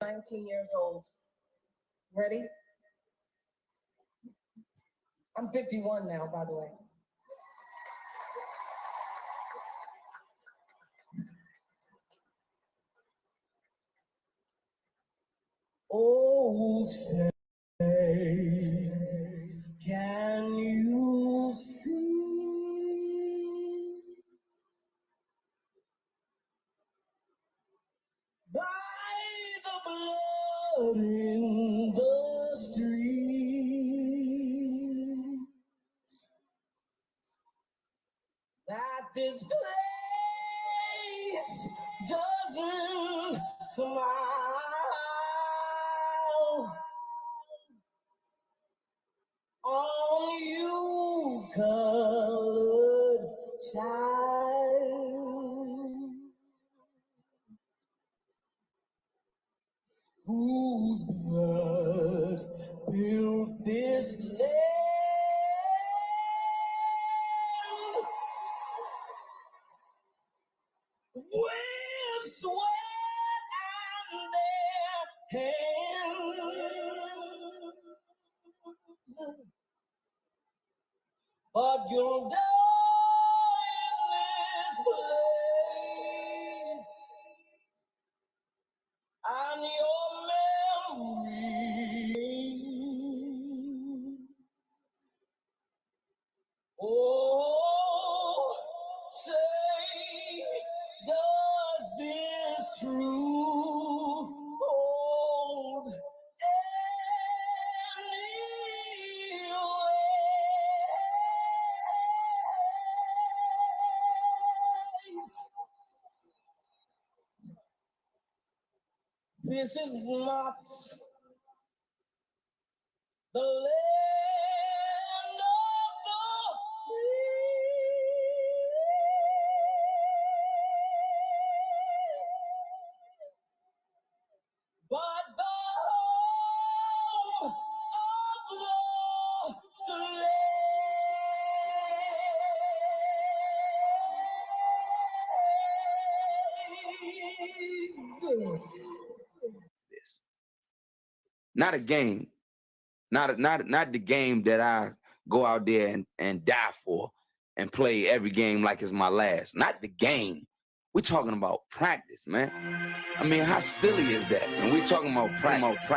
19 years old. Ready? I'm 51 now, by the way. Oh, say, can you see by the blood in the streets that this place doesn't smile on you, colored child, whose blood built this land with sweat and their hands. But you'll die in this place, and your memory, oh, say, does this truth hold any weight? This is not the land of the free, but the home of the slave. This. Not a game. Not the game that I go out there and die for and play every game like it's my last. Not the game. We're talking about practice, man. I mean, how silly is that? And we're talking about practice.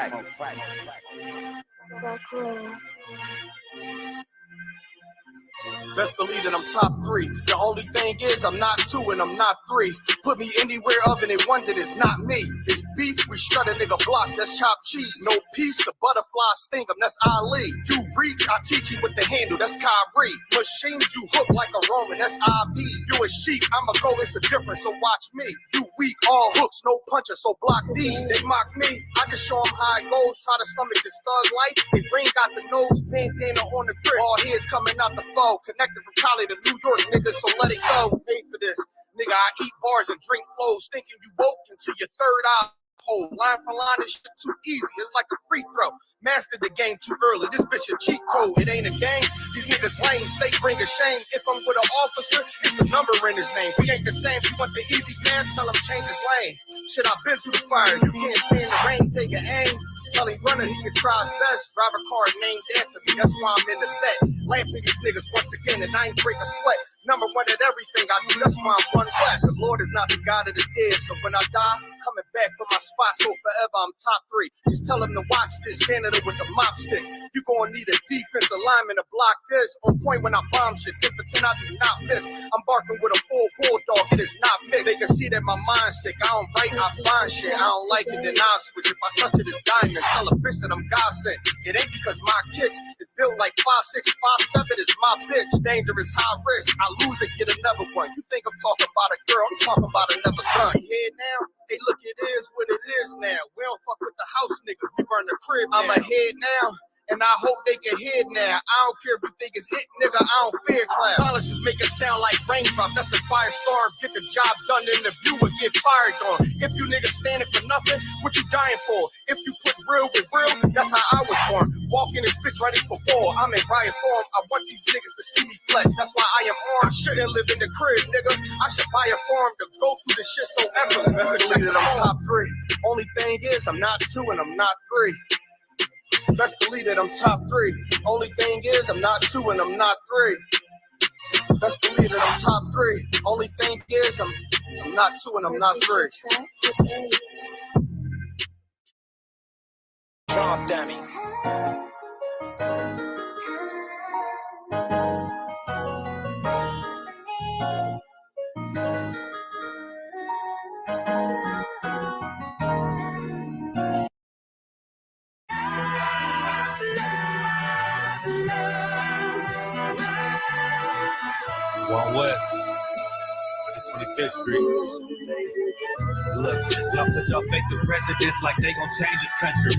Best believe that I'm top 3. The only thing is I'm not 2 and I'm not 3. Put me anywhere other than one that it's not me. It's beef, we strut a nigga block, that's chopped cheese. No peace, the butterfly sting him, that's Ali. You reach, I teach you with the handle, that's Kyrie. Machines you hook like a Roman, that's IV. You a sheep, I'ma go, it's a difference, so watch me. You weak, all hooks, no punches, so block these. They mock me, I can show them how it goes. Try to stomach this thug life. They bring out the nose, bandana on the grip. All heads coming out the foe. Connected from Cali to New York, nigga, so let it go. Pay for this. Nigga, I eat bars and drink flows, thinking you woke until your third eye hole. Line for line, this shit too easy. It's like a free throw. Mastered the game too early. This bitch a cheat code. It ain't a game. These niggas lame. State bring a shame. If I'm with an officer, it's a number in his name. We ain't the same. You want the easy pass? Tell him change his lane. Shit, I've been through the fire. You can't stand the rain. Take an aim. Tell him runner he can try his best. Drive a car named after me. That's why I'm in the bet. Laughing these niggas once again, and I ain't break a sweat. Number one at everything I do. That's why I'm one west. The Lord is not the God of the dead. So when I die, coming back for my spot. So forever I'm top 3. Just tell him to watch this janitor with the mop stick. You gonna need a defensive lineman to block this. On point when I bomb shit. 10 for 10, I do not miss. I'm barking with a full bulldog. It is not mixed. They can see that my mind's sick. I don't bite, I find shit. I don't like it, then I switch. If I touch it, it's diamond. Tell a bitch that I'm God sent. It ain't because my kicks is built like 5'6", 5'7" is my bitch. Dangerous, high risk. I lose it, get another one. You think I'm talking about a girl? I'm talking about another gun. You hear now? Hey, look, it is what it is now. We don't fuck with the house niggas. We burn the crib. I'm ahead now. And I hope they can hear now. I don't care if you think it's it, nigga. I don't fear class. Policies make it sound like raindrop. That's a firestorm. Get the job done in the view and get fired on. If you niggas standing for nothing, what you dying for? If you put real with real, that's how I was born. Walking this bitch ready for war. I'm in riot form. I want these niggas to see me flex. That's why I am armed. I shouldn't live in the crib, nigga. I should buy a farm to go through this shit so effortless. Best believe that I'm top 3. Only thing is, I'm not 2 and I'm not 3. Best believe that I'm top 3. Only thing is, I'm not 2 and I'm not 3. Best believe that I'm top 3. Only thing is, I'm not 2 and I'm not 3. Drop dummy. One West, 25th Street. Look, y'all put y'all faith in presidents like they gon' change this country.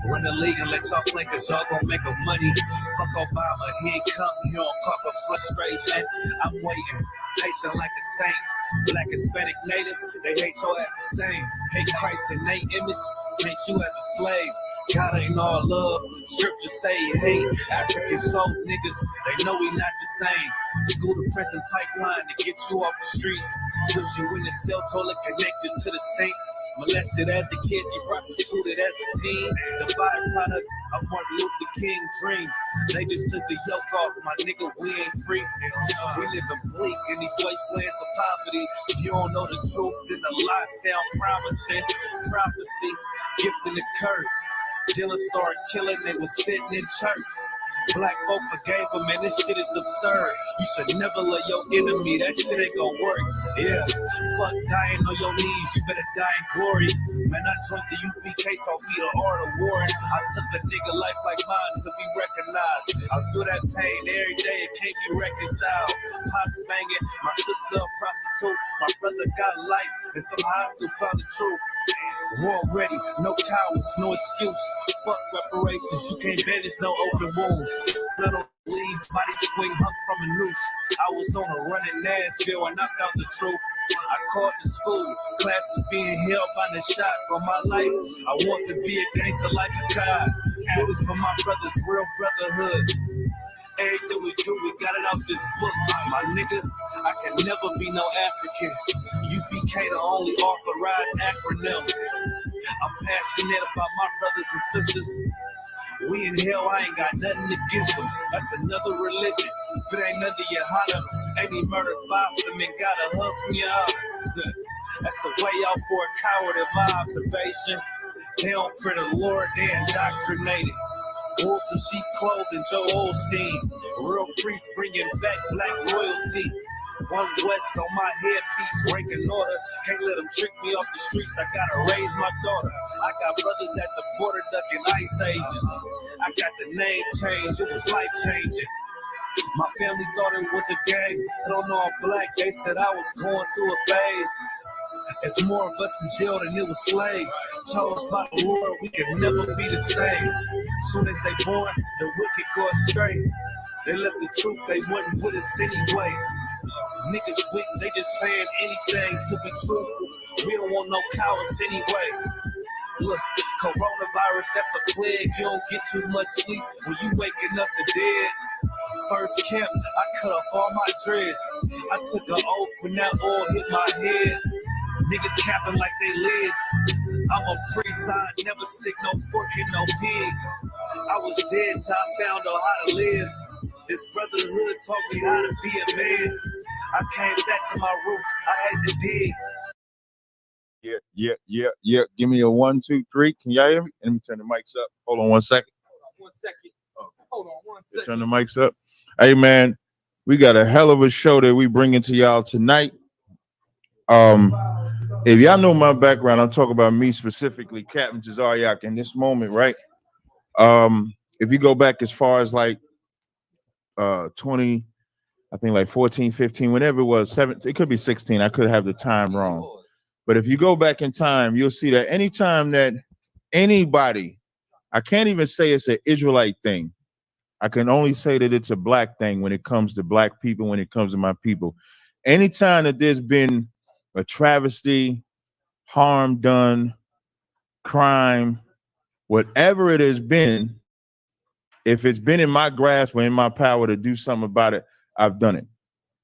Run the league and let y'all play cause y'all gon' make a money. Fuck Obama, he ain't come, he don't call for frustration. I'm waiting, patient like a saint. Black, Hispanic, Native, they hate your ass the same. Hate Christ in their image, paint you as a slave. God ain't all love, scriptures say he hate. African soul niggas, they know we not the same. School to prison pipeline to get you off the streets. Put you in the cell, toilet connected to the sink. Molested as a kid, she prostituted as a teen. The byproduct of Martin Luther King dreams. They just took the yoke off, my nigga, we ain't free. We live in bleak in these wastelands of poverty. If you don't know the truth, then the lie sound promising. Prophecy, gift and the curse. Dylan started killing, they was sitting in church. Black folk forgave him, man, this shit is absurd. You should never love your enemy, that shit ain't gonna work. Yeah, fuck dying on your knees, you better die in glory. Man, I drunk the UPK, taught me the art of war. I took a nigga life like mine to be recognized. I feel that pain every day, it can't be reconciled. Pops banging, my sister a prostitute. My brother got life, and somehow I still found the truth. War ready, no cowards, no excuse. Fuck reparations, you can't bandage no open wounds. Little leaves, body swing hung from a noose. I was on a run in Nashville and I found the truth. I called the school, classes being held by the shot for my life. I want to be a gangster like a God. Do this for my brothers, real brotherhood. Everything we do, we got it out this book. My nigga, I can never be no African. UPK the only authorized acronym. I'm passionate about my brothers and sisters. We in hell, I ain't got nothing against them. That's another religion. If it ain't under your holler, ain't he murdered by them and got a hug from your holler. That's the way out for a coward in my observation. They don't fear the Lord, they indoctrinated. Wolves in sheep clothing, Joe Osteen. Real priest bringing back black royalty. One West on my headpiece, ranking order. Can't let them trick me off the streets, I gotta raise my daughter. I got brothers at the border ducking ICE agents. I got the name change, it was life changing. My family thought it was a game. Don't know I'm black, they said I was going through a phase. It's more of us in jail than it was slaves. Chose by the Lord, we can never be the same. Soon as they born, the wicked go astray. They left the truth, they wasn't with us anyway. Niggas weak, they just saying anything to be truthful. We don't want no cowards anyway. Look, coronavirus, that's a plague. You don't get too much sleep when you waking up the dead. First camp, I cut off all my dreads. I took an oath when that oil hit my head. Niggas capping like they lids. I'm a priest, I never stick no fork in no pig. I was dead till I found out how to live. This brotherhood taught me how to be a man. I came back to my roots, I had to dig. Yeah. Give me a 1, 2, 3. Can y'all hear me? Let me turn the mics up. Hold on 1 second. Hold on 1 second. Turn the mics up. Hey man, we got a hell of a show that we bringing to y'all tonight. If y'all know my background, I'm talking about me specifically, Captain Tazaryach, in this moment, right? If you go back as far as like 20, I think like 14, 15, whenever it was, 17, it could be 16. I could have the time wrong. But if you go back in time, you'll see that anytime that anybody, I can't even say it's an Israelite thing. I can only say that it's a black thing when it comes to black people, when it comes to my people. Anytime that there's been a travesty, harm done, crime, whatever it has been, if it's been in my grasp or in my power to do something about it, I've done it.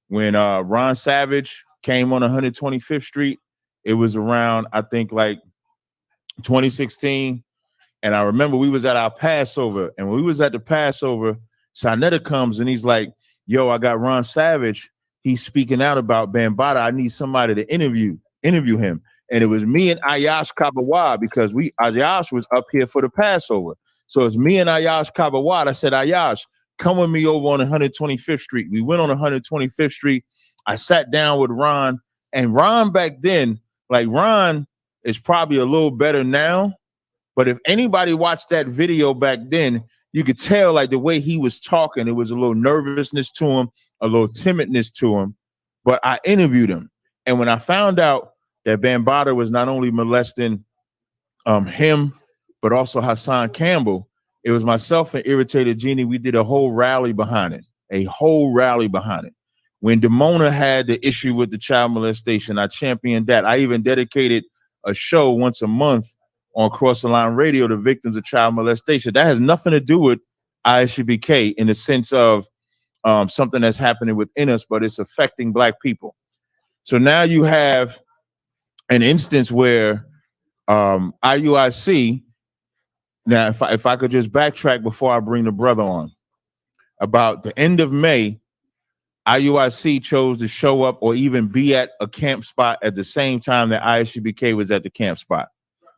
When Ron Savage came on 125th Street, it was around, I think, like 2016. And I remember we was at our Passover, and when we was at the Passover, Sarnetta comes and he's like, yo, I got Ron Savage. He's speaking out about Bambaataa. I need somebody to interview him. And it was me and Ayash Kabawad, because Ayash was up here for the Passover. So it's me and Ayash Kabawad. I said, Ayash, come with me over on 125th Street. We went on 125th Street. I sat down with Ron, and Ron back then, like Ron is probably a little better now. But if anybody watched that video back then, you could tell like the way he was talking, it was a little nervousness to him, a little timidness to him. But I interviewed him. And when I found out that Bambaataa was not only molesting him, but also Hassan Campbell, it was myself and Irritated Genie. We did a whole rally behind it, When Damona had the issue with the child molestation, I championed that. I even dedicated a show once a month on Cross the Line Radio to victims of child molestation. That has nothing to do with IUIC in the sense of something that's happening within us, but it's affecting Black people. So now you have an instance where IUIC, now if I could just backtrack before I bring the brother on, about the end of May, IUIC chose to show up or even be at a camp spot at the same time that IUIC was at the camp spot.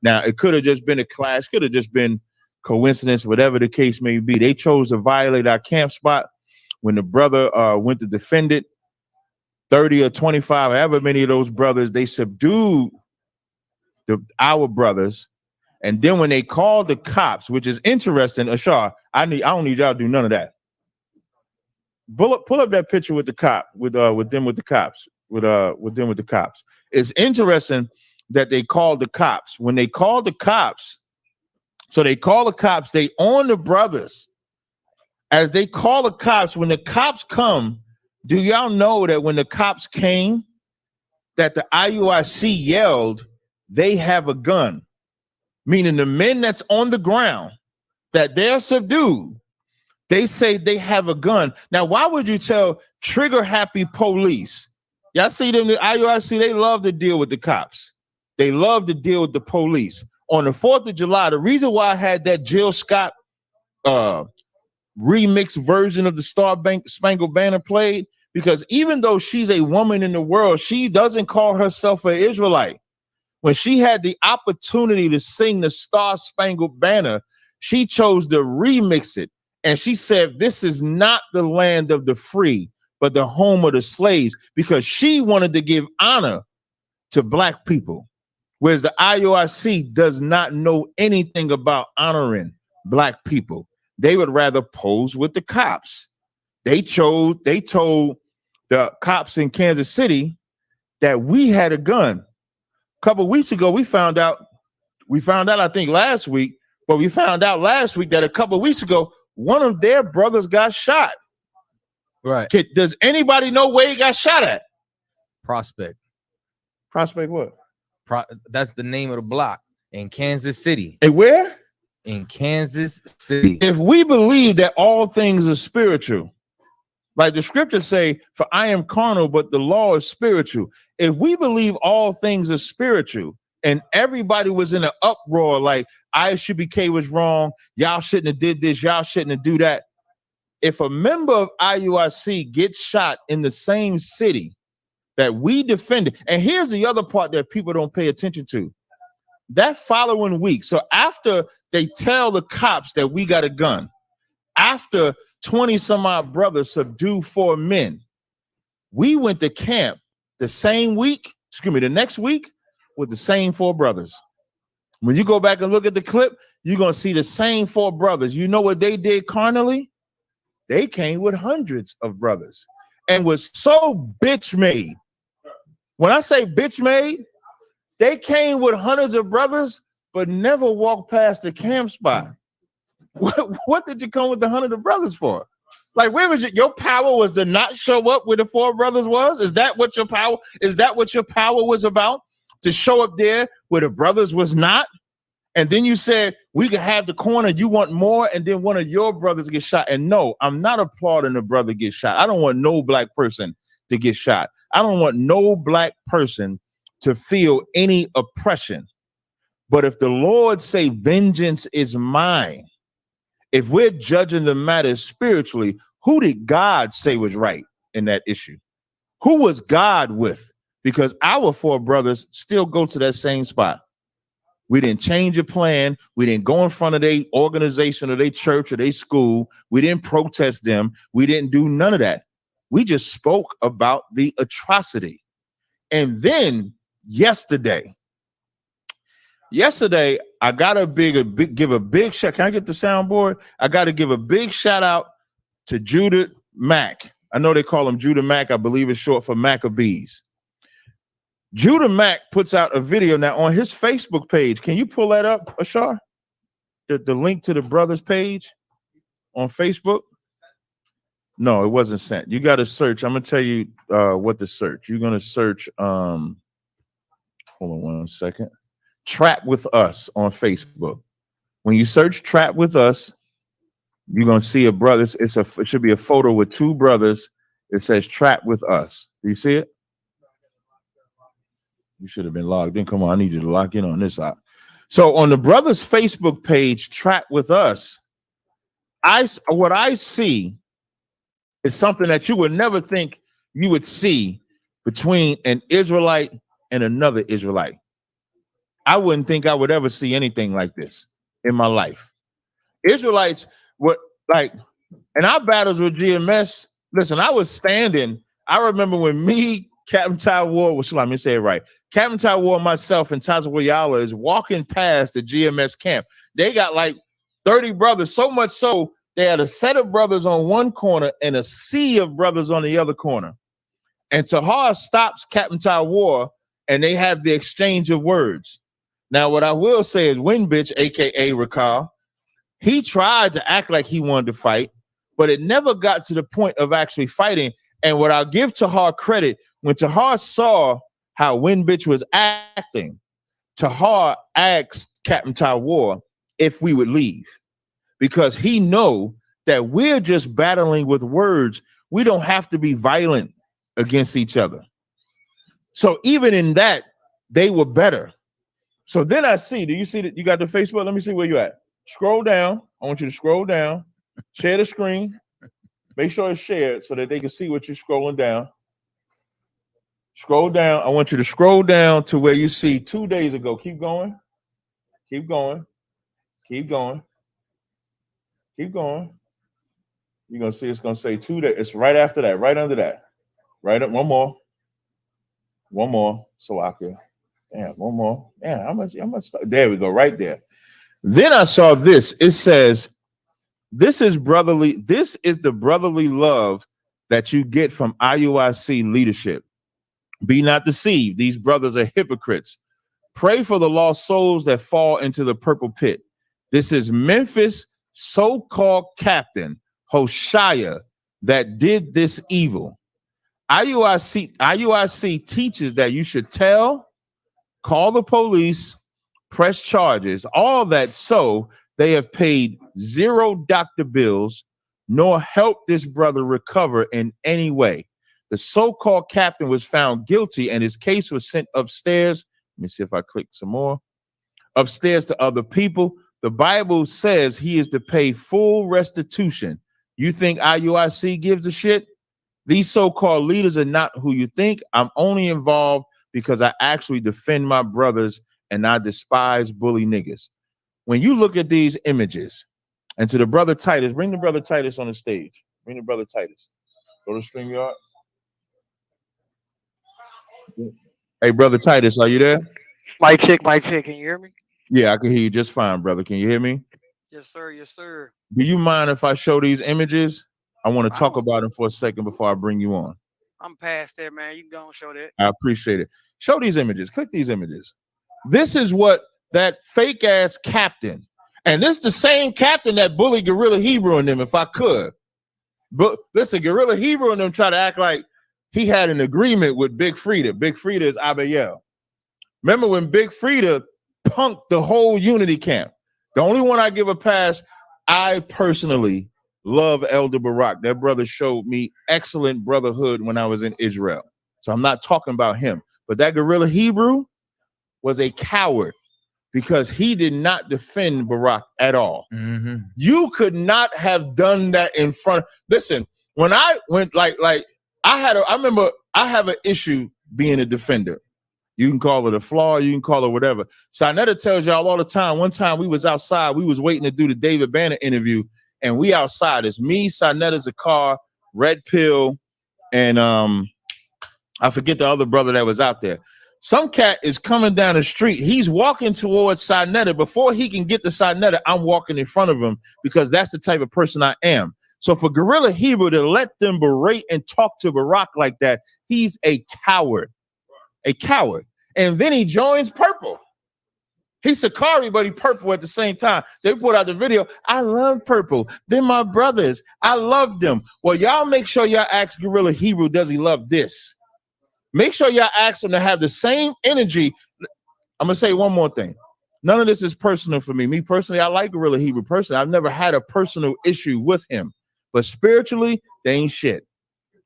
Now, it could have just been a clash, could have just been coincidence, whatever the case may be. They chose to violate our camp spot. When the brother went to defend it, 30 or 25, however many of those brothers, they subdued our brothers. And then when they called the cops, which is interesting, Ashar, I don't need y'all to do none of that. Pull up that picture with the cop, with them with the cops. It's interesting that they called the cops. When they called the cops, so they call the cops, they on the brothers. As they call the cops, when the cops come, do y'all know that when the cops came, that the IUIC yelled, they have a gun, meaning the men that's on the ground, that they're subdued, they say they have a gun. Now, why would you tell trigger-happy police? Y'all see them, the IUIC, they love to deal with the cops. They love to deal with the police. On the 4th of July, the reason why I had that Jill Scott remix version of the Star Spangled Banner played, because even though she's a woman in the world, she doesn't call herself an Israelite. When she had the opportunity to sing the Star Spangled Banner, she chose to remix it. And she said, this is not the land of the free, but the home of the slaves, because she wanted to give honor to Black people. Whereas the IUIC does not know anything about honoring Black people. They would rather pose with the cops. They told the cops in Kansas City that we had a gun. A couple of weeks ago, we found out, I think last week, but we found out last week that a couple of weeks ago, one of their brothers got shot. Right. Does anybody know where he got shot at? Prospect. Prospect what? That's the name of the block in Kansas City. And where? In Kansas City. If we believe that all things are spiritual, like the scriptures say, for I am carnal, but the law is spiritual. If we believe all things are spiritual and everybody was in an uproar, like IUIC was wrong, y'all shouldn't have did this, y'all shouldn't have do that. If a member of IUIC gets shot in the same city that we defended, and here's the other part that people don't pay attention to. That following week, so after they tell the cops that we got a gun, after 20 some odd brothers subdue 4 men, we went to camp the next week with the same 4 brothers. When you go back and look at the clip, you're going to see the same 4 brothers. You know what they did carnally? They came with hundreds of brothers and was so bitch made. When I say bitch made, they came with hundreds of brothers, but never walked past the camp spot. What did you come with the 100 of brothers for? Like, where was your power was to not show up where the 4 brothers was? Is that what your power? Is that what your power was about? To show up there where the brothers was not? And then you said we could have the corner, you want more, and then one of your brothers get shot. And no, I'm not applauding a brother get shot. I don't want no Black person to get shot. I don't want no Black person to feel any oppression. But if the Lord say vengeance is mine, if we're judging the matter spiritually, who did God say was right in that issue? Who was God with? Because our four brothers still go to that same spot. We didn't change a plan. We didn't go in front of their organization or their church or their school. We didn't protest them. We didn't do none of that. We just spoke about the atrocity. And then yesterday, I gotta give a big shout. Can I get the soundboard? I gotta give a big shout out to Judah Mack. I know they call him Judah Mack. I believe it's short for Maccabees. Judah Mack puts out a video now on his Facebook page. Can you pull that up, Ashar? The link to the brothers page on Facebook? No, it wasn't sent. You got to search. I'm gonna tell you what to search. You're gonna search. Hold on one second. Trap with Us on Facebook. When you search Trap with Us, you're gonna see a brother. It should be a photo with two brothers. It says Trap with Us. Do you see it? You should have been logged in. Come on, I need you to lock in on this out. So on the brothers' Facebook page, Trap with Us, what I see is something that you would never think you would see between an Israelite and another Israelite. I wouldn't think I would ever see anything like this in my life. Israelites were like, in our battles with GMS, listen, I was standing. I remember when me, Captain Ty Ward, let me say it right. Captain Ty Ward, myself, and Tazaryach is walking past the GMS camp. They got like 30 brothers, so much so they had a set of brothers on one corner and a sea of brothers on the other corner. And Tahar stops Captain Ty Ward, and they have the exchange of words. Now, what I will say is Winbitch, aka Rakal, he tried to act like he wanted to fight, but it never got to the point of actually fighting. And what I'll give Tahar credit, when Tahar saw how Winbitch was acting, Tahar asked Captain Ty Ward if we would leave, because he know that we're just battling with words. We don't have to be violent against each other. So even in that, they were better. So then I see, do you see that you got the Facebook? Let me see where you at. Scroll down. I want you to scroll down, share the screen, make sure it's shared so that they can see what you're scrolling down. Scroll down. I want you to scroll down to where you see 2 days ago. Keep going. Keep going. Keep going. Keep going. You're going to see it's going to say 2 days. It's right after that, right under that. Right up. One more. One more. Salakia. Damn, one more. Yeah, how much? There we go, right there. Then I saw this. It says, this is brotherly. This is the brotherly love that you get from IUIC leadership. Be not deceived. These brothers are hypocrites. Pray for the lost souls that fall into the purple pit. This is Memphis so-called captain Hoshea that did this evil. IUIC teaches that you should call the police, press charges, all that, so they have paid 0 doctor bills, nor helped this brother recover in any way. The so-called captain was found guilty and his case was sent upstairs. Let me see if I click some more. Upstairs to other people. The Bible says he is to pay full restitution. You think IUIC gives a shit? These so-called leaders are not who you think. I'm only involved because I actually defend my brothers and I despise bully niggas. When you look at these images, and to the brother Titus, bring the brother Titus on the stage. Bring the brother Titus. Go to StreamYard. Hey, brother Titus, are you there? Mic check, mic check. Can you hear me? Yeah, I can hear you just fine, brother. Can you hear me? Yes, sir. Yes, sir. Do you mind if I show these images? I want to talk about them for a second before I bring you on. I'm past there, man. You can go and show that. I appreciate it. Show these images. Click these images. This is what that fake ass captain, and this is the same captain that bullied Gorilla Hebrew and them, if I could. But listen, Gorilla Hebrew and them try to act like he had an agreement with Big Frida. Big Frida is Abiel. Remember when Big Frida punked the whole unity camp? The only one I give a pass, I personally love Elder Barak. That brother showed me excellent brotherhood when I was in Israel. So I'm not talking about him. But that Gorilla Hebrew was a coward because he did not defend Barack at all. Mm-hmm. You could not have done that in front. Listen, when I went I remember I have an issue being a defender. You can call it a flaw, you can call it whatever. Sarnetta tells y'all all the time. One time we was outside, we was waiting to do the David Banner interview, and we outside. It's me, Sarnetta's a car, Red Pill, and I forget the other brother that was out there. Some cat is coming down the street. He's walking towards Sarnetta. Before he can get to Sarnetta, I'm walking in front of him because that's the type of person I am. So for Gorilla Hebrew to let them berate and talk to Barack like that, he's a coward. A coward. And then he joins Purple. He's Sakari, but he Purple at the same time. They put out the video. I love Purple. They're my brothers. I love them. Well, y'all make sure y'all ask Gorilla Hebrew, does he love this? Make sure y'all ask him to have the same energy. I'm going to say one more thing. None of this is personal for me. Me personally, I like Gorilla Hebrew personally. I've never had a personal issue with him. But spiritually, they ain't shit.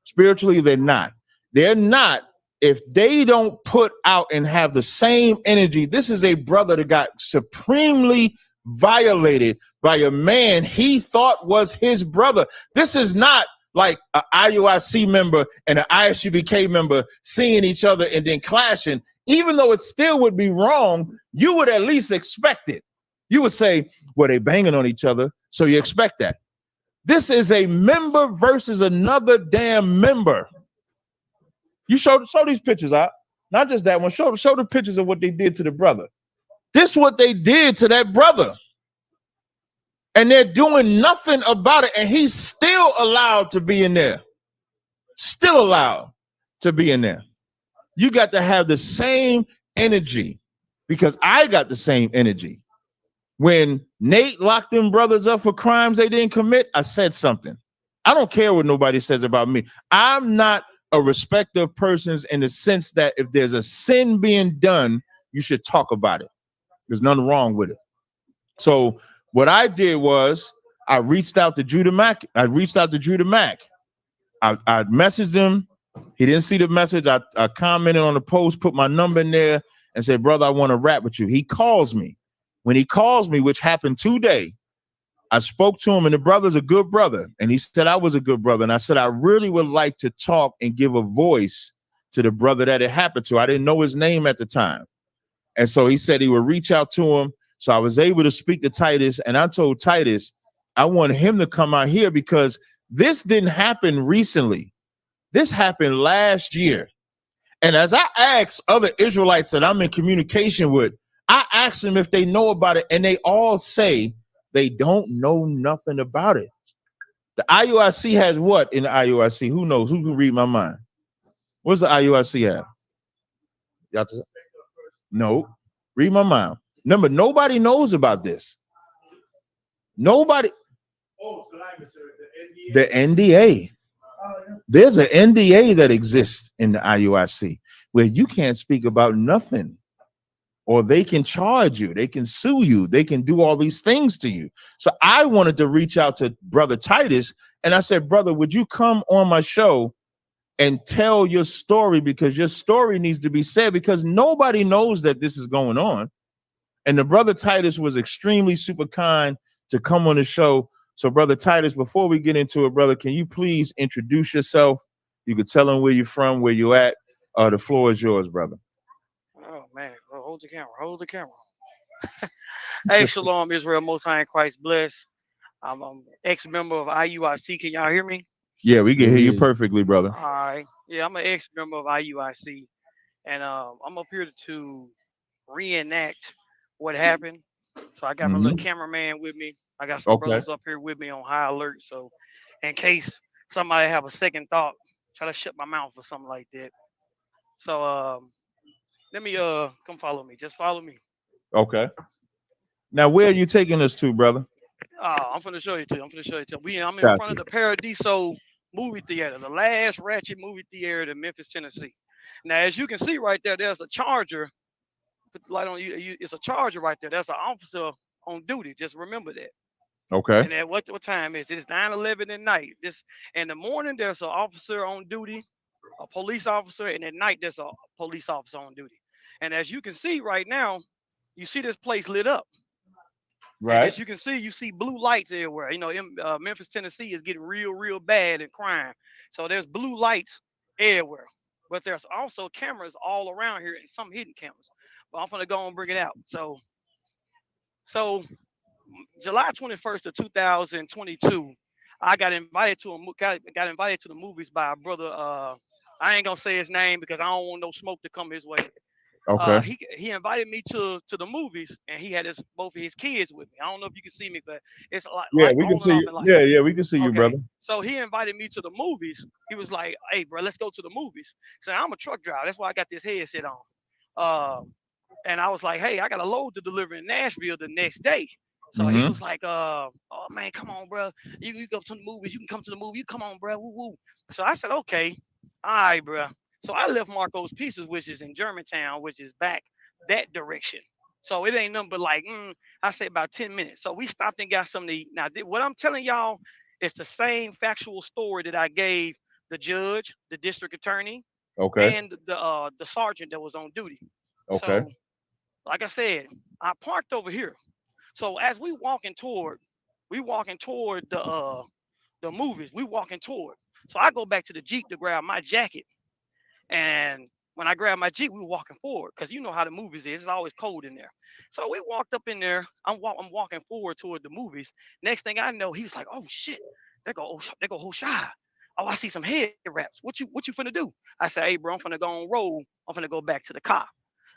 Spiritually, they're not. They're not. If they don't put out and have the same energy, this is a brother that got supremely violated by a man he thought was his brother. This is not like an IUIC member and an ISUBK member seeing each other and then clashing. Even though it still would be wrong, you would at least expect it. You would say, well, they banging on each other, so you expect that. This is a member versus another damn member. You show these pictures out, not just that one. Show the pictures of what they did to the brother. This is what they did to that brother. And they're doing nothing about it. And he's still allowed to be in there. Still allowed to be in there. You got to have the same energy, because I got the same energy. When Nate locked them brothers up for crimes they didn't commit, I said something. I don't care what nobody says about me. I'm not a respecter of persons in the sense that if there's a sin being done, you should talk about it. There's nothing wrong with it. So what I did was I reached out to Judah Mack. I messaged him. He didn't see the message. I commented on the post, put my number in there and said, brother, I want to rap with you. He calls me. When he calls me, which happened today, I spoke to him, and the brother's a good brother. And he said I was a good brother. And I said, I really would like to talk and give a voice to the brother that it happened to. I didn't know his name at the time. And so he said he would reach out to him. So I was able to speak to Titus, and I told Titus, I want him to come out here because this didn't happen recently. This happened last year. And as I asked other Israelites that I'm in communication with, I asked them if they know about it, and they all say they don't know nothing about it. The IUIC has what in the IUIC? Who knows? Who can read my mind? What does the IUIC have? No. Read my mind. Remember, nobody knows about this. Nobody. Oh, so the NDA. There's an NDA that exists in the IUIC where you can't speak about nothing. Or they can charge you, they can sue you, they can do all these things to you. So I wanted to reach out to Brother Titus, and I said, brother, would you come on my show and tell your story, because your story needs to be said, because nobody knows that this is going on. And the Brother Titus was extremely super kind to come on the show. So Brother Titus, before we get into it, brother, can you please introduce yourself? You could tell them where you're from, where you're at. The floor is yours, brother. Oh man, hold the camera, hold the camera. Hey, Shalom, Israel, Most High in Christ bless. I'm an ex-member of IUIC. Can y'all hear me? Yeah, we can hear you perfectly, brother. All right. Yeah, I'm an ex-member of IUIC, and I'm up here to reenact what happened. So I got my little cameraman with me. I got some brothers up here with me on high alert. So in case somebody have a second thought, try to shut my mouth or something like that. So let me come follow me. Just follow me. Okay. Now, where are you taking us to, brother? I'm finna show you too. I'm in front of the Paradiso movie theater, the last ratchet movie theater in Memphis, Tennessee. Now, as you can see right there, there's a charger. Put the light on you. It's a charger right there. That's an officer on duty. Just remember that. Okay. And at what time is it? It's 9:11 at night. This in the morning, there's an officer on duty, a police officer, and at night there's a police officer on duty. And as you can see right now, you see this place lit up. Right. As you can see, you see blue lights everywhere. You know, Memphis, Tennessee is getting real bad in crime. So there's blue lights everywhere. But there's also cameras all around here and some hidden cameras. But I'm gonna go and bring it out. So July 21st of 2022, I got invited to got invited to the movies by a brother. I ain't gonna say his name because I don't want no smoke to come his way. Okay. He invited me to the movies, and he had both of his kids with me. I don't know if you can see me, but it's a lot. Yeah, like we can on see and off you. in life. Yeah, we can see you, Okay. brother. So he invited me to the movies. He was like, "Hey, bro, let's go to the movies." So I'm a truck driver. That's why I got this headset on. And I was like, "Hey, I got a load to deliver in Nashville the next day." So he was like, "Oh man, come on, bro. You go to the movies. You can come to the movie. You come on, bro. Woo woo." So I said, "Okay, all right, bro." So I left Marco's Pieces, which is in Germantown, which is back that direction. So it ain't nothing but like, I say about 10 minutes. So we stopped and got something to eat. Now, what I'm telling y'all is the same factual story that I gave the judge, the district attorney, Okay. and the sergeant that was on duty. Okay. So, like I said, I parked over here. So as we walking toward the movies, we walking toward. So I go back to the Jeep to grab my jacket. And when I grabbed my Jeep, we were walking forward because you know how the movies is. It's always cold in there. So we walked up in there. I'm walking forward toward the movies. Next thing I know, he was like, "Oh shit, there go Hoshai. Oh, I see some head wraps. What you finna do?" I said, "Hey, bro, I'm finna go on roll. I'm finna go back to the car."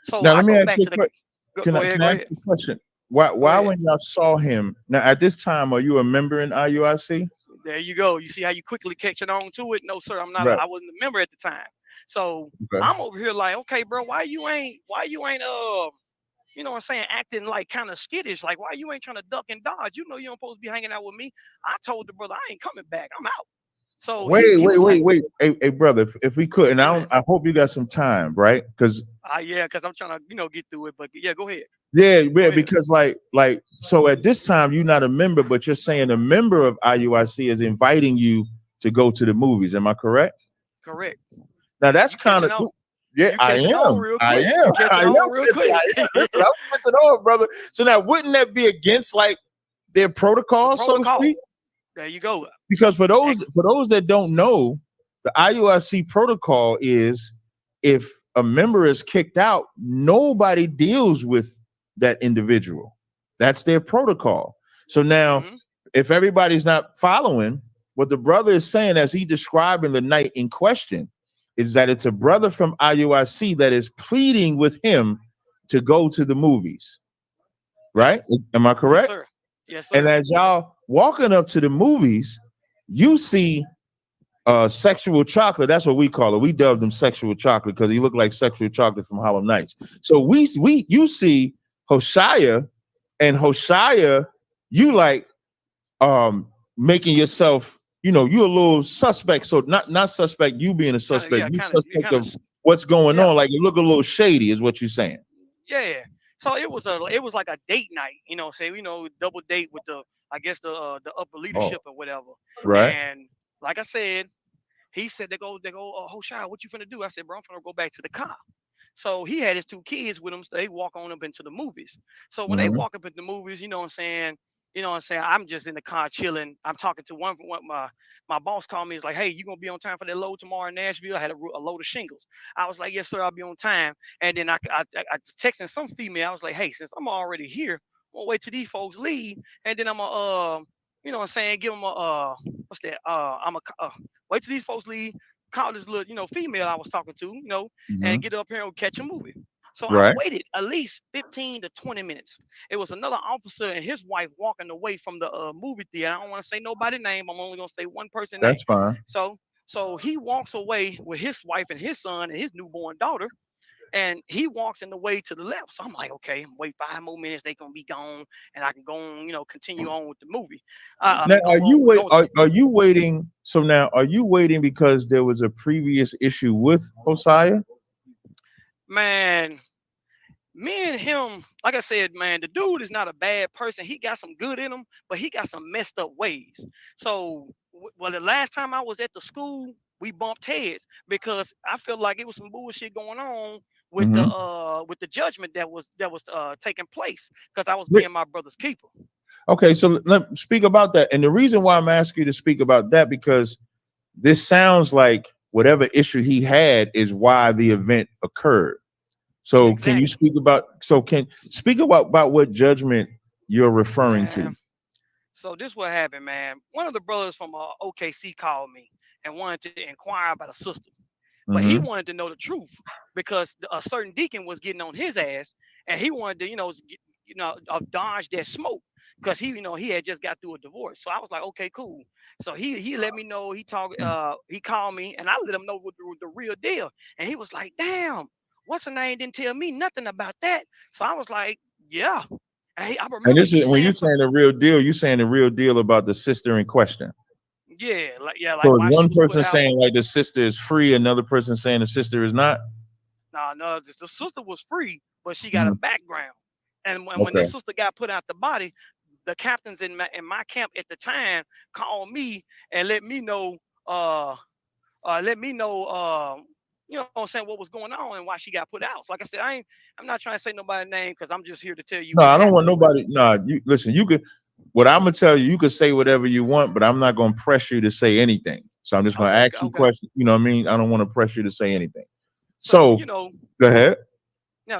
So Now I let me go ask back you to a the. question. Can Go I ahead. ask you a question? Why ahead. when y'all saw him now at this time, are you a member in IUIC? There you go. You see how you quickly catching on to it? No, sir, I'm not. Right. I wasn't a member at the time. So Okay. I'm over here like, okay, bro, why you ain't you know what I'm saying, acting like kind of skittish. Like, why you ain't trying to duck and dodge? You know you don't supposed to be hanging out with me. I told the brother I ain't coming back. I'm out. So he was like, Wait. Hey, brother, if we could, and go ahead. I hope you got some time, right? Because Yeah, because I'm trying to, get through it. But yeah, go ahead. yeah, Go ahead. because like so at this time you're not a member, but you're saying a member of IUIC is inviting you to go to the movies. Am I correct? Correct. Now that's You kind catching of on? yeah, You I catching on am. real I quick. am. You catching I am. on real quick. I am. Listen, I'm catching on, brother. So now wouldn't that be against like their protocol, so to speak? There you go. Because for those that don't know, the IUIC protocol is if a member is kicked out, nobody deals with that individual. That's their protocol. So now, if everybody's not following, what the brother is saying, as he described in the night in question, is that it's a brother from IUIC that is pleading with him to go to the movies. Right? Am I correct? Yes, sir. Yes, sir. And as y'all walking up to the movies, you see sexual chocolate. That's what we call it. We dubbed him sexual chocolate because he looked like sexual chocolate from Harlem Nights. So you see Hoshea, and Hoshea, you like making yourself, you a little suspect. So not suspect you being a suspect, suspect of what's going on. Like you look a little shady, is what you're saying. Yeah. So it was like a date night, double date with the upper leadership or whatever. Right. And like I said, he said they go, Hoshai, what you finna do? I said, bro, I'm finna go back to the car. So he had his two kids with him, so they walk on up into the movies. So when they walk up into the movies, I'm just in the car chilling. I'm talking to one my boss called me. He's like, "Hey, you gonna be on time for that load tomorrow in Nashville?" I had a load of shingles. I was like, "Yes, sir, I'll be on time." And then I was texting some female. I was like, "Hey, since I'm already here, I'm gonna wait till these folks leave, and then I'm gonna give them a what's that? I'm gonna wait till these folks leave, call this little, female I was talking to, and get up here and catch a movie." So I waited at least 15 to 20 minutes. It was another officer and his wife walking away from the movie theater. I don't want to say nobody's name. I'm only gonna say one person's name. That's fine. So he walks away with his wife and his son and his newborn daughter, and he walks in the way to the left. So I'm like, okay, wait 5 more minutes, they gonna be gone, and I can go on, continue on with the movie. Now, are you waiting? So now, are you waiting because there was a previous issue with Hosea? Man, me and him, like I said, man, the dude is not a bad person. He got some good in him, but he got some messed up ways. So, the last time I was at the school, we bumped heads because I felt like it was some bullshit going on with the judgment that was taking place because I was being my brother's keeper. Okay, so let speak about that. And the reason why I'm asking you to speak about that, because this sounds like whatever issue he had is why the event occurred. So Exactly. can you speak about what judgment you're referring to? So this what happened, man. One of the brothers from OKC called me and wanted to inquire about a sister, but he wanted to know the truth because a certain deacon was getting on his ass, and he wanted to, dodge that smoke because he had just got through a divorce. So I was like, okay, cool. So he let me know. He called me, and I let him know what the real deal. And he was like, damn, what's her name didn't tell me nothing about that. So I was like, yeah. I remember. And this is when you're saying the real deal, you're saying the real deal about the sister in question. Yeah, like so is one person saying like the sister is free, another person saying the sister is not? No, the sister was free, but she got a background. And when the sister got put out the body, the captains in my camp at the time called me and let me know, you know what I'm saying, what was going on and why she got put out. So like I said, I'm not trying to say nobody's name because I'm just here to tell you. No, I don't want nobody. No, you listen, you could, what I'm gonna tell you, you could say whatever you want, but I'm not gonna press you to say anything. So I'm just gonna ask you questions. You know what I mean? I don't want to press you to say anything. So go ahead.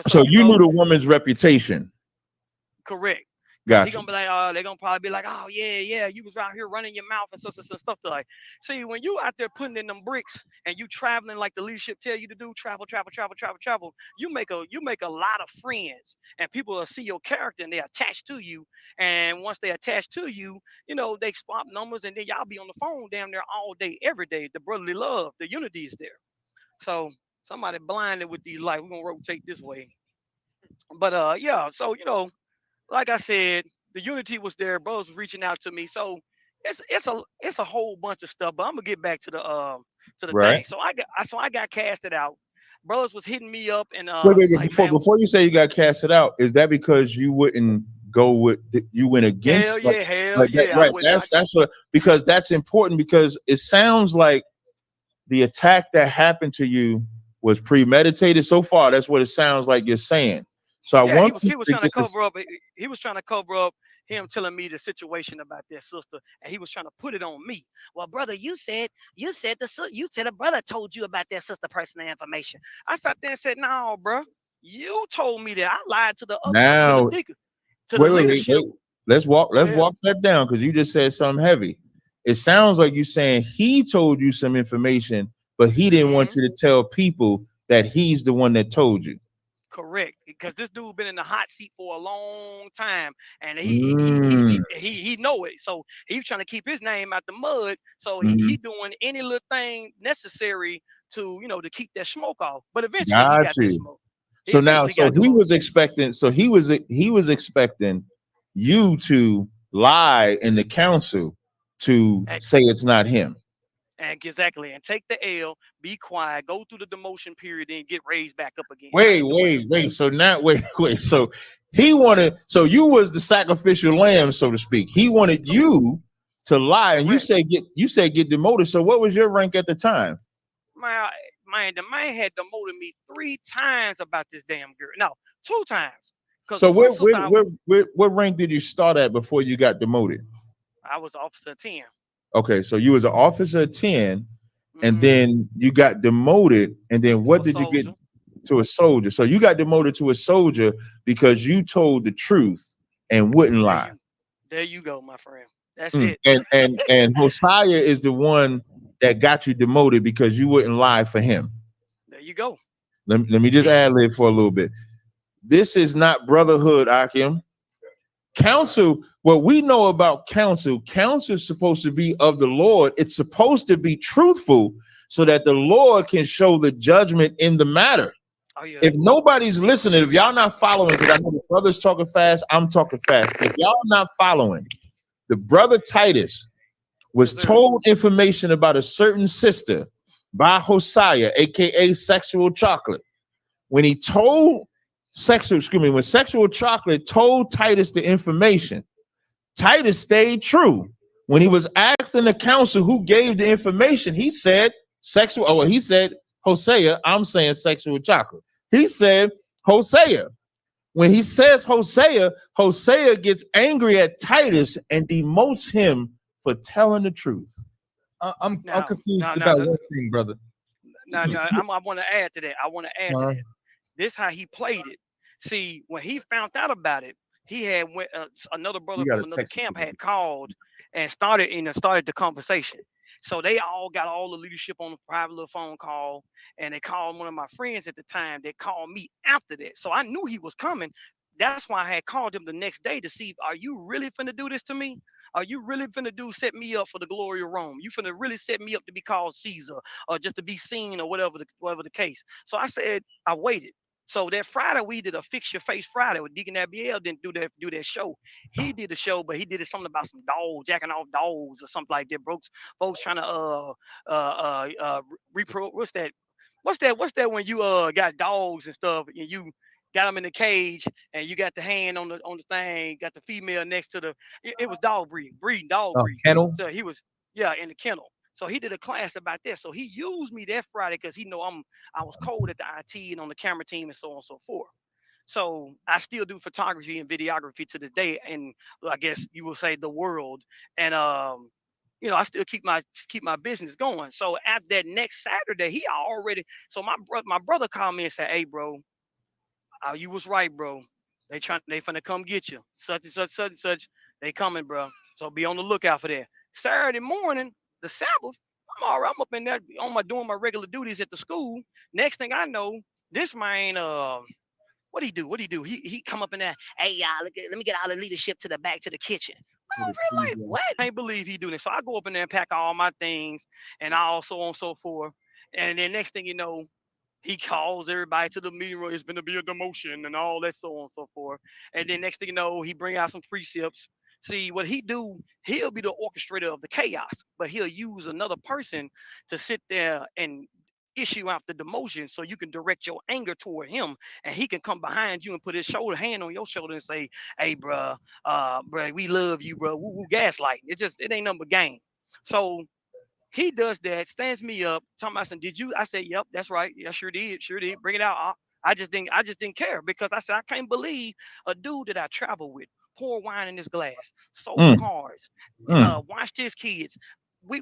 So you knew the woman's reputation. Correct. Gotcha. He gonna be like, they're gonna probably be like, oh yeah, you was out here running your mouth and stuff like. See, when you out there putting in them bricks and you traveling like the leadership tell you to do, travel, you make a lot of friends and people will see your character and they attach to you. And once they attach to you, they swap numbers and then y'all be on the phone damn near all day, every day. The brotherly love, the unity is there. So somebody blinded with these lights, we're gonna rotate this way. But yeah, so like I said, the unity was there. Brothers was reaching out to me, so it's a whole bunch of stuff. But I'm gonna get back to the thing. So I got casted out. Brothers was hitting me up and wait, before you say you got casted out, is that because you wouldn't go with you went against? Hell yeah. Right. That's what, because that's important, because it sounds like the attack that happened to you was premeditated. So far, that's what it sounds like you're saying. So he was trying to cover up. He was trying to cover up him telling me the situation about their sister, and he was trying to put it on me. Well, brother, you said a brother told you about their sister personal information. I sat there and said, no, bro, you told me that. I lied to the leadership. Wait. Let's walk that down, because you just said something heavy. It sounds like you're saying he told you some information, but he didn't want you to tell people that he's the one that told you. Correct, because this dude been in the hot seat for a long time, and he know it. So he's trying to keep his name out the mud. So he doing any little thing necessary to to keep that smoke off. But eventually he got that smoke. He was expecting you to lie in the council to say it's not him. Exactly, and take the L, be quiet, go through the demotion period, and get raised back up again. Wait. So now, wait. So he wanted. So you was the sacrificial lamb, so to speak. He wanted you to lie, and you said get demoted. So what was your rank at the time? The man had demoted me 3 times about this damn girl. No, 2 times. So what rank did you start at before you got demoted? I was officer 10. Okay, so you was an officer 10, and then you got demoted, and then what did you get to a soldier? So you got demoted to a soldier because you told the truth and wouldn't lie. There you go, my friend. That's it. And Hosea is the one that got you demoted because you wouldn't lie for him. There you go. Let me just ad-lib for a little bit. This is not brotherhood, Akim. Counsel, what we know about counsel is supposed to be of the Lord. It's supposed to be truthful so that the Lord can show the judgment in the matter. Oh, yeah. If nobody's listening, if y'all not following, because I know the brother's talking fast, I'm talking fast. If y'all not following, the brother Titus was told information about a certain sister by Hosea, aka Sexual Chocolate. When Sexual Chocolate told Titus the information, Titus stayed true. When he was asked in the council who gave the information, he said sexual. Oh, well, he said Hosea. I'm saying sexual chocolate. He said Hosea. When he says Hosea, Hosea gets angry at Titus and demotes him for telling the truth. I'm confused about one thing, brother. No, I want to add to that. I want to add to that. This how he played it. See, when he found out about it, he had another brother from another camp had called and started the conversation. So they all got all the leadership on a private little phone call, and they called one of my friends at the time that called me after that. So I knew he was coming. That's why I had called him the next day to see, are you really finna do this to me? Are you really finna set me up for the glory of Rome? You finna really set me up to be called Caesar or just to be seen or whatever the case. So I said, I waited. So that Friday we did a Fix Your Face Friday with Deacon Abiel. Didn't do that show. He did the show, but he did it something about some dogs jacking off dogs or something like that. Folks trying to what's that when you got dogs and stuff and you got them in the cage and you got the hand on the thing, got the female next to the. It was dog breeding dog breeding. Kennel. So he was in the kennel. So he did a class about that. So he used me that Friday because he know I was cold at the IT and on the camera team and so on and so forth. So I still do photography and videography to this day, and I guess you will say the world. And I still keep my business going. So at that next Saturday, he already. So my brother called me and said, "Hey, bro, you was right, bro. They finna come get you. Such and such, such and such. They coming, bro. So be on the lookout for that." Saturday morning, the Sabbath, I'm up in there doing my regular duties at the school. Next thing I know, this man, what he do? He come up in there, hey y'all, let me get all the leadership to the back to the kitchen. I'm like, what? I can't believe he doing this. So I go up in there and pack all my things and all so on and so forth. And then next thing you know, he calls everybody to the meeting room. It's going to be a demotion and all that, so on and so forth. And then next thing you know, he bring out some precepts. See, what he do, he'll be the orchestrator of the chaos, but he'll use another person to sit there and issue out the demotion so you can direct your anger toward him, and he can come behind you and put his hand on your shoulder and say, hey, bro, we love you, bro. Woo, gaslighting. It ain't nothing but game. So he does that, stands me up, talking about, did you? I said, yep, that's right. Yeah, sure did. Bring it out. I just didn't care because I said, I can't believe a dude that I travel with, pour wine in his glass, sold cars, watched his kids. We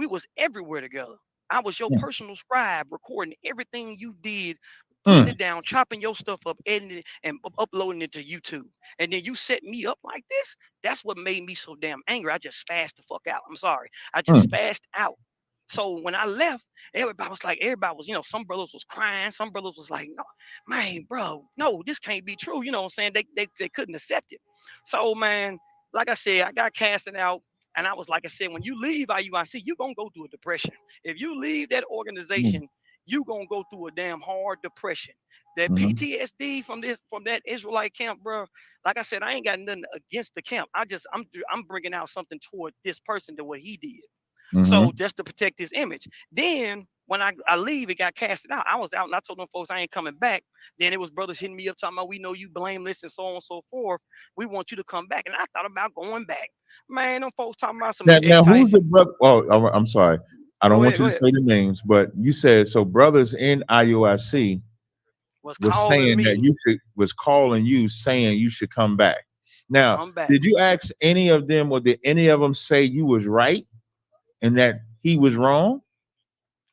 was everywhere together. I was your personal scribe, recording everything you did, putting it down, chopping your stuff up, editing it, and uploading it to YouTube. And then you set me up like this. That's what made me so damn angry. I just spazzed the fuck out. I'm sorry. I just spazzed out. So when I left, everybody was, some brothers was crying. Some brothers was like, no, man, bro, no, this can't be true. You know what I'm saying? They couldn't accept it. So, man, like I said, I got casted out. And I was, like I said, when you leave IUIC, you're going to go through a depression. If you leave that organization, you're going to go through a damn hard depression. That PTSD from that Israelite camp, bro, like I said, I ain't got nothing against the camp. I'm bringing out something toward this person to what he did. So just to protect his image. Then when I leave, it got casted out. I was out and I told them folks I ain't coming back. Then it was brothers hitting me up talking about, we know you blameless and so on and so forth. We want you to come back. And I thought about going back. Man, them folks talking about some. Now who's the brother? Oh, I'm sorry. I don't want you to say the names, but you said so. Brothers in IUIC was saying that was calling you, saying you should come back. Now, did you ask any of them, or did any of them say you was right and that he was wrong?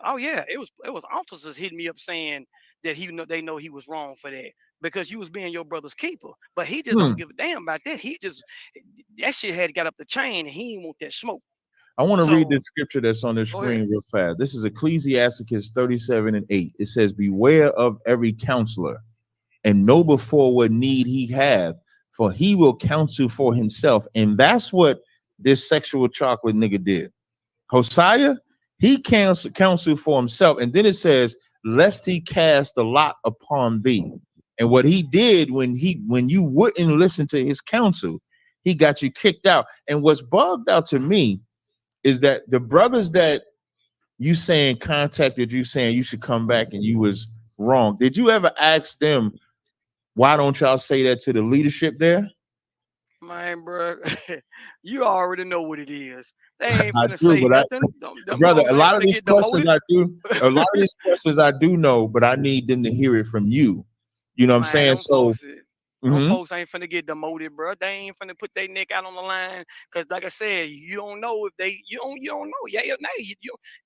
Oh yeah, it was officers hitting me up saying that they know he was wrong for that because you was being your brother's keeper. But he just don't give a damn about that. That shit had got up the chain and he didn't want that smoke. I want to read the scripture that's on the screen real fast. This is Ecclesiasticus 37:8. It says, beware of every counselor and know before what need he have, for he will counsel for himself. And that's what this sexual chocolate nigga did. Hosea, he counsel for himself. And then it says, lest he cast the lot upon thee. And what he did when you wouldn't listen to his counsel, he got you kicked out. And what's bugged out to me is that the brothers that you saying contacted you saying you should come back and you was wrong. Did you ever ask them, why don't y'all say that to the leadership there? Man, bro, you already know what it is. They ain't I finna do, say but nothing. Them brother, folks a ain't lot of finna these get questions demoted. a lot of these questions I do know, but I need them to hear it from you. You know what I'm Man, saying? So, them mhm. folks ain't finna get demoted, bro. They ain't finna put their neck out on the line. Cause like I said, you don't know if you don't know. Yeah, no,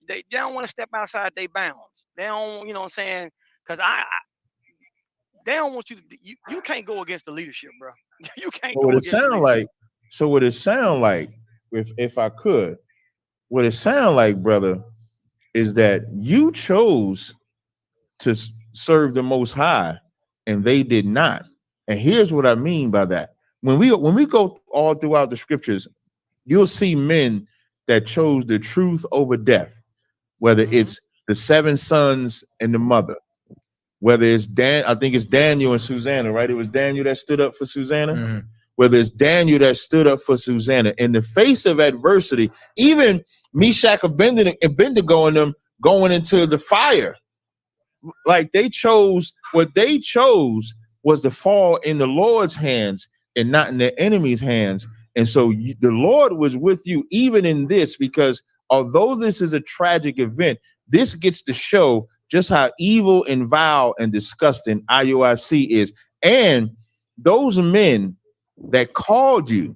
they don't want to step outside their bounds. They don't, you know what I'm saying? Cause they don't want you to. You can't go against the leadership, bro. You can't So what go it against the sound leadership. like, what it sound like, if I could, what it sound like, brother, is that you chose to serve the Most High, and they did not. And here's what I mean by that: when we go all throughout the scriptures, you'll see men that chose the truth over death, whether it's the 7 sons and the mother, whether it's I think it's Daniel and Susanna, right? It was Daniel that stood up for Susanna. Whether it's Daniel that stood up for Susanna in the face of adversity, even Meshach, Abednego and them going into the fire. Like what they chose was to fall in the Lord's hands and not in their enemy's hands. And so the Lord was with you even in this, because although this is a tragic event, this gets to show just how evil and vile and disgusting IUIC is. And those men that called you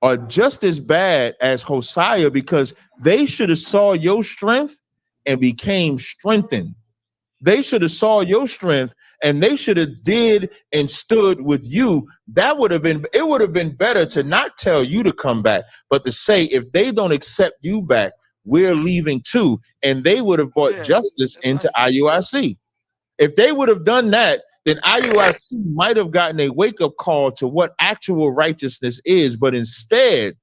are just as bad as Hosea, because they should have saw your strength and became strengthened. They should have saw your strength and they should have did and stood with you. It would have been better to not tell you to come back, but to say, if they don't accept you back, we're leaving too. And they would have brought justice into IUIC. If they would have done that, then IUIC might have gotten a wake-up call to what actual righteousness is. But instead,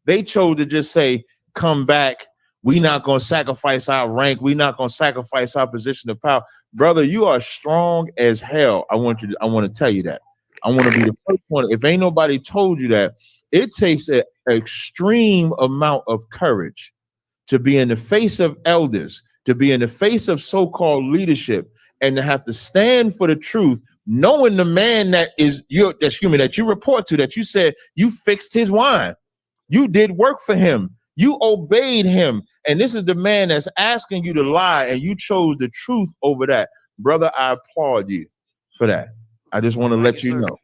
they chose to just say, come back. We're not going to sacrifice our rank. We're not going to sacrifice our position of power. Brother, you are strong as hell. I want to tell you that. I want to be the first one. If ain't nobody told you that, it takes an extreme amount of courage to be in the face of elders, to be in the face of so-called leadership, and to have to stand for the truth, knowing the man that's human, that you report to, that you said you fixed his wine. You did work for him. You obeyed him. And this is the man that's asking you to lie, and you chose the truth over that. Brother, I applaud you for that. I just want to let you know.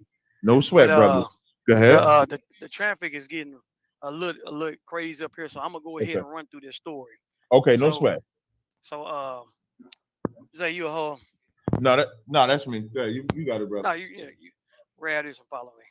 No sweat, brother. Go ahead. The traffic is getting a little crazy up here, so I'm gonna go ahead and run through this story. Okay, no sweat. So say you a hoe. No, that's me. Yeah, you got it, brother. No, you grab this and follow me.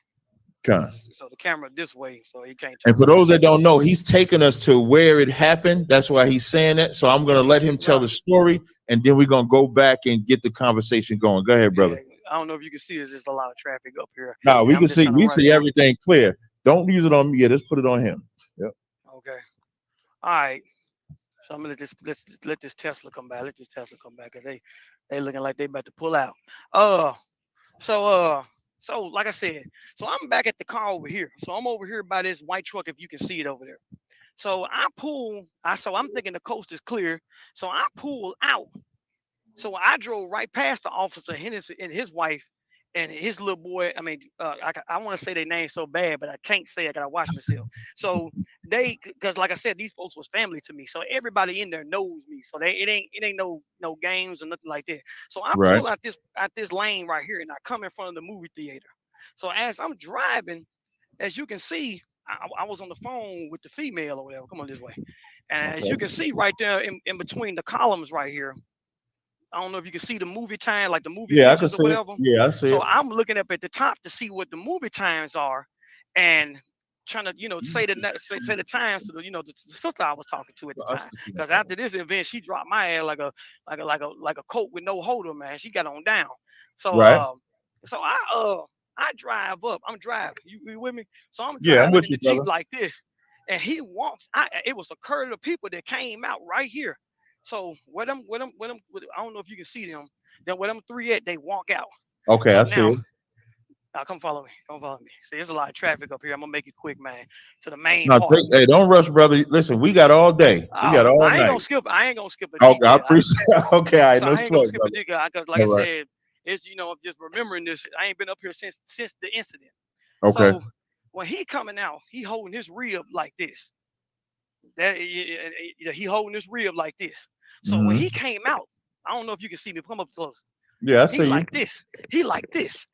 Okay. So the camera this way, so he can't. And for those that don't know, he's taking us to where it happened. That's why he's saying that. So I'm gonna let him tell the story, and then we're gonna go back and get the conversation going. Go ahead, brother. Yeah, I don't know if you can see. There's just a lot of traffic up here. No, we can see. We see everything clear. Don't use it on me. Yeah, let's put it on him. Yep. Okay. All right. So I'm gonna let this Tesla come back. Let this Tesla come back, cause they looking like they about to pull out. So like I said, so I'm back at the car over here. So I'm over here by this white truck, if you can see it over there. So I'm thinking the coast is clear. So I pull out. So I drove right past the officer and his wife and his little boy. I mean, I want to say their name so bad, but I can't say it. I gotta watch myself. So because like I said, these folks was family to me. So everybody in there knows me. So it ain't no games or nothing like that. So I pull out this lane right here, and I come in front of the movie theater. So as I'm driving, as you can see, I was on the phone with the female or whatever. Come on this way. And as you can see right there in between the columns right here, I don't know if you can see the movie time, like the movie pictures or whatever. Yeah, I see it. So I'm looking up at the top to see what the movie times are, and trying to say the times to the sister I was talking to at the time. Because after this event, she dropped my ass like a coat with no holder, man. She got on down. So I drive up. I'm driving. You with me? So I'm driving in the Jeep like this, and he walks. It was a curve of people that came out right here. So where them, I don't know if you can see them. Then where them three at, they walk out. Okay, I see it. Now come follow me. See, there's a lot of traffic up here. I'm gonna make it quick, man. To the main part. Hey, don't rush, brother. Listen, we got all day. We got all night. I ain't gonna skip it. Okay, I appreciate it. Okay, I know. I ain't gonna skip it because, like I said, it's just remembering this. I ain't been up here since the incident. Okay. when he coming out, he holding his rib like this. That he holding his rib like this. So when Mhm. he came out, I don't know if you can see me. Come up close. Yeah, I He see you. like this. He like this.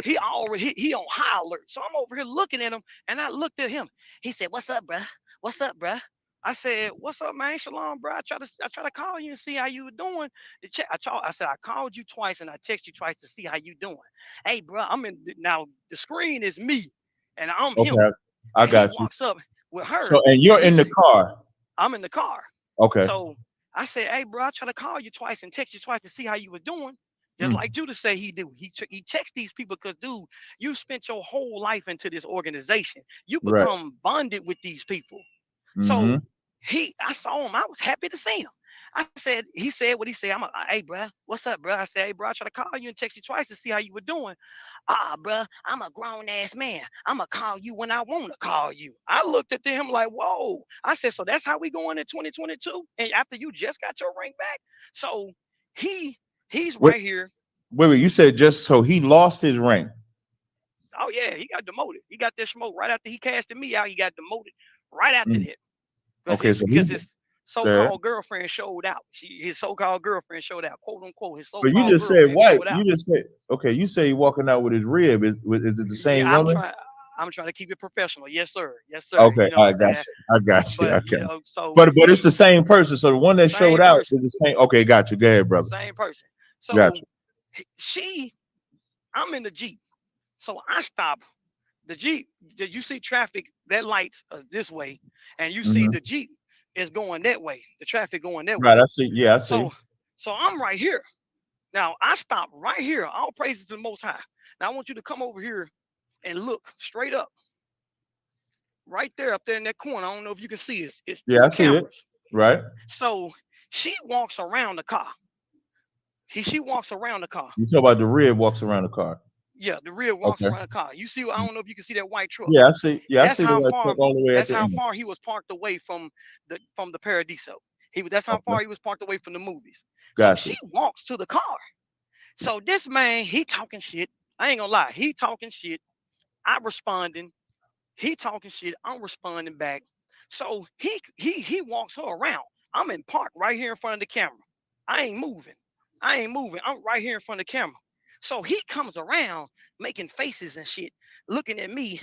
He already he on high alert. So I'm over here looking at him, and I looked at him. He said, "What's up, bruh? What's up, bruh?" I said, "What's up, man? Shalom, bro. I try to call you and see how you were doing. I said I called you twice and I texted you twice to see how you doing. Hey, bro, I'm in now. The screen is me, and I'm him. Okay, I And he got you. walks up with her, So, and and you're in the car. I'm in the car. Okay. So I said, "Hey, bro, I try to call you twice and text you twice to see how you were doing." Just Mm. like Judah say he do. He texts these people because, dude, you spent your whole life into this organization. You Right. become bonded with these people. Mm-hmm. So I saw him. I was happy to see him. He said what he said. Hey, bro, what's up, bro? I said, hey, bro, I tried to call you and text you twice to see how you were doing. Bro, I'm a grown ass man. I'm gonna call you when I want to call you. I looked at him like, whoa. I said, so that's how we going in 2022? And after you just got your ring back? So he's Wait, right here. wait. You said just so he lost his rank. Oh yeah, he got demoted. He got that smoke right after he casted me out. He got demoted right after Mm. that. Because Okay, his so because he his there. so-called girlfriend showed out. His so-called girlfriend showed out, quote unquote. His But you so-called just said girlfriend white. showed out. You just said okay. You say he walking out with his rib. Is it the same Yeah, woman? I'm trying to keep it professional. Yes, sir. Yes, sir. Okay, You know what I I'm got saying? you. I got you. But Okay. so But it's the same person. So the one that showed same out person, is the same. Okay, got you. Go ahead, brother. same person. Got So I'm in the Jeep. So I stop the Jeep. Did you see traffic? That lights this way, and you you. see Hmm. the Jeep is going that way. The traffic going that Right. way. I see. Yeah, I see. So I'm right here. Now I stop right here. All praises to the Most High. Now I want you to come over here and look straight up, right there, up there in that corner. I don't know if you can see it. It's Yeah, two I see it. cameras. Right. So she walks around the car. She walks around the car. You talk about the rib walks around the car. Yeah, the rear walks Okay. around the car. You see, I don't know if you can see that white truck. Yeah, I see. Yeah, I That's see the how white far. truck all the way at That's the how end. far he was parked away from the Paradiso. That's how Okay. far he was parked away from the movies. So Gotcha. she walks to the car. So this man, he talking shit. I ain't gonna lie. He talking shit. I responding. He talking shit. I'm responding back. So he walks her around. I'm in park right here in front of the camera. I ain't moving. I'm right here in front of the camera. So he comes around making faces and shit, looking at me,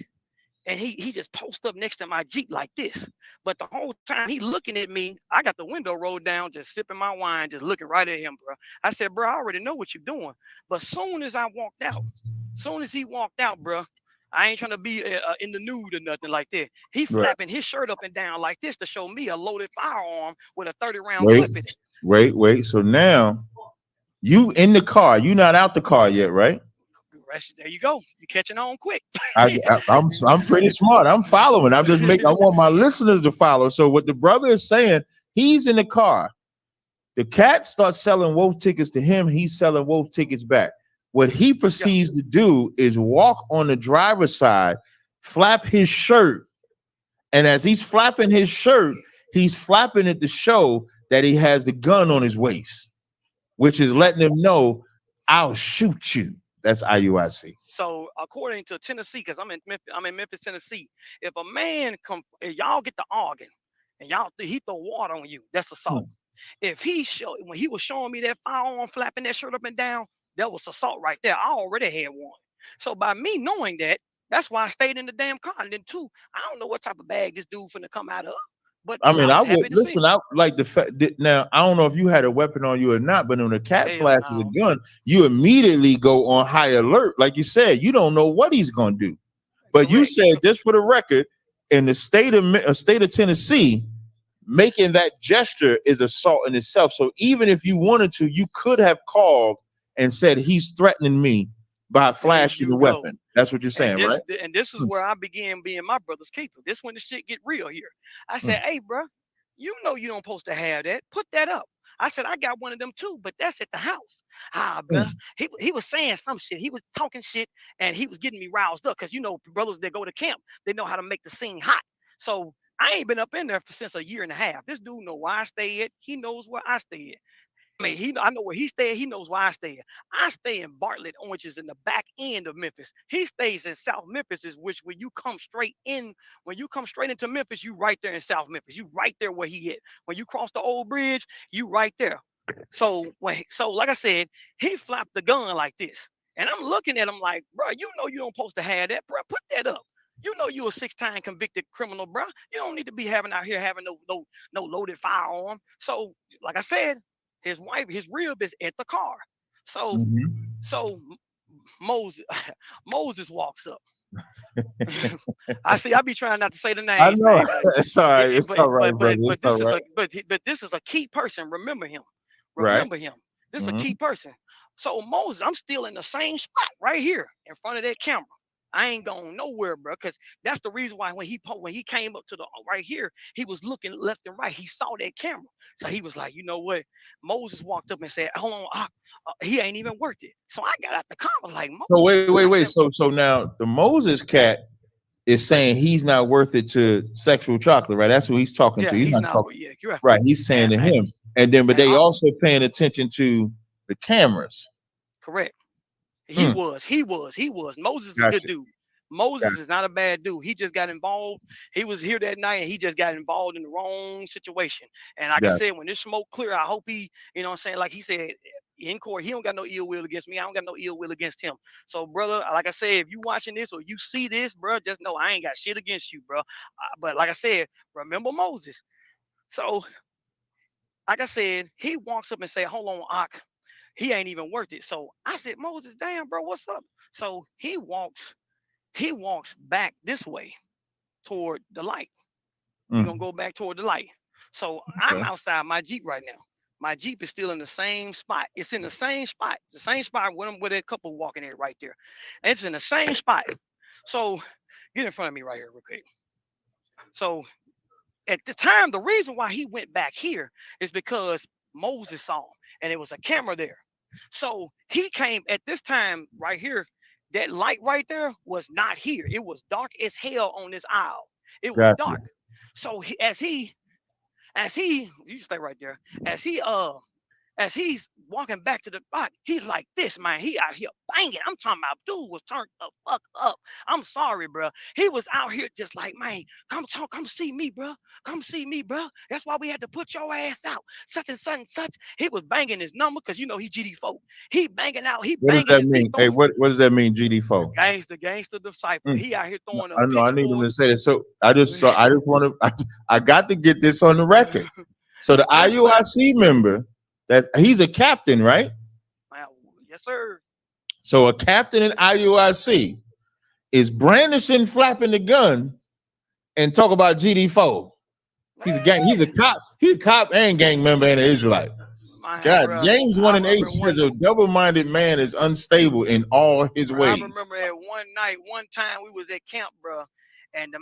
and he just posts up next to my Jeep like this. But the whole time he looking at me, I got the window rolled down, just sipping my wine, just looking right at him, bro. I said, bro, I already know what you're doing. But soon as I walked out, soon as he walked out, bro, I ain't trying to be in the nude or nothing like that. He Right. flapping his shirt up and down like this to show me a loaded firearm with a 30-round Wait. clip in it. Wait. So now you in the car. You not out the car yet, right? There you go. You catching on quick. I'm pretty smart. I'm following. I want my listeners to follow. So what the brother is saying, he's in the car. The cat starts selling wolf tickets to him. He's selling wolf tickets back. What he proceeds to do is walk on the driver's side, flap his shirt, and as he's flapping his shirt, he's flapping it to show that he has the gun on his waist, which is letting him know, I'll shoot you. That's IUIC. So according to Tennessee, because I'm in Memphis, Tennessee, if if y'all get to arguing and he throw water on you, that's assault. If when he was showing me that firearm flapping that shirt up and down, that was assault right there. I already had one. So by me knowing that, that's why I stayed in the damn car. And then two, I don't know what type of bag this dude finna come out of. But I mean, I I was happy would to see listen. him. I like the fact that now I don't know if you had a weapon on you or not, but when the cat Hell flashes no. a gun, you immediately go on high alert. Like you said, you don't know what he's gonna do. But you Correct. said, just for the record, in the state of Tennessee, making that gesture is assault in itself. So even if you wanted to, you could have called and said he's threatening me by flashing the weapon. That's what you're saying, right? And this is where I began being my brother's keeper. This when the shit get real here. I said, hey, bro, you know you don't supposed to have that. Put that up. I said, I got one of them too, but that's at the house. Bro. He was saying some shit. He was talking shit and he was getting me roused up because, you know, brothers that go to camp, they know how to make the scene hot. So I ain't been up in there since a year and a half. This dude know where I stay at. He knows where I stay at. I mean, I know where he stayed. He knows where I stay. I stay in Bartlett Oranges in the back end of Memphis. He stays in South Memphis, is which when you come straight into Memphis, you right there in South Memphis. You right there where he at. When you cross the old bridge, you right there. So like I said, he flapped the gun like this, and I'm looking at him like, bro, you know you don't supposed to have that, bro. Put that up. You know you a 6-time convicted criminal, bro. You don't need to be having no loaded firearm. So like I said. His wife, his rib is at the car. So Moses walks up. I be trying not to say the name. I know. Man, it's all right. It's all right, brother. But this is a key person. Remember him. Remember him. This is a key person. So Moses, I'm still in the same spot right here in front of that camera. I ain't going nowhere, bro, because that's the reason why when he came up to the right here, he was looking left and right. He saw that camera. So he was like, you know what? Moses walked up and said, hold on, he ain't even worth it. So I got out the car. I was like, Moses. So wait. So now the Moses cat is saying he's not worth it to Sexual Chocolate, right? That's who he's talking to. He's not talking. Yeah, you're right. He's saying to him. And then, but they also paying attention to the cameras. Correct. He was. Moses is a good dude. Moses is not a bad dude. He just got involved. He was here that night and he just got involved in the wrong situation. And like I said, when this smoke clear, I hope he, you know what I'm saying? Like he said in court, he don't got no ill will against me. I don't got no ill will against him. So, brother, like I said, if you watching this or you see this, bro, just know I ain't got shit against you, bro. But like I said, remember Moses. So, like I said, he walks up and say, hold on, Ak. He ain't even worth it. So I said, Moses, damn, bro, what's up? So he walks back this way toward the light. We're gonna go back toward the light. So I'm outside my Jeep right now. My Jeep is still in the same spot. It's in the same spot where that couple walking in right there. And it's in the same spot. So get in front of me right here real quick. So at the time, the reason why he went back here is because Moses saw him and there was a camera there. So he came at this time right here. That light right there was not here. It was dark as hell on this aisle. It was dark. So as he, you stay right there. As he's walking back to the spot, he's like this, man. He out here banging. I'm talking about dude was turned the fuck up. I'm sorry, bro. He was out here just like, man, come see me, bro. Come see me, bro. That's why we had to put your ass out. Such and such and such. He was banging his number because you know he GD4. He banging out. What does that mean? Hey, what does that mean, GD4? Gangster disciple. He out here throwing up. I know. I need him to say that. So I just want to. I got to get this on the record. So the IUIC member. That he's a captain, right? Yes, sir. So a captain in IUIC is brandishing, flapping the gun, and talk about GD4. He's a cop. He's a cop and gang member and an Israelite. God, bro, James 1:8 says a double-minded man is unstable in all his ways. I remember at one time we was at camp, bro, and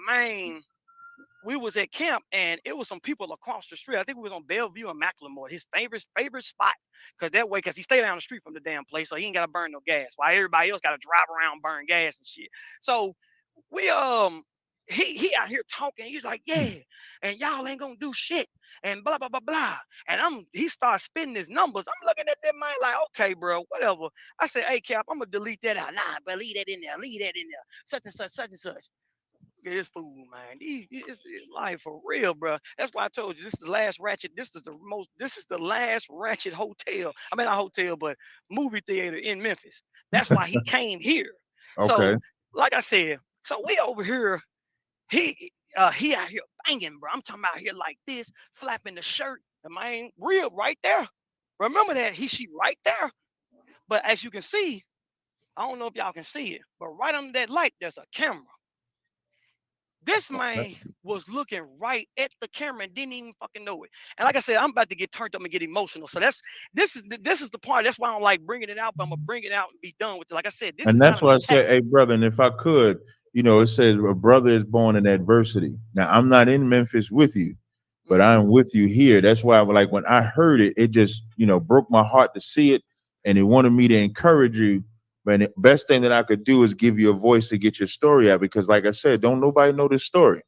we was at camp and it was some people across the street. I think we was on Bellevue and Macklemore, his favorite spot. Because he stayed down the street from the damn place, so he ain't got to burn no gas. While everybody else got to drive around, burn gas and shit. So we he out here talking. He's like, yeah, and y'all ain't gonna do shit and blah blah blah blah. And he starts spitting his numbers. I'm looking at that man like, okay, bro, whatever. I said, hey Cap, I'm gonna delete that out. Nah, but leave that in there. Such and such. This fool, man. It's life for real, bro. That's why I told you this is the last ratchet. This is the last ratchet hotel. I mean, not hotel, but movie theater in Memphis. That's why he came here. Okay. So, like I said, so we over here. He out here banging, bro. I'm talking about here like this, flapping the shirt. The man real right there. Remember that she right there. But as you can see, I don't know if y'all can see it, but right under that light, there's a camera. This man was looking right at the camera and didn't even fucking know it. And like I said, I'm about to get turned up and get emotional. So this is the part. That's why I don't like bringing it out, but I'm gonna bring it out and be done with it. Like I said, that's why I said, hey, brother, and if I could, it says a brother is born in adversity. Now I'm not in Memphis with you, but I'm with you here. That's why when I heard it, it just broke my heart to see it, and it wanted me to encourage you. But the best thing that I could do is give you a voice to get your story out, because like I said, don't nobody know this story.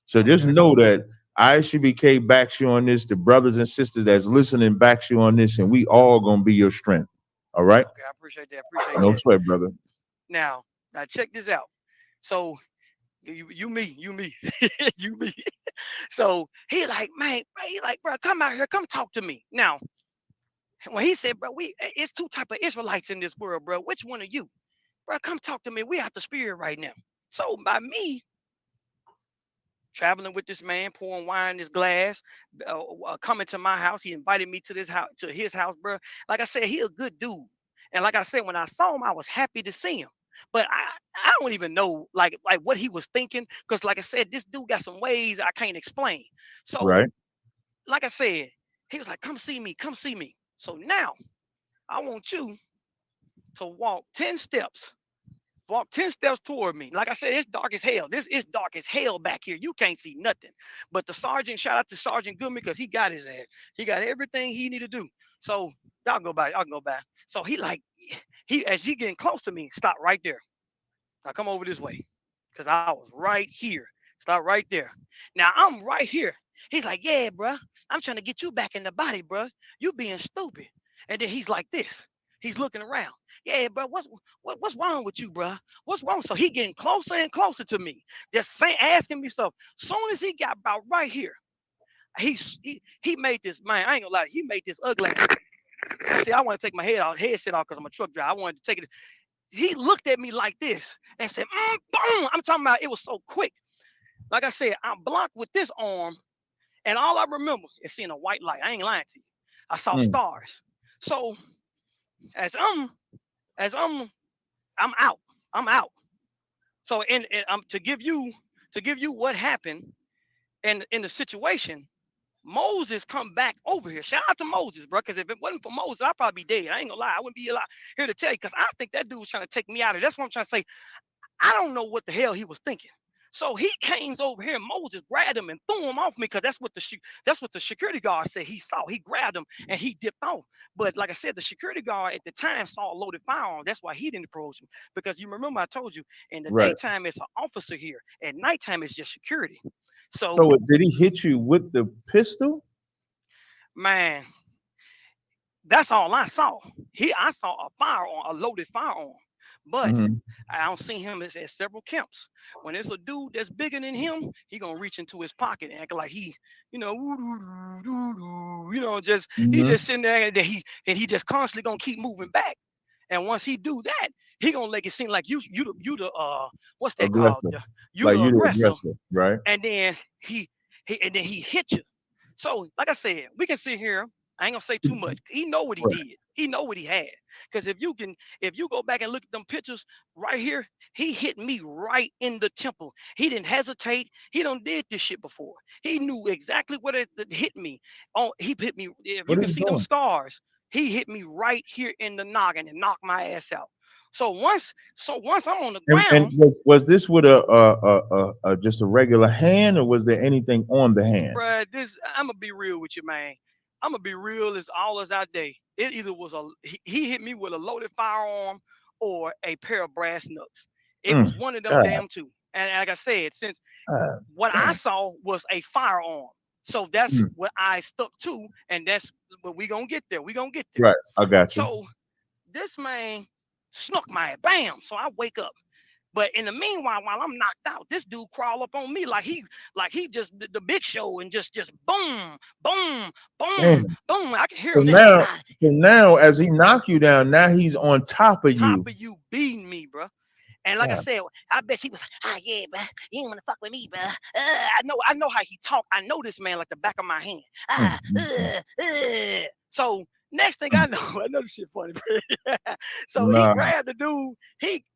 So just know that IUIC backs you on this. The brothers and sisters that's listening backs you on this, and we all gonna be your strength. All right? Okay, I appreciate that. Appreciate No that. sweat, brother. Now check this out. So you me, you me. So he like, man, he like, bro, come out here, come talk to me. Now, when he said, bro, it's two type of Israelites in this world, bro. Which one are you? Bro, come talk to me. We out the spirit right now. So by me traveling with this man, pouring wine in his glass, coming to my house, he invited me to his house, bro. Like I said, he a good dude. And like I said, when I saw him, I was happy to see him. But I don't even know like what he was thinking, because like I said, this dude got some ways I can't explain. So Right. like I said, he was like, come see me, come see me. So now I want you to walk 10 steps. Walk 10 steps toward me. Like I said, it's dark as hell. This is dark as hell back here. You can't see nothing. But the sergeant, shout out to Sergeant Goodman, because he got his ass. He got everything he need to do. So y'all go back. I'll go back. So as he getting close to me, stop right there. Now come over this way. Because I was right here. Stop right there. Now I'm right here. He's like, yeah, bro. I'm trying to get you back in the body, bro. You being stupid. And then he's like this. He's looking around. Yeah, bro, what's wrong with you, bro? What's wrong? So he getting closer and closer to me, just asking me stuff. Soon as he got about right here, he made this, man, I ain't gonna lie, he made this ugly. See, I want to take my headset off because I'm a truck driver. I wanted to take it. He looked at me like this and said, boom. I'm talking about it was so quick. Like I said, I'm blocked with this arm, and all I remember is seeing a white light. I ain't lying to you. I saw stars. So as I'm out. So and to give you what happened in the situation, Moses come back over here. Shout out to Moses, bro, because if it wasn't for Moses, I'd probably be dead. I ain't gonna lie, I wouldn't be alive here to tell you, because I think that dude was trying to take me out of it. That's what I'm trying to say. I don't know what the hell he was thinking. So he came over here, and Moses grabbed him and threw him off me, because that's what the security guard said he saw. He grabbed him and he dipped off. But like I said, the security guard at the time saw a loaded firearm. That's why he didn't approach him. Because you remember I told you, in the daytime it's an officer here. At nighttime it's just security. So did he hit you with the pistol? Man, that's all I saw. I saw a firearm, a loaded firearm. But I don't see him at several camps. When it's a dude that's bigger than him, he gonna reach into his pocket and act like he, just he just sitting there, and he just constantly gonna keep moving back. And once he do that, he gonna make it seem like you the what's that aggressor. called? You like the aggressor, right? And then he hit you. So like I said, we can sit here. I ain't gonna say too much. He know what he did. He know what he had. Because if you go back and look at them pictures right here, he hit me right in the temple. He didn't hesitate. He done did this shit before. He knew exactly what it hit me. He hit me. If you can see them scars, he hit me right here in the noggin and knocked my ass out. So once I'm on the ground. And was this with a just a regular hand, or was there anything on the hand? Bruh, I'm gonna be real with you, man. I'm gonna be real as all as our day. It either was he hit me with a loaded firearm or a pair of brass knucks. It was one of them damn two. And like I said, since what I saw was a firearm, so that's what I stuck to, and that's what we gonna get there. We gonna get there. Right, I got you. So this man snuck my bam. So I wake up. But in the meanwhile, while I'm knocked out, this dude crawl up on me like he just the Big Show, and just boom, boom, boom, boom. I can hear him. Now, as he knocked you down, now he's on top of you. Top of you, beating me, bro. And like I said, I bet he was, yeah, bro, you ain't wanna fuck with me, bro. I know how he talk. I know this man like the back of my hand. So next thing I know this shit funny, bro. So he grabbed the dude.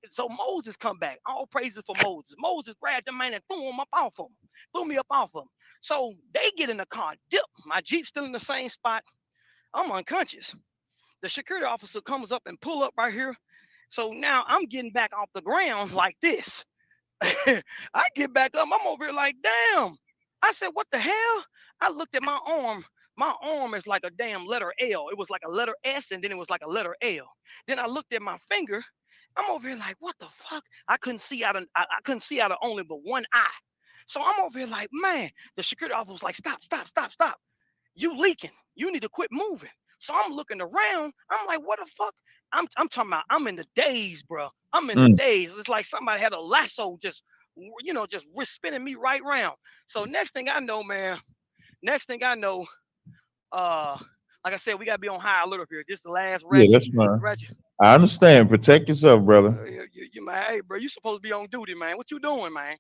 So Moses come back. All praises for Moses. Moses grabbed the man and threw me up off him. So they get in the car, dip. My Jeep's still in the same spot. I'm unconscious. The security officer comes up and pull up right here. So now I'm getting back off the ground like this. I get back up. I'm over here like, damn. I said, what the hell? I looked at my arm. My arm is like a damn letter L. It was like a letter S, and then it was like a letter L. Then I looked at my finger. I'm over here like, what the fuck? I couldn't see out of only but one eye. So I'm over here like, man, the security officer was like, stop. You leaking. You need to quit moving. So I'm looking around. I'm like, what the fuck? I'm talking about, I'm in the daze, bro. I'm in the daze. It's like somebody had a lasso just spinning me right round. So next thing I know, man, like I said, we gotta be on high alert up here. This is the last ratchet. Yeah, that's fine. I understand. Protect yourself, brother. Man, hey, bro, you supposed to be on duty, man. What you doing, man?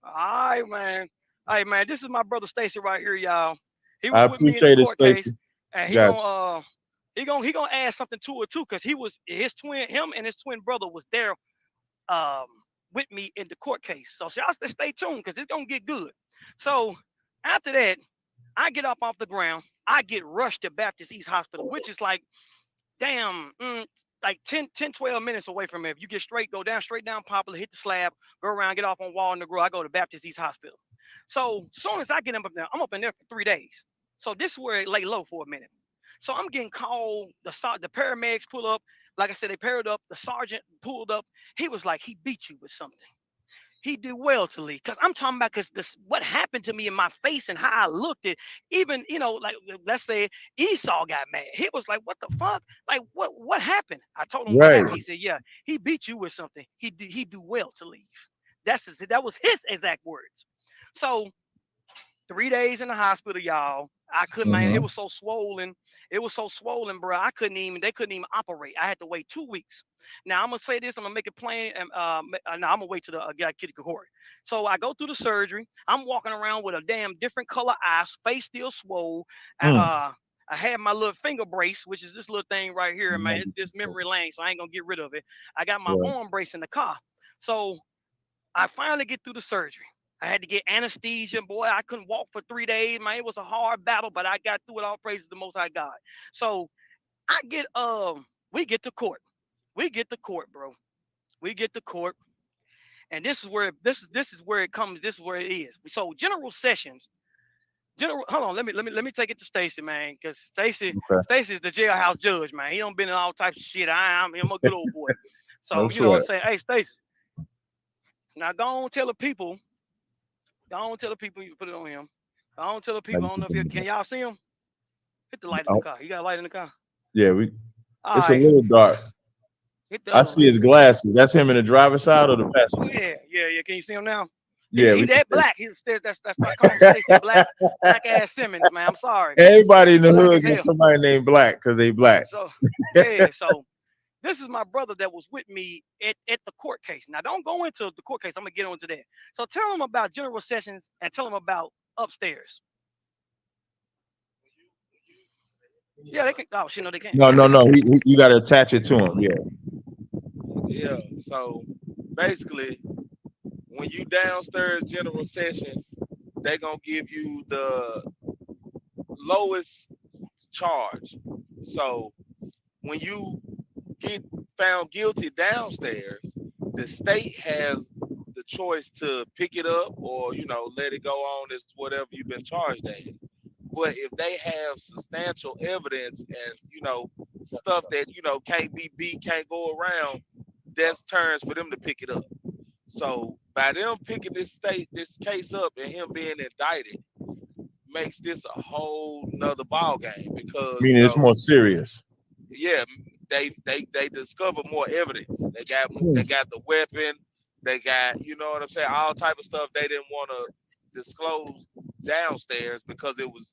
All right, man. Hey, man, this is my brother Stacy right here, y'all. He was with me in the court case, and he gonna add something to it too, because him and his twin brother was there with me in the court case. So y'all stay tuned, because it's gonna get good. So after that, I get up off the ground. I get rushed to Baptist East Hospital, which is like, damn, like 12 minutes away from here. If you get straight down Poplar, hit the slab, go around, get off on Wall and the Grove, I go to Baptist East Hospital. So soon as I get up there, I'm up in there for 3 days. So this is where it lay low for a minute. So I'm getting called, the paramedics pull up. Like I said, they paired up, the sergeant pulled up. He was like, he beat you with something. He did well to leave, because I'm talking about, because what happened to me in my face and how I looked at, even, like, let's say Esau got mad. He was like, what the fuck? Like, what happened? I told him what happened. He said, yeah, he beat you with something. He do well to leave. That was his exact words. So 3 days in the hospital, y'all. I couldn't, man. It was so swollen. It was so swollen, bro. They couldn't even operate. I had to wait 2 weeks. Now I'm gonna say this. I'm gonna make it plain. And now I'm gonna wait till the kitty court. So I go through the surgery. I'm walking around with a damn different color eyes, face still swole. I had my little finger brace, which is this little thing right here, man. It's memory lane, so I ain't gonna get rid of it. I got my arm brace in the car. So I finally get through the surgery. I had to get anesthesia, boy. I couldn't walk for 3 days, man. It was a hard battle, but I got through it. All praises to the Most High God. So we get to court. We get to court, bro. We get to court, and this is where it comes. This is where it is. So General Sessions, hold on. Let me take it to Stacy, man, because Stacy is the jailhouse judge, man. He don't been in all types of shit. I'm a good old boy. So you know what I'm saying? Hey, Stacy. Now go on, tell the people. Go on, tell the people you put it on him. Go on, tell the people. I don't know if can y'all see him? Hit the light in the car. You got a light in the car? Yeah, it's a little dark. I see his glasses. That's him in the driver's side or the passenger? Yeah. Can you see him now? Yeah, he that black. That's my conversation. Black ass Simmons, man. I'm sorry. Everybody in the hood gets somebody named Black because they black. So so this is my brother that was with me at the court case. Now don't go into the court case. I'm gonna get into that. So tell him about General Sessions and tell him about upstairs. Yeah, they can. Oh, shit, no, they can't. No. You got to attach it to him. Yeah. So basically, when you downstairs General Sessions, they gonna give you the lowest charge. So when you get found guilty downstairs, the state has the choice to pick it up or let it go on as whatever you've been charged as. But if they have substantial evidence and stuff that can't be beat, can't go around, that's turns for them to pick it up. So by them picking this case up and him being indicted makes this a whole nother ball game, because meaning it's more serious. Yeah, they discover more evidence. They got the weapon. They got what I'm saying, all type of stuff they didn't want to disclose downstairs because it was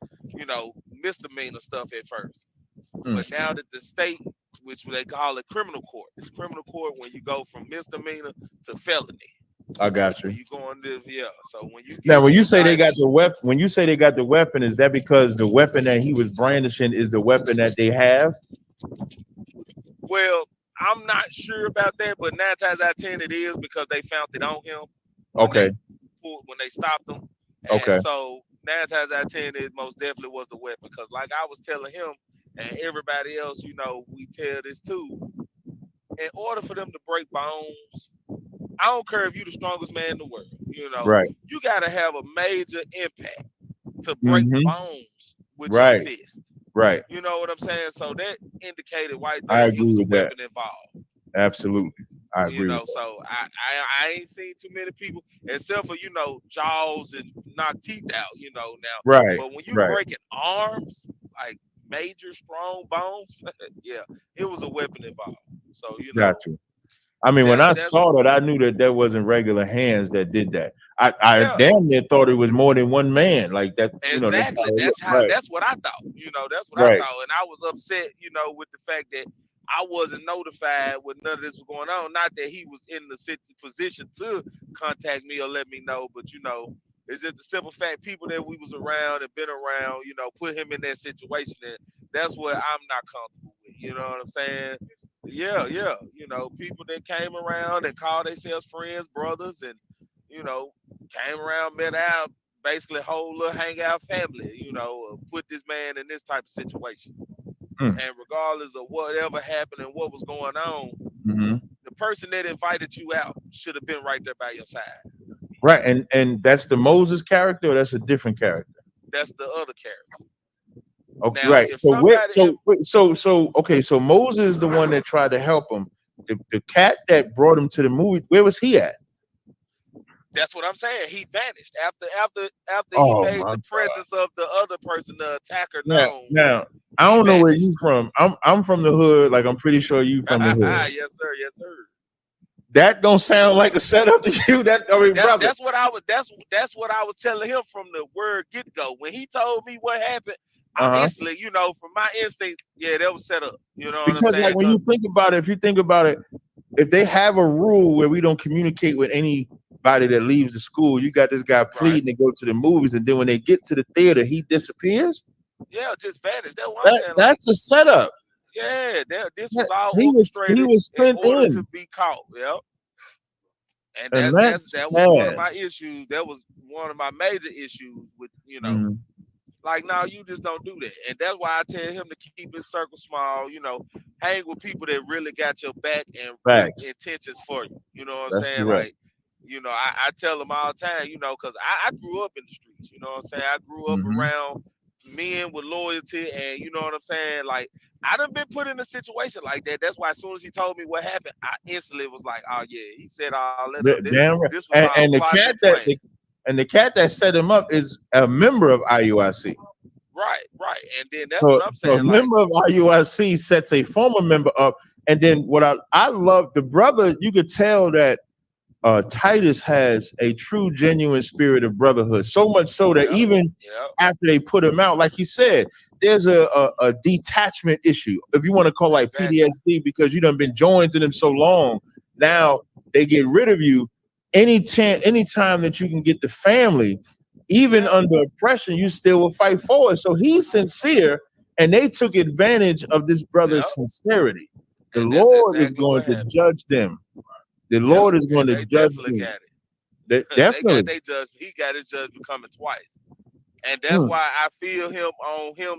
misdemeanor stuff at first. But now that the state, which they call it criminal court, it's criminal court when you go from misdemeanor to felony. I got you. When you go on this, So when you say they got the weapon, is that because the weapon that he was brandishing is the weapon that they have? Well, I'm not sure about that, but 9 times out of 10 it is, because they found it on him. When they stopped him. And so 9 times out of 10 it most definitely was the weapon, because like I was telling him and everybody else, we tell this too. In order for them to break bones, I don't care if you're the strongest man in the world, you got to have a major impact to break bones with your fist. Right. You know what I'm saying? So that indicated why I agree was with a weapon involved. Absolutely. I You agree know, with that. so I ain't seen too many people except for jaws and knock teeth out. Now, Right, but when you right. breaking arms, like major strong bones, yeah, it was a weapon involved. So Got you. I mean, when I that's saw that, I knew that wasn't regular hands that did that. I yeah. damn near thought it was more than one man. Like that, that's Exactly. how it looked. That's what I thought. That's what I Right. thought. And I was upset, with the fact that I wasn't notified when none of this was going on. Not that he was in the position to contact me or let me know, but it's just the simple fact people that we was around and been around, put him in that situation. And that's what I'm not comfortable with. You know what I'm saying? Yeah, yeah. People that came around and called themselves friends, brothers, and came around, met out, basically whole little hangout family, put this man in this type of situation. Mm. And regardless of whatever happened and what was going on, Mm-hmm. the person that invited you out should have been right there by your side. Right, and that's the Moses character, or that's a different character? That's the other character. Okay, Now, right. if So somebody okay, so Moses is the one that tried to help him. The cat that brought him to the movie, where was he at? That's what I'm saying. He vanished after he Oh made my the God. presence of the other person, the attacker, Now, known. now I don't know where you from. I'm from the hood. Like I'm pretty sure you from the hood. Yes, sir. Yes, sir. That don't sound like a setup to you. Brother. That's what I was. That's what I was telling him from the word get go. When he told me what happened, I instantly, from my instinct, yeah, that was set up. You know what I'm Because saying? like when you think about it, if they have a rule where we don't communicate with anybody that leaves the school, you got this guy pleading to go to the movies, and then when they get to the theater, he disappears. Yeah, just vanished. That's what I'm saying. That's a setup. Yeah, this was all He orchestrated was in sent order in. to be caught. Yep. And And that was one of my issues. That was one of my major issues with Mhm. like, no, you just don't do that. And that's why I tell him to keep his circle small, hang with people that really got your back and good Facts. intentions for you. You know what I'm That's saying? correct. Like, I tell them all the time, because I grew up in the streets, you know what I'm saying? I grew up Mhm. around men with loyalty, and you know what I'm saying? Like, I done been put in a situation like that. That's why as soon as he told me what happened, I instantly was like, oh yeah, he said all that. Damn right. This was all And the plotted cat and planned. the cat that set him up is a member of IUIC. Right. And then that's So what I'm a saying. Like, member of IUIC sets a former member up, and then what I love the brother. You could tell that Titus has a true, genuine spirit of brotherhood. So much so that even after they put him out, like he said, there's a detachment issue, if you want to call it like PTSD, because you done been joined to them so long. Now they get rid of you. Anytime that you can get the family, even under oppression, you still will fight forward. So he's sincere, and they took advantage of this brother's sincerity. The Lord is going to judge them. The Lord is going to judge them. Got it. Definitely. They got their judgment. He got his judgment coming twice. And that's why I feel him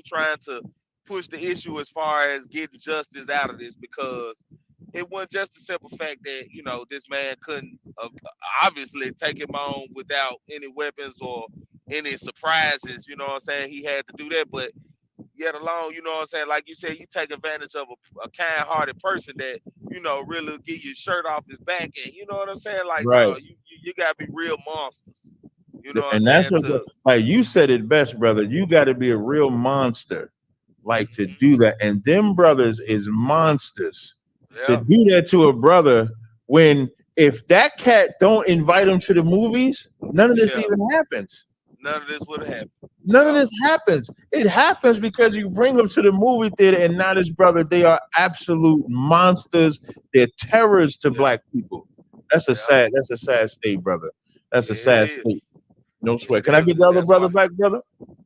trying to push the issue as far as getting justice out of this, because it wasn't just the simple fact that, this man couldn't obviously take him on without any weapons or any surprises. You know what I'm saying? He had to do that, but yet alone, you know what I'm saying? Like you said, you take advantage of a kind-hearted person that, really get your shirt off his back. And you know what I'm saying? Like, right. no, you got to be real monsters. You know what I'm And saying? that's what like you said it best, brother. You got to be a real monster, like to do that. And them brothers is monsters to do that to a brother. When if that cat don't invite him to the movies, none of this even happens. None of this would have happened. None of this happens. It happens because you bring them to the movie theater, and not his brother. They are absolute monsters. They're terrors to black people. That's a sad state, brother. That's a sad state. No sweat. Can I get the other brother back, brother?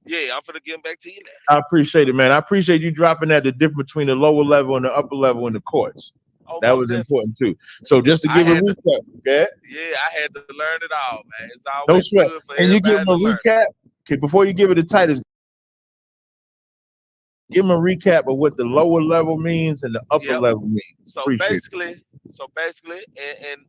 Yeah, I'm finna get him back to you now. I appreciate it, man. I appreciate you dropping that, the difference between the lower level and the upper level in the courts. That was important too. So just to give a recap, okay? Yeah, I had to learn it all, man. It's always No sweat. good for Can you give him a everybody to recap? Okay, before you give it to Titus, give him a recap of what the lower level means and the upper level means. So basically, in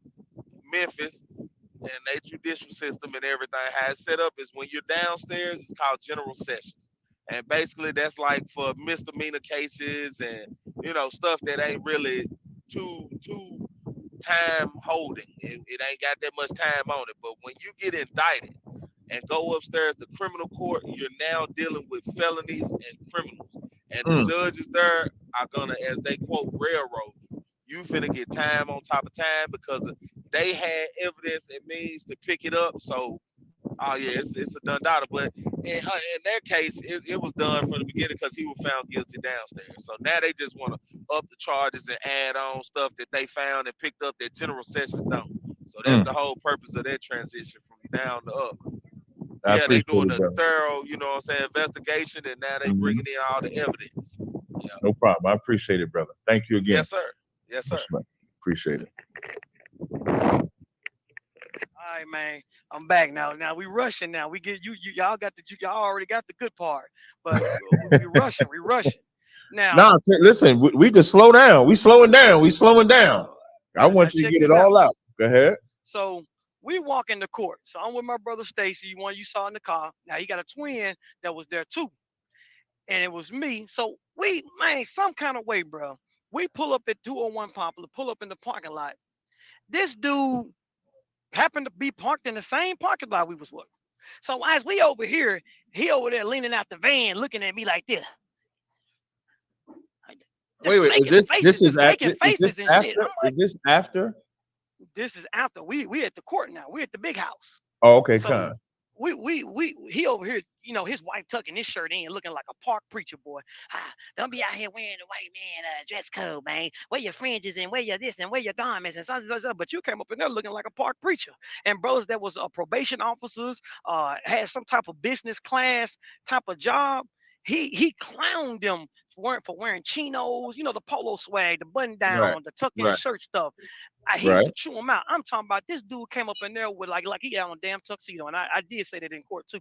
Memphis and their judicial system and everything, how it's set up is when you're downstairs, it's called general sessions. And basically that's like for misdemeanor cases and stuff that ain't really too time holding. It ain't got that much time on it. But when you get indicted and go upstairs to criminal court, you're now dealing with felonies and criminals. And the judges there are gonna, as they quote, railroad you. You finna get time on top of time because they had evidence and means to pick it up. So, oh yeah, it's a done daughter. But in their case, it was done from the beginning because he was found guilty downstairs. So now they just want to up the charges and add on stuff that they found and picked up that general sessions don't. So that's the whole purpose of that transition from down to up. Yeah, they doing a thorough, you know what I'm saying, investigation, and now they bringing in all the evidence. Yeah. No problem. I appreciate it, brother. Thank you again. Yes, sir. Yes, sir. Appreciate it. All right, man. I'm back now. Now we rushing. Now we get y'all got y'all already got the good part, but we rushing. We rushing. Now. No, listen. We can slow down. We slowing down. We slowing down. I want you to get it all out. Go ahead. So we walk into court. So I'm with my brother Stacy, one you saw in the car. Now he got a twin that was there too, and it was me. So we, man, some kind of way, bro. We pull up at 201 Poplar, pull up in the parking lot. This dude happened to be parked in the same parking lot we was with. So as we over here, he over there leaning out the van, looking at me like this. Wait, this is making faces and shit. Is this after? This is after. We at the court now. We at the big house. Oh, okay, so he over here, you know, his wife tucking his shirt in, looking like a park preacher boy. Don't be out here wearing the white man dress code, man. Wear your fringes and wear your this and wear your garments and something. But you came up in there looking like a park preacher. And bros that was probation officers, had some type of business class type of job. He clowned them for wearing chinos, you know, the polo swag, the button down, the tuck in shirt stuff. He used to chew them out. I'm talking about this dude came up in there with like he got on a damn tuxedo, and I did say that in court too.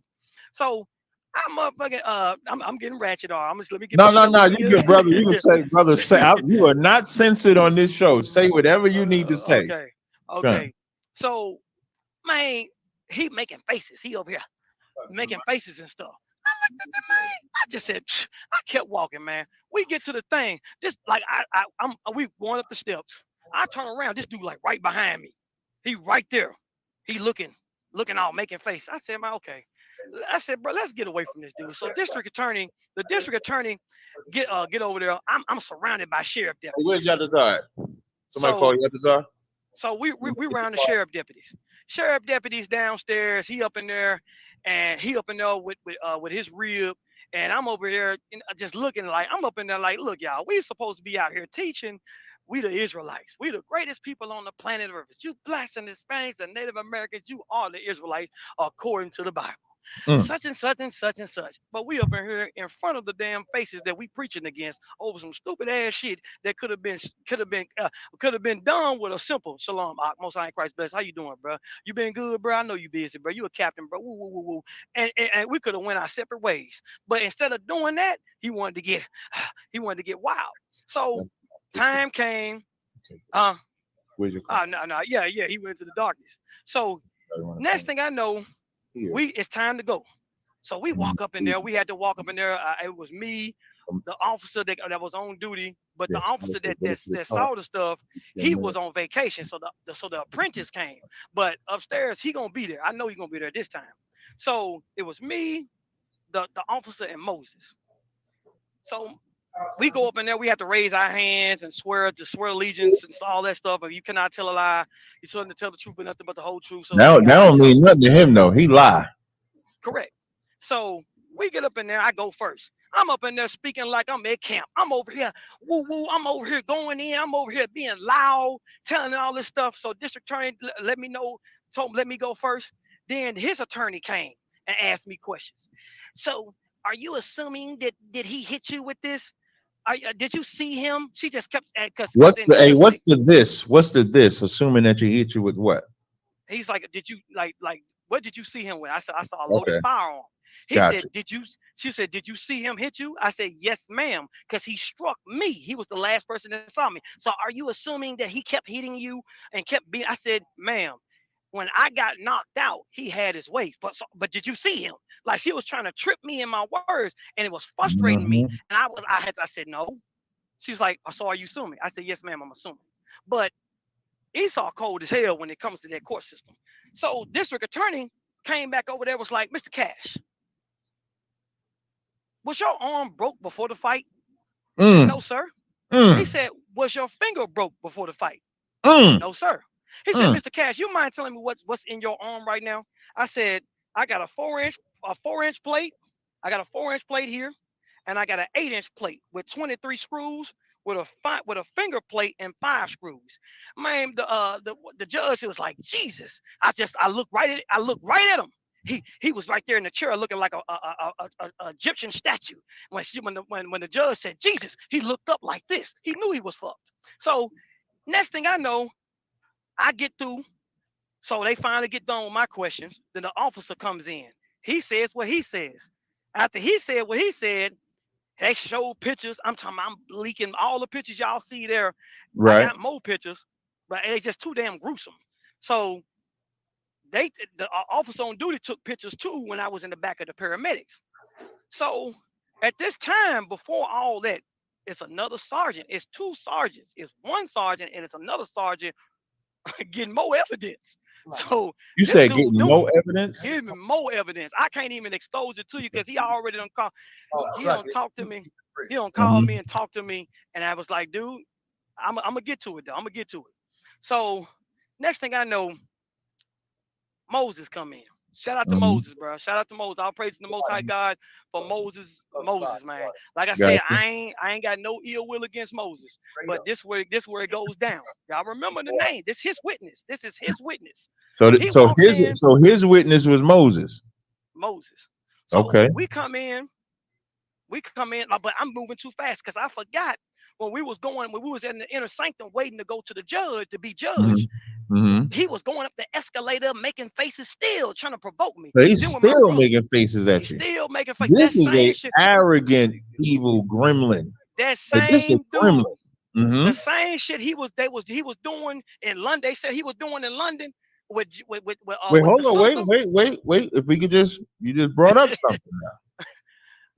So I'm getting ratchet on. Let me get no. You good, brother. You can say, brother. You are not censored on this show. Say whatever you need to say. Okay. So, man, he making faces. He over here making faces and stuff. I looked at the man. I just said, I kept walking, man. We get to the thing. Just like we going up the steps. I turn around. This dude like right behind me. He right there. He looking all making face. I said, man, okay. I said, bro, let's get away from this dude. So the district attorney get over there. I'm surrounded by sheriff deputies. Where's Yatazar? Somebody call Yatazar? So we round the sheriff deputies. Sheriff deputies downstairs. He up in there, and he up in there with his rib. And I'm over here just looking like, I'm up in there like, look, y'all, we supposed to be out here teaching. We the Israelites. We the greatest people on the planet Earth. You blacks and Hispanics and Native Americans, you are the Israelites according to the Bible. Such and such and such and such. But we up in here in front of the damn faces that we preaching against over some stupid ass shit that could have been done with a simple shalom. Most High in Christ bless. How you doing, bro? You been good, bro? I know you busy, bro. You a captain, bro. Woo, woo, woo, woo. And we could have went our separate ways. But instead of doing that, he wanted to get wild. So time came. Where's your car? No. Yeah. He went into the darkness. So next thing I know, it's time to go. So we walk up in there. We had to walk up in there. It was me, the officer that was on duty, but the officer that saw the stuff, he was on vacation. So the apprentice came. But upstairs, he gonna be there. I know he's gonna be there this time. So it was me, the officer, and Moses. So we go up in there. We have to raise our hands and swear allegiance and all that stuff. But you cannot tell a lie. You shouldn't tell the truth, but nothing but the whole truth. So that don't mean nothing to him, though. He lie. Correct. So we get up in there. I go first. I'm up in there speaking like I'm at camp. I'm over here, woo woo. I'm over here going in. I'm over here being loud, telling all this stuff. So district attorney let me go first. Then his attorney came and asked me questions. So are you assuming that did he hit you with this? Did you see him? She just kept. What's the this? Assuming that he hit you with what? He's like, did you like? What did you see him with? I said, I saw a loaded firearm. She said, did you see him hit you? I said, yes, ma'am, because he struck me. He was the last person that saw me. So are you assuming that he kept hitting you and kept being? I said, ma'am, when I got knocked out, he had his ways. But did you see him? Like she was trying to trip me in my words, and it was frustrating me. And I said, no. She's like, so are you assuming? I said, yes, ma'am, I'm assuming. But Esau cold as hell when it comes to that court system. So district attorney came back over there, was like, Mr. Cash, was your arm broke before the fight? No, sir. He said, was your finger broke before the fight? No, sir. He said, Mr. Cash, you mind telling me what's in your arm right now? I said, I got a 4-inch plate. I got a 4-inch plate here, and I got an 8-inch plate with 23 screws with a finger plate and 5 screws. Man, the judge was like, Jesus. I looked right at him. He was right there in the chair looking like a Egyptian statue. When the judge said Jesus, he looked up like this. He knew he was fucked. So next thing I know, I get through. So they finally get done with my questions. Then the officer comes in. He says what he says. After he said what he said, they showed pictures. I'm leaking all the pictures y'all see there. Right. I got more pictures, but it's just too damn gruesome. So the officer on duty took pictures too when I was in the back of the paramedics. So at this time, before all that, it's another sergeant. It's 2 sergeants. It's 1 sergeant and it's another sergeant getting more evidence. So you said getting more evidence? Give me more evidence. I can't even expose it to you because he already done call. He don't talk to me. He don't call me and talk to me. And I was like, dude, I'm gonna get to it though. I'm gonna get to it. So next thing I know, Moses come in. Shout out to Moses, bro. Shout out to Moses. All praise to the Most High God for Moses, man. Like I said, I ain't got no ill will against Moses, but this where it goes down. Y'all remember the name? This his witness. This is his witness. So his witness was Moses. Moses. So okay. We come in, but I'm moving too fast because I forgot when we was in the inner sanctum waiting to go to the judge to be judged. He was going up the escalator, making faces, still trying to provoke me. So he's still making faces at you. Still making faces. This is an arrogant, evil gremlin. That same dude. The same shit he was doing in London. They said he was doing in London with wait, hold on, wait. If we could you just brought up something now.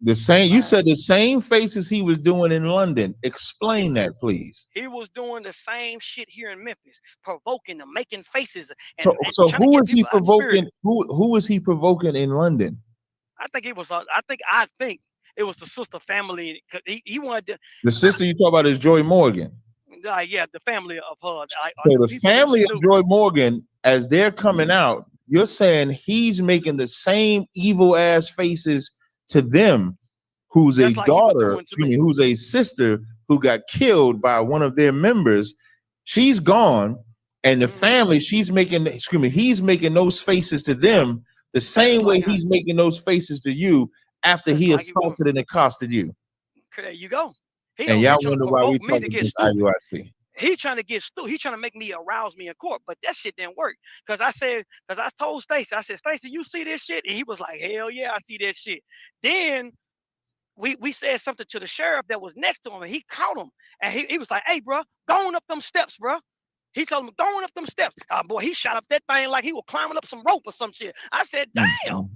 You said the same faces he was doing in London. Explain that, please. He was doing the same shit here in Memphis, provoking them, making faces. So who was he provoking? Who was he provoking in London? I think it was the sister family. He wanted to, the sister you talk about is Joy Morgan. Yeah, the family of her. So the family of Joy Morgan, as they're coming out, you're saying he's making the same evil ass faces to them, who's a daughter, who's a sister who got killed by one of their members. She's gone, and the family, he's making those faces to them the same way he's making those faces to you after he assaulted and accosted you. There you go. And y'all wonder why we talking against IUIC. He trying to get stupid. He trying to make me arouse me in court, but that shit didn't work. Because I told Stacey, I said, Stacey, you see this shit? And he was like, hell yeah, I see that shit. Then we said something to the sheriff that was next to him, and he caught him. And he was like, hey, bro, go on up them steps, bro. He told him, go on up them steps. Boy, he shot up that thing like he was climbing up some rope or some shit. I said, damn.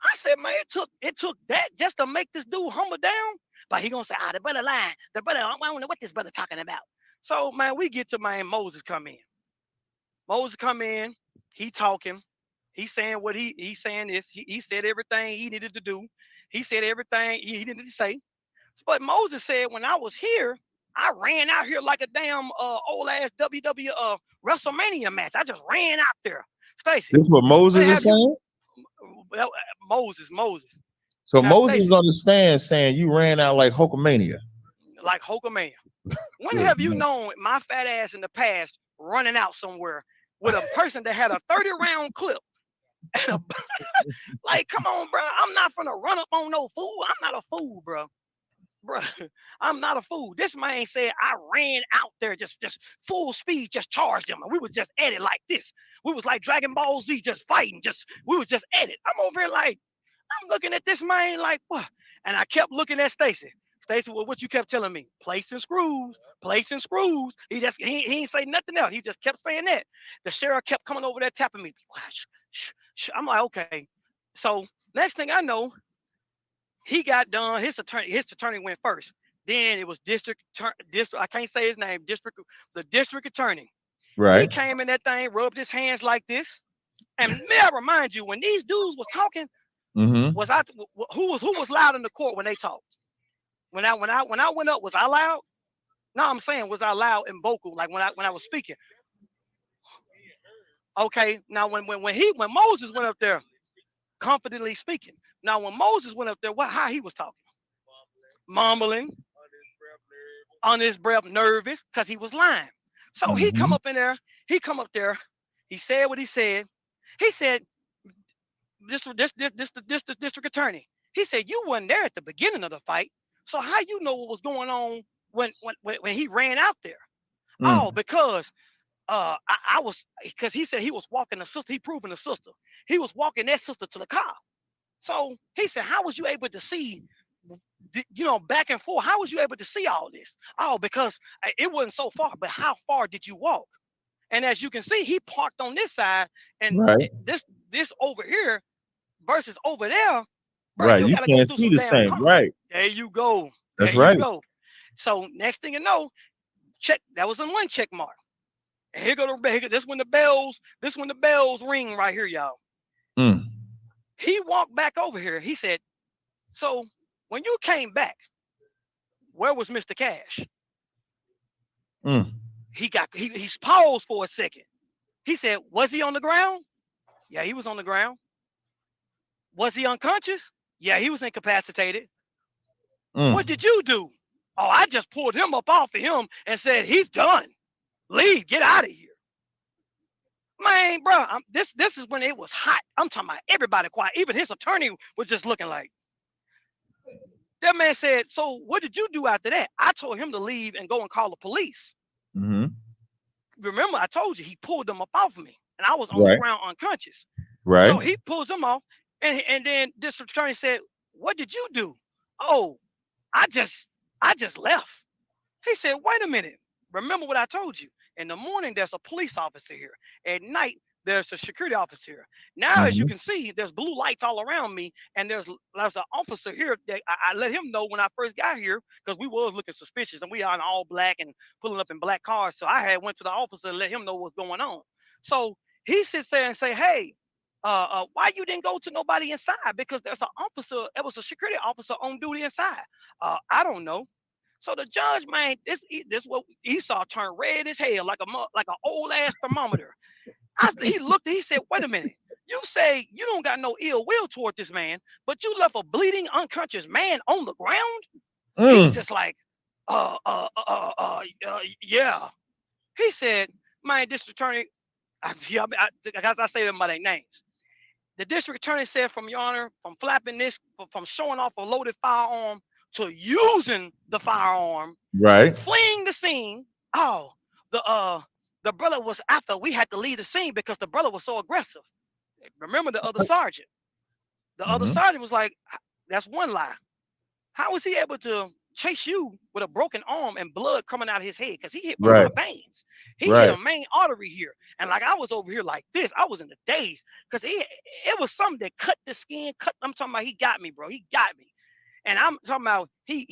I said, man, it took that just to make this dude humble down. But he gonna say, the brother lying. The brother, I don't know what this brother talking about. So, man, we get to Moses come in. Moses come in, he talking. He's saying what he's saying is he said everything he needed to do. He said everything he needed to say. But Moses said, when I was here, I ran out here like a damn old ass WrestleMania match. I just ran out there. Stacey. This is what Moses is saying? Moses. So now, Moses understands saying you ran out like Hulkamania. Like Hulkamania. When have you known my fat ass in the past running out somewhere with a person that had a 30-round clip? Like, come on, bro. I'm not gonna run up on no fool. I'm not a fool, bro. I'm not a fool. This man said I ran out there just full speed, just charged him, and we was just at it like this. We was like Dragon Ball Z, just fighting. We was just at it. I'm over here like, I'm looking at this man like, what? And I kept looking at Stacey. Stacey, well, what you kept telling me? Placing screws. He ain't say nothing else. He just kept saying that. The sheriff kept coming over there tapping me. I'm like, okay. So next thing I know, he got done. His attorney went first. Then it was district. I can't say his name. The district attorney. Right. He came in that thing, rubbed his hands like this. And may I remind you, when these dudes was talking, Mm-hmm. who was loud in the court when they talked? When I went up, was I loud? No, I'm saying, was I loud and vocal, like when I was speaking? Okay, now when Moses went up there, confidently speaking. Now when Moses went up there, how he was talking? Mumbling, on his breath, nervous, because he was lying. So he come up there, he said what he said. He said, this the district attorney. He said, you wasn't there at the beginning of the fight. So how you know what was going on when he ran out there? Oh, because I was, because he said he was walking the sister, he proving the sister. He was walking that sister to the car. So he said, how was you able to see, back and forth? How was you able to see all this? Oh, because it wasn't so far, but how far did you walk? And as you can see, he parked on this side, and this over here versus over there. Bro, Right. You gotta go can't through see some the damn same. Right. There you go. That's There right. you go. So next thing you know, check. That was in one check mark. And here go the this when the bells ring right here, y'all. He walked back over here. He said, so when you came back, where was Mr. Cash? He's paused for a second. He said, was he on the ground? Yeah, he was on the ground. Was he unconscious? Yeah, he was incapacitated. What did you do? Oh, I just pulled him up off of him and said, he's done. Leave, get out of here. Man, bro, this is when it was hot. I'm talking about everybody quiet. Even his attorney was just looking like. That man said, so what did you do after that? I told him to leave and go and call the police. Remember, I told you he pulled them up off of me, and I was on the ground unconscious. Right. So he pulls them off, and then district attorney said, what did you do? Oh, I just left. He said, wait a minute. Remember what I told you. In the morning, there's a police officer here. At night, there's a security officer here. Now, as you can see, there's blue lights all around me, and there's an officer here that I let him know when I first got here, because we was looking suspicious, and we are in all black and pulling up in black cars. So I had went to the officer and let him know what's going on. So he sits there and say, hey, why you didn't go to nobody inside? Because there's an officer, it was a security officer on duty inside. I don't know. So the judge, man, this what Esau turned red as hell, like an old ass thermometer. He looked, he said, wait a minute. You say you don't got no ill will toward this man, but you left a bleeding, unconscious man on the ground? He was just like, yeah. He said, my district attorney, I say them by their names. The district attorney said, from your honor, from flapping this, from showing off a loaded firearm to using the firearm, fleeing the scene. Oh, the brother was after we had to leave the scene because the brother was so aggressive. Remember the other sergeant? The other sergeant was like, that's one lie. How was he able to chase you with a broken arm and blood coming out of his head? Because he hit one of my veins. He hit a main artery here. And like I was over here like this. I was in the daze because it was something that cut the skin. I'm talking about he got me, bro. He got me. And I'm talking about he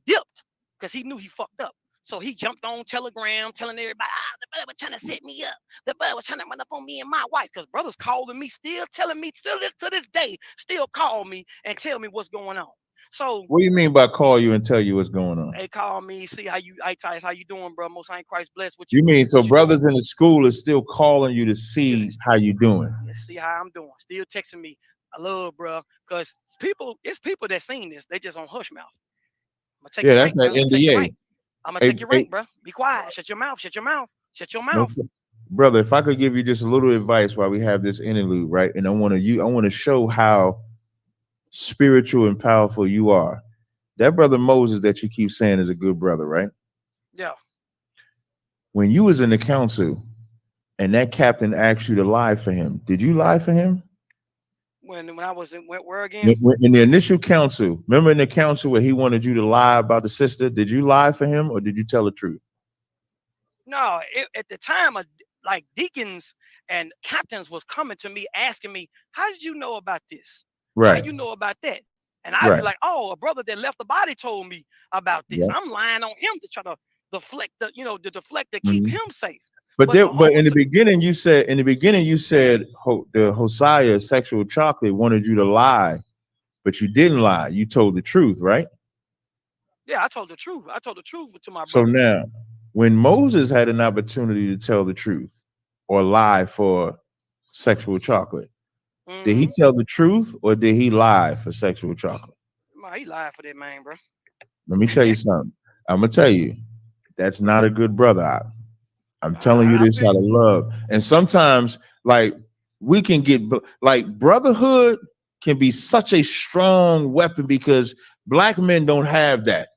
dipped because he knew he fucked up. So he jumped on Telegram telling everybody, the brother was trying to set me up. The brother was trying to run up on me and my wife, because brothers calling me, still telling me, still to this day, still call me and tell me what's going on. So what do you mean by call you and tell you what's going on? They call me, see how you, Titus, how you doing, bro? Most High Christ bless. What you mean? So brothers in the school is still calling you to see how you doing? Let's see how I'm doing. Still texting me. I love, bro, because it's people that seen this. They just on hush mouth. I'm gonna take your that's rank, that NDA. I'm gonna take your rank, bro. Be quiet. Shut your mouth. Shut your mouth. Shut your mouth. No, brother, if I could give you just a little advice while we have this interlude, right? And I want to show how spiritual and powerful you are. That brother Moses that you keep saying is a good brother, right? Yeah. When you was in the council and that captain asked you to lie for him, did you lie for him? When I was in where again? In the initial council, remember in the council where he wanted you to lie about the sister? Did you lie for him or did you tell the truth? No, at the time, like deacons and captains was coming to me asking me, "How did you know about this? Right. How you know about that?" And I'd be like, "Oh, a brother that left the body told me about this." I'm lying on him to try to deflect to keep him safe. But in the beginning you said the Hosea sexual chocolate wanted you to lie, but you didn't lie. You told the truth, right? Yeah, I told the truth. I told the truth to my So brother. now, when Moses had an opportunity to tell the truth or lie for sexual chocolate, did he tell the truth or did he lie for sexual chocolate? Man, he lied for that, man, bro. Let me tell you something. I'm gonna tell you, that's not a good brother. I'm telling you this out of love. And sometimes, like, we can get like brotherhood can be such a strong weapon because black men don't have that.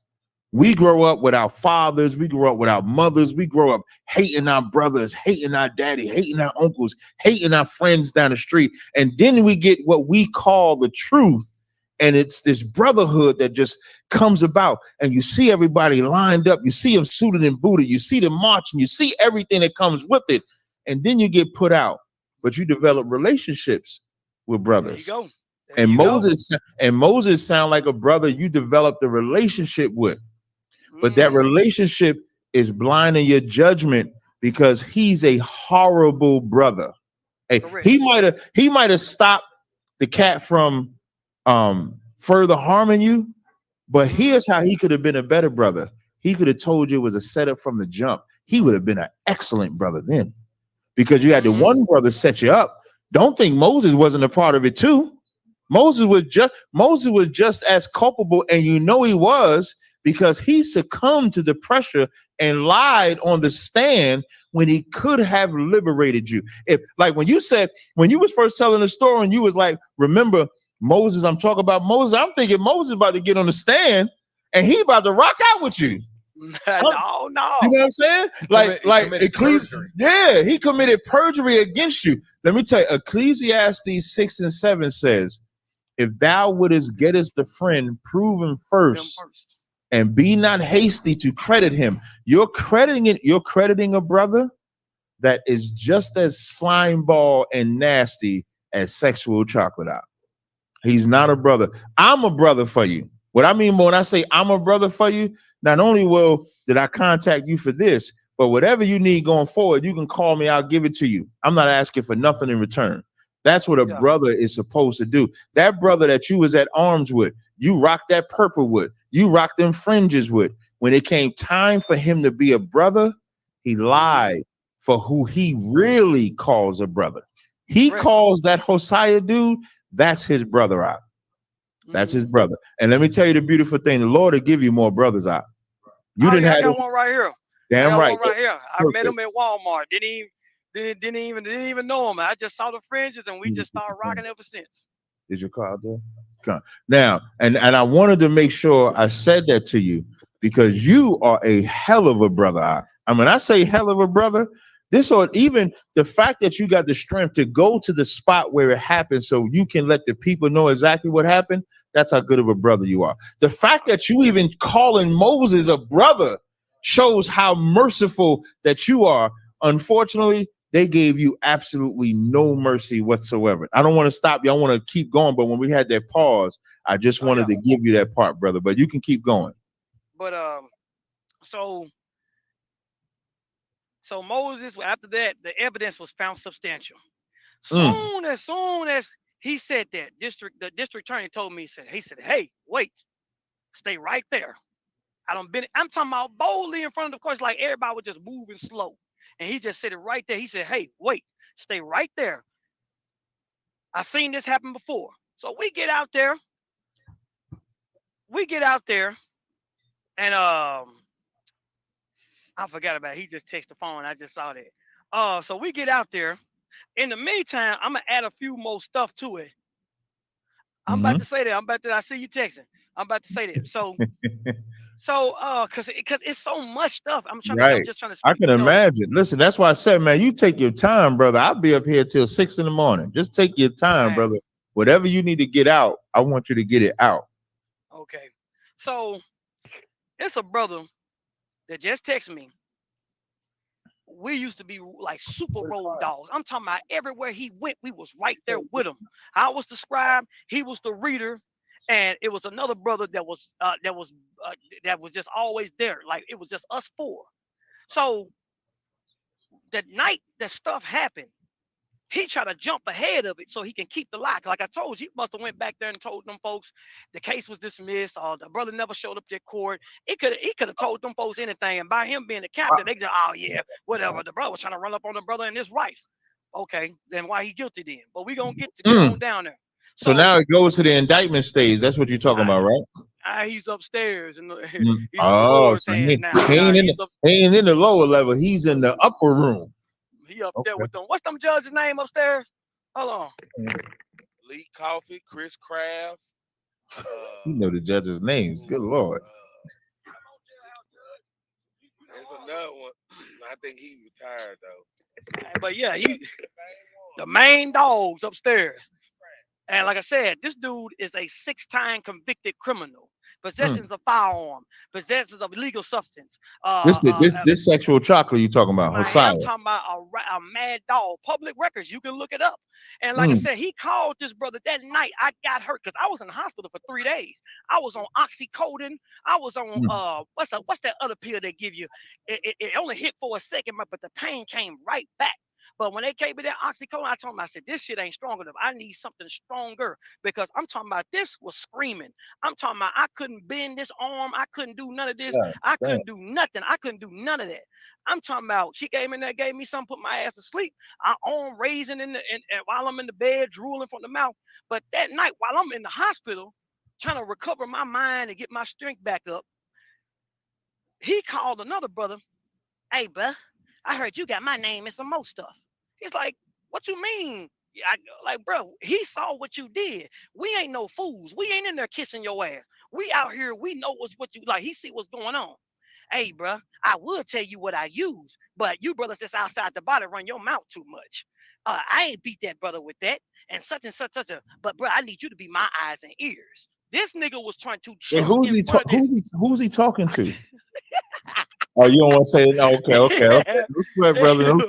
We grow up with our fathers, we grow up with our mothers, we grow up hating our brothers, hating our daddy, hating our uncles, hating our friends down the street. And then we get what we call the truth. And it's this brotherhood that just comes about. And you see everybody lined up, you see them suited and booted, you see them marching, you see everything that comes with it. And then you get put out, but you develop relationships with brothers. There you go. And Moses sound like a brother you developed a relationship with. But that relationship is blinding your judgment because he's a horrible brother. Hey, he might have stopped the cat from further harming you, but here's how he could have been a better brother. He could have told you it was a setup from the jump. He would have been an excellent brother then, because you had the one brother set you up. Don't think Moses wasn't a part of it too. Moses was just as culpable, and you know he was, because he succumbed to the pressure and lied on the stand when he could have liberated you. If, like, when you was first telling the story and you was like, remember Moses, I'm talking about Moses, I'm thinking Moses about to get on the stand and he about to rock out with you. No. You know what I'm saying? He committed perjury against you. Let me tell you, Ecclesiastes 6:7 says, if thou wouldest get us the friend, prove him first. And be not hasty to credit him. You're crediting a brother that is just as slime ball and nasty as sexual chocolate out. He's not a brother. I'm a brother for you. What I mean when I say I'm a brother for you, not only did I contact you for this, but whatever you need going forward, you can call me, I'll give it to you. I'm not asking for nothing in return. That's what a brother is supposed to do. That brother that you was at arms with, you rocked that purple with, you rocked them fringes with. When it came time for him to be a brother, he lied for who he really calls a brother. He calls that Hosea dude, that's his brother out. That's his brother. And let me tell you the beautiful thing, the Lord will give you more brothers out. I got one right here. Damn right. One right here. I met him at Walmart. Didn't even know him. I just saw the fringes and we just started rocking ever since. Is your car there? Come now, and I wanted to make sure I said that to you because you are a hell of a brother. I mean, I say hell of a brother. This, or even the fact that you got the strength to go to the spot where it happened so you can let the people know exactly what happened. That's how good of a brother you are. The fact that you even calling Moses a brother shows how merciful that you are. Unfortunately, they gave you absolutely no mercy whatsoever. I don't want to stop you. I want to keep going. But when we had that pause, I just wanted to give you that part, brother. But you can keep going. But so Moses, after that, the evidence was found substantial. Soon as he said that, the district attorney told me, he said, hey, wait, stay right there. I'm talking about boldly in front of the court, like everybody was just moving slow. And he just said it right there. He said, hey, wait, stay right there. I've seen this happen before. So we get out there. And I forgot about it. He just texted the phone. I just saw that. So we get out there. In the meantime, I'm going to add a few more stuff to it. I'm about to say that. I see you texting. I'm about to say that. So because it's so much stuff. I'm just trying to speak, I can imagine. Listen, that's why I said, man, you take your time, brother. I'll be up here till 6 a.m. Just take your time, brother. Whatever you need to get out, I want you to get it out. Okay. So it's a brother that just texted me. We used to be like super road dogs. I'm talking about everywhere he went, we was right there with him. I was the scribe, he was the reader, and it was another brother that was just always there. Like it was just us four. So the night that stuff happened, he tried to jump ahead of it so he can keep the lock. Like I told you, he must have went back there and told them folks the case was dismissed, or the brother never showed up to court. He could have told them folks anything. And by him being the captain, they just, oh yeah, whatever. The brother was trying to run up on the brother and his wife. Okay, then why he guilty then? But we gonna get on down there. So now it goes to the indictment stage. That's what you're talking about, right? He's upstairs and so he ain't in the lower level. He's in the upper room. He up there with them. What's them judge's name upstairs? Hold on. Lee Coffee, Chris Craft. You know the judge's names. Good Lord. There's another one. I think he retired though. But yeah, the main dogs upstairs. And like I said, this dude is a 6-time convicted criminal. Possessions of firearm, possessions of illegal substance. This sexual chocolate you talking about? I'm talking about a mad dog. Public records, you can look it up. And like I said, he called this brother that night. I got hurt because I was in the hospital for 3 days. I was on oxycodone. I was on what's that other pill they give you? It only hit for a second, but the pain came right back. But when they gave me that oxycodone, I told him, I said, this shit ain't strong enough. I need something stronger, because I'm talking about this was screaming. I'm talking about I couldn't bend this arm. I couldn't do none of this. I couldn't do nothing. I couldn't do none of that. I'm talking about she came in there, gave me something, put my ass to sleep. I arm raising and while I'm in the bed, drooling from the mouth. But that night, while I'm in the hospital, trying to recover my mind and get my strength back up, he called another brother. Hey, bruh, I heard you got my name and some more stuff. He's like, what you mean? Like, bro, he saw what you did. We ain't no fools. We ain't in there kissing your ass. We out here. We know what you like. He see what's going on. Hey, bro, I would tell you what I use, but you brothers that's outside the body run your mouth too much. I ain't beat that brother with that and such and such. But, bro, I need you to be my eyes and ears. This nigga was trying to. Who's he talking to? Oh, you don't want to say it? No, okay. Sweat, brother.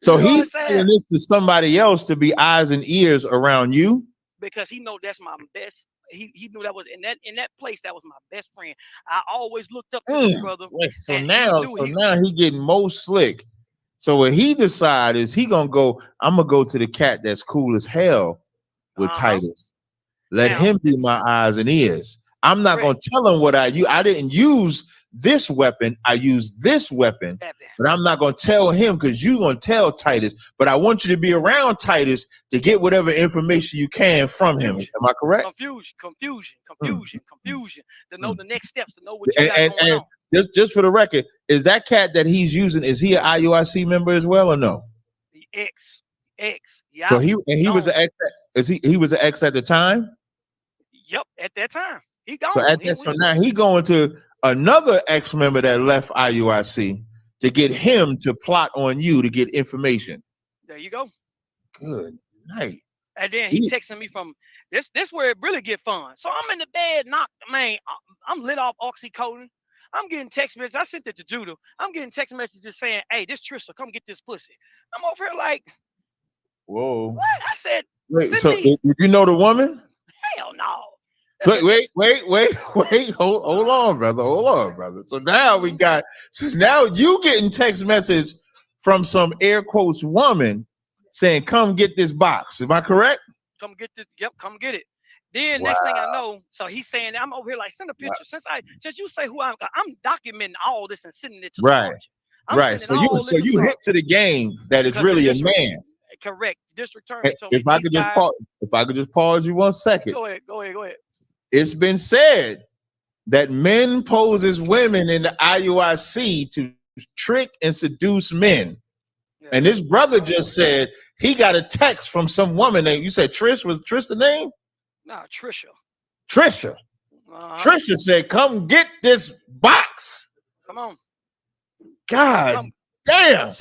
So he's saying this to somebody else to be eyes and ears around you, because he know that's my best. He knew that was in that place. That was my best friend. I always looked up to his brother. Wait, now he getting more slick. So what he decide is he gonna go. I'm gonna go to the cat that's cool as hell with Titus. Let him be my eyes and ears. I'm not gonna tell him what I use. I didn't use this weapon. I used this weapon, but I'm not gonna tell him because you're gonna tell Titus. But I want you to be around Titus to get whatever information you can from him. Am I correct? Confusion. To know the next steps, to know what you got going on. Just for the record, is that cat that he's using, is he an IUIC member as well or no? The X. Yeah. So he was an ex. He was an ex at the time? Yep, at that time. He gone. So now he going to another ex-member that left IUIC to get him to plot on you to get information. There you go. Good night. And then he texting me from this where it really get fun. So I'm in the bed, I'm lit off oxycodone. I'm getting text messages. I sent it to Judah. I'm getting text messages saying, hey, this Trisha, come get this pussy. I'm over here like, whoa. What? I said, wait, so did you know the woman? Hell no. Wait, hold on, brother. So now now you getting text message from some air quotes woman saying, come get this box. Am I correct? Come get this. Yep, come get it. Then next thing I know, so he's saying, I'm over here like, send a picture. Since you say who I'm documenting all this and sending it to the court. Right. So you hip to the game that it's really a man. Correct. District attorney told me. If I could just pause you 1 second. Go ahead. It's been said that men pose as women in the IUIC to trick and seduce men. Yeah. And this brother just said he got a text from some woman named, you said Trish, was Trish the name? No, Trisha. Trisha said, come get this box. Come on. God damn.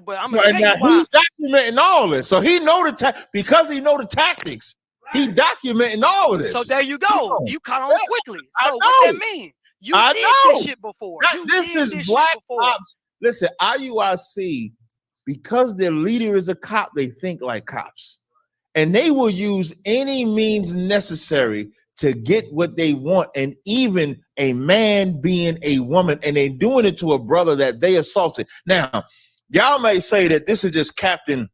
But I'm gonna tell you why. He's documenting all this. So he know because he know the tactics. He documenting all of this. So there you go. You caught on quickly. So what that mean? You did this shit before. This is black cops. Listen, IUIC, because their leader is a cop, they think like cops. And they will use any means necessary to get what they want. And even a man being a woman, and they're doing it to a brother that they assaulted. Now, Y'all may say that this is just Captain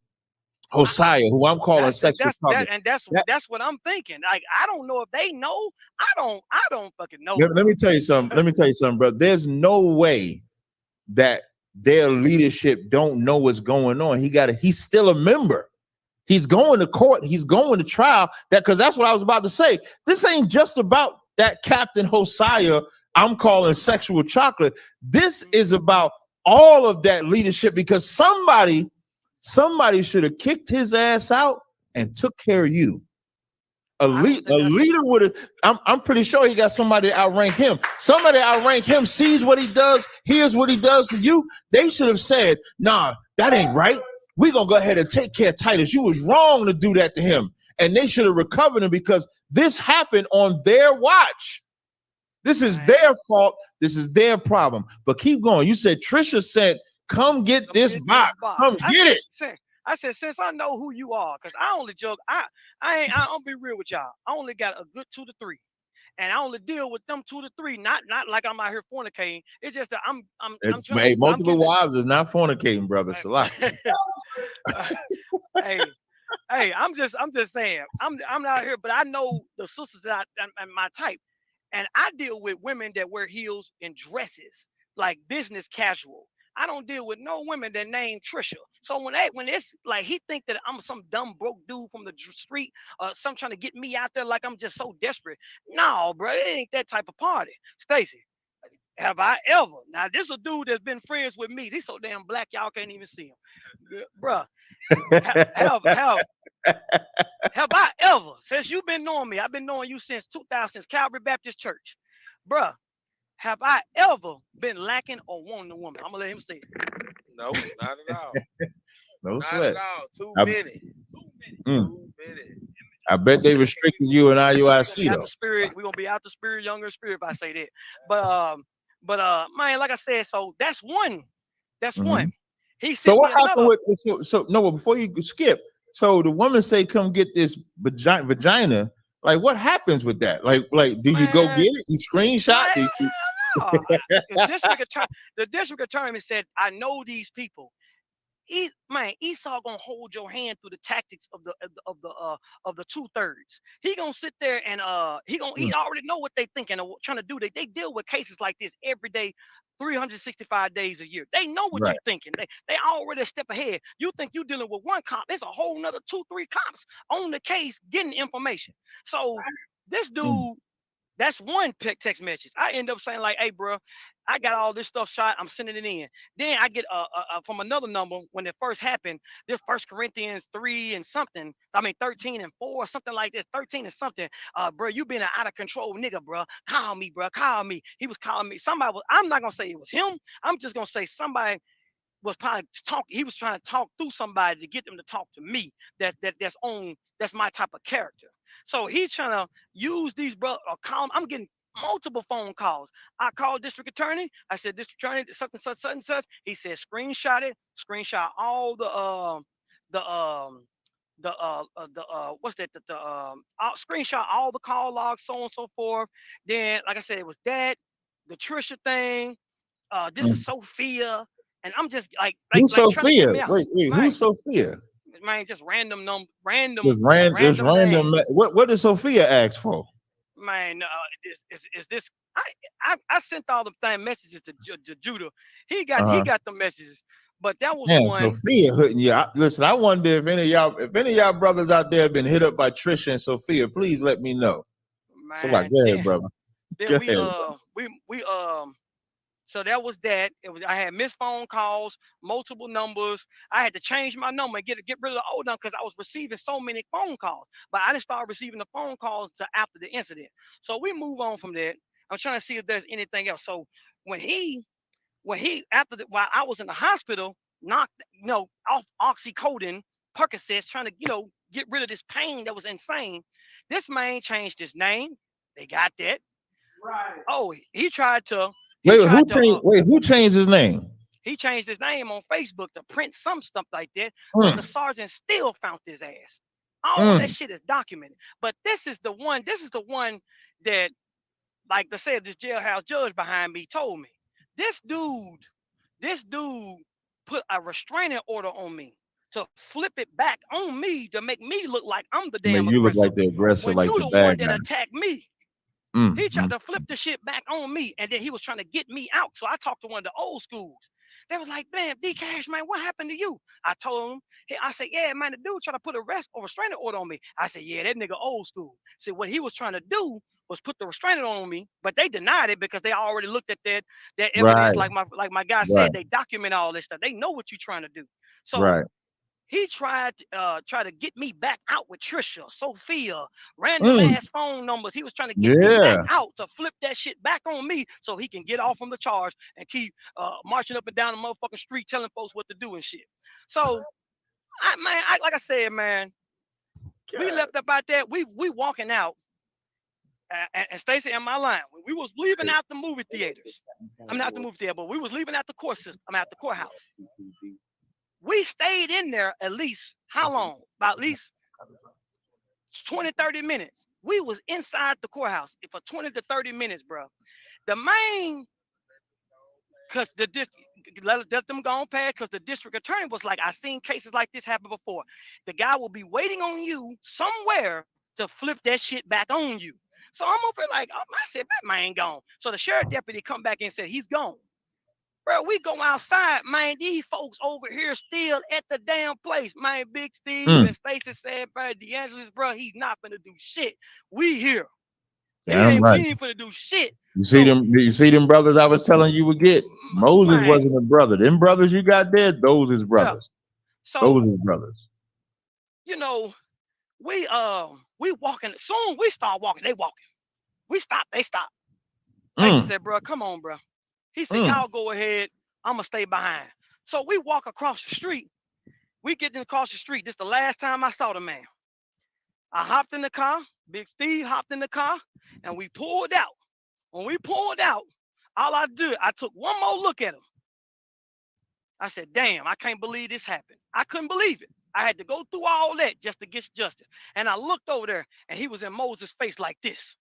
Hosea, who I'm calling sexual target. That's what I'm thinking. Like, I don't know if they know. I don't fucking know. Let me tell you something. Let me tell you something, bro. There's no way that their leadership don't know what's going on. He's still a member. He's going to court. He's going to trial. Because that's what I was about to say. This ain't just about that Captain Hosea I'm calling sexual chocolate. This is about all of that leadership, because somebody should have kicked his ass out and took care of you. A leader would have. I'm pretty sure he got somebody to outrank him. Somebody outrank him, sees what he does, hears what he does to you. They should have said, "Nah, that ain't right. We're gonna go ahead and take care of Titus. You was wrong to do that to him." And they should have recovered him, because this happened on their watch. This is their fault. This is their problem. But keep going. You said Trisha said, "Come get this box. Come get it." I said, since I know who you are, because I only joke. I don't be real with y'all. I only got a good 2 to 3, and I only deal with them 2 to 3. Not like I'm out here fornicating. It's just that I'm multiple wives is not fornicating, brother. It's a lot. hey, I'm just saying. I'm out here, but I know the sisters that and my type. And I deal with women that wear heels and dresses, like business casual. I don't deal with no women that name Trisha. So when it's like he think that I'm some dumb broke dude from the street, some trying to get me out there like I'm just so desperate. No, bro, it ain't that type of party. Stacy, have I ever? Now this a dude that's been friends with me. He's so damn black y'all can't even see him, bro. Have I ever, since you've been knowing me, I've been knowing you since 2000, since Calvary Baptist Church, bruh, have I ever been lacking or wanting a woman? I'm gonna let him say it. No, not at all. No not sweat. At all. Too many. I bet they restricted you in IUIC though. The spirit, we're gonna be out the spirit, younger spirit, if I say that. But man, like I said, so that's one. That's one. He said. So what happened with no? Before you skip, so the woman say, "Come get this vagina." Like, what happens with that? Like, do you go get it? You screenshot? No. The district attorney said, "I know these people. Esau gonna hold your hand through the tactics of the 2/3. He gonna sit there and he already know what they thinking or trying to do. They deal with cases like this every day, 365 days a year. They know what you're thinking. They already a step ahead. You think you're dealing with one cop? There's a whole nother 2-3 cops on the case getting information. So this dude." That's one text message. I end up saying like, "Hey, bro, I got all this stuff shot. I'm sending it in." Then I get from another number when it first happened. This 1 Corinthians 3 and something. 13 and 4, something like this. 13 and something. Bro, you been an out of control nigga, bro. Call me, bro. Call me. He was calling me. I'm not gonna say it was him. I'm just gonna say somebody was probably talking. He was trying to talk through somebody to get them to talk to me. That's my type of character. So he's trying to use these bro or call. I'm getting multiple phone calls. I called district attorney. I said, "District attorney, such and such, such and such." He said, "Screenshot it. Screenshot all screenshot all the call logs, so on and so forth." Then, like I said, it was that, the Trisha thing. This is Sophia. And I'm just like who's Sophia? Wait, who's Sophia? Man, just random. What did Sophia ask for? Man, is this? I sent all the messages to Judah. He got the messages, but that was one. Sophia hitting you. Listen, I wonder if any of y'all brothers out there have been hit up by Trisha and Sophia. Please let me know. Man, so like, go ahead, brother. Then we So that was that. I had missed phone calls, multiple numbers. I had to change my number and get rid of the old number because I was receiving so many phone calls. But I didn't start receiving the phone calls until after the incident. So we move on from that. I'm trying to see if there's anything else. So while I was in the hospital, knocked off oxycodone, Percocets, trying to get rid of this pain that was insane. This man changed his name. They got that. Right. Oh, he tried to. Who changed his name? He changed his name on Facebook to print some stuff like that, but the sergeant still found his ass. All that shit is documented. But this is the one that, like this jailhouse judge behind me told me. This dude put a restraining order on me, to flip it back on me to make me look like I'm the damn You look aggressor. like the aggressor, When like you the the one bad that guy. attacked me. He tried to flip the shit back on me, and then he was trying to get me out. So I talked to one of the old schools. They was like, "Man, D Cash, man, what happened to you?" I told him. I said, "Yeah, man, the dude tried to put a restraining order on me." I said, "Yeah, that nigga old school." So what he was trying to do was put the restraining order on me, but they denied it because they already looked at that evidence. Right. Like my guy said, they document all this stuff. They know what you're trying to do. So Right. he tried to get me back out with Trisha, Sophia, random ass phone numbers. He was trying to get me back out to flip that shit back on me so he can get off from the charge and keep marching up and down the motherfucking street telling folks what to do and shit. So, like I said, man, we left up out there. We walking out, and Stacey and my line. When we was leaving out the movie theaters, I'm not the movie theater, but we was leaving out the court system. I'm at the courthouse. We stayed in there at least, how long? About at least 20, 30 minutes. We was inside the courthouse for 20 to 30 minutes, bro. The main, because let them go on past, because the district attorney was like, I seen cases like this happen before. The guy will be waiting on you somewhere to flip that shit back on you. So I'm over like, I said, that man gone. So the sheriff deputy come back and said, he's gone. Bro, we go outside, man. These folks over here still at the damn place. Man, Big Steve and Stacey said, bro, DeAngelis, bro, he's not finna do shit. We here. Damn right. We ain't finna do shit. You see them brothers I was telling you would get? Moses wasn't a brother. Them brothers you got there, those is brothers. Yeah. So, those is brothers. You know, we walking. Soon we start walking. They walking. We stop. They stop. Stacey said, bro, come on, bro. He said, y'all go ahead. I'm going to stay behind. So we walk across the street. We get across the street. This is the last time I saw the man. I hopped in the car. Big Steve hopped in the car. And we pulled out. When we pulled out, all I did, I took one more look at him. I said, damn, I can't believe this happened. I couldn't believe it. I had to go through all that just to get justice. And I looked over there, and he was in Moses' face like this.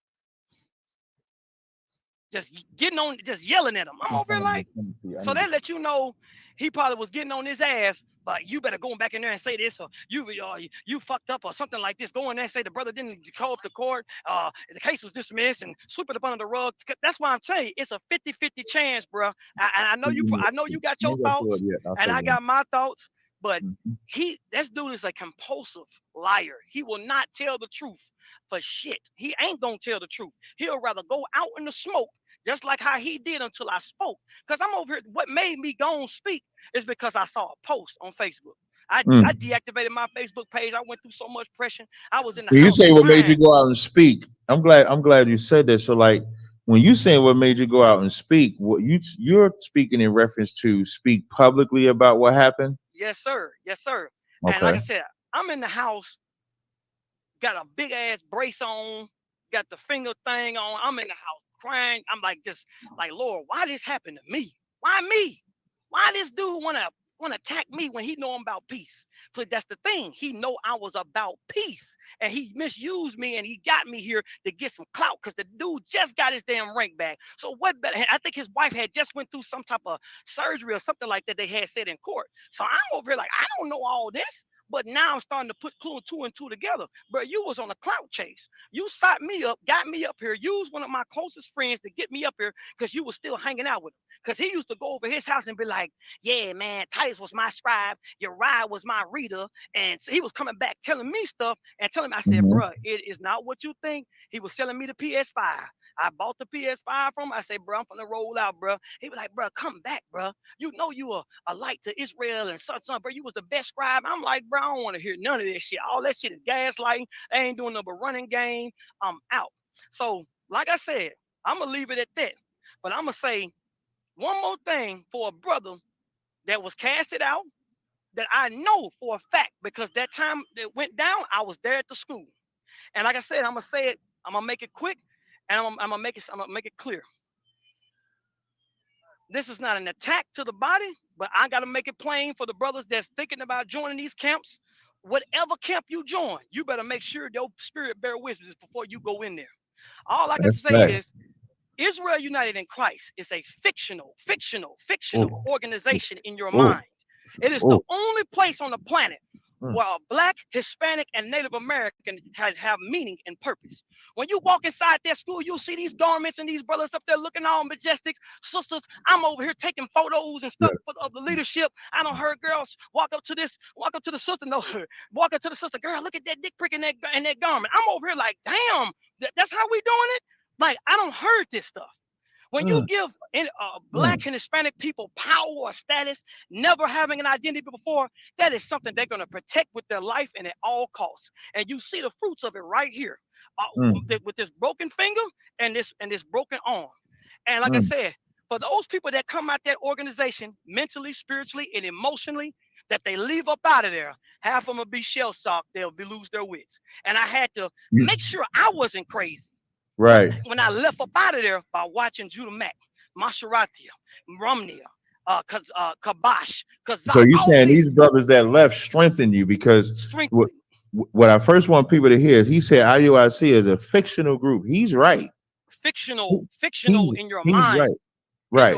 Just yelling at him. I'm over like, so that let you know he probably was getting on his ass, but you better go back in there and say this, or you fucked up or something like this. Go in there and say the brother didn't call up the court, the case was dismissed, and sweep it up under the rug. That's why I'm saying it's a 50-50 chance, bro. I know you got your thoughts, and I got my thoughts, but this dude is a compulsive liar. He will not tell the truth for shit. He ain't gonna tell the truth. He'll rather go out in the smoke, just like how he did until I spoke. Because I'm over here. What made me go and speak is because I saw a post on Facebook. I deactivated my Facebook page. I went through so much pressure. I was in the house. You say what made you go out and speak. I'm glad you said that. So like when you say what made you go out and speak, what you're speaking in reference to speak publicly about what happened? Yes, sir. Yes, sir. Okay. And like I said, I'm in the house, got a big ass brace on, got the finger thing on. I'm in the house crying. I'm like, just like, Lord, why this happened to me? Why me? Why this dude wanna attack me when he know I'm about peace? But that's the thing. He know I was about peace, and he misused me, and he got me here to get some clout because the dude just got his damn rank back. So what better? I think his wife had just went through some type of surgery or something like that they had said in court. So I'm over here like, I don't know all this. But now I'm starting to put two and two together. But you was on a clout chase. You sought me up, got me up here, used one of my closest friends to get me up here because you was still hanging out with him. Because he used to go over his house and be like, yeah, man, Titus was my scribe, Uriah was my reader. And so he was coming back telling me stuff and telling me, I said, bro, it is not what you think. He was selling me the PS5. I bought the PS5 from him. I said, bro, I'm finna roll out, bro. He was like, bro, come back, bro. You know you are a light to Israel and such, bro. You was the best scribe. I'm like, bro, I don't want to hear none of this shit. All that shit is gaslighting. I ain't doing no but running game. I'm out. So, like I said, I'm going to leave it at that. But I'm going to say one more thing for a brother that was casted out that I know for a fact, because that time that went down, I was there at the school. And like I said, I'm going to say it. I'm going to make it quick. And I'm gonna make it clear. This is not an attack to the body, but I gotta make it plain for the brothers that's thinking about joining these camps. Whatever camp you join, you better make sure your spirit bear witness before you go in there. All I can say is Israel United in Christ is a fictional organization in your mind. It is the only place on the planet where a Black, Hispanic, and Native American have meaning and purpose. When you walk inside that school, you'll see these garments and these brothers up there looking all majestic. Sisters, I'm over here taking photos and stuff of the leadership. I don't heard girls walk up to the sister, no, walk up to the sister, girl, look at that dick prick in that garment. I'm over here like, damn, that's how we doing it? Like, I don't heard this stuff. When you give Black and Hispanic people power or status, never having an identity before, that is something they're going to protect with their life and at all costs. And you see the fruits of it right here with this broken finger and this broken arm. And like I said, for those people that come out that organization mentally, spiritually, and emotionally, that they leave up out of there, half of them will be shell-shocked. They'll lose their wits. And I had to make sure I wasn't crazy. Right. When I left up out of there by watching Judah Mack, Masharatia, Romnia, Kabash. So you're saying these brothers that left strengthened you, because what I first want people to hear is he said IUIC is a fictional group. He's right. Fictional in your mind. Right.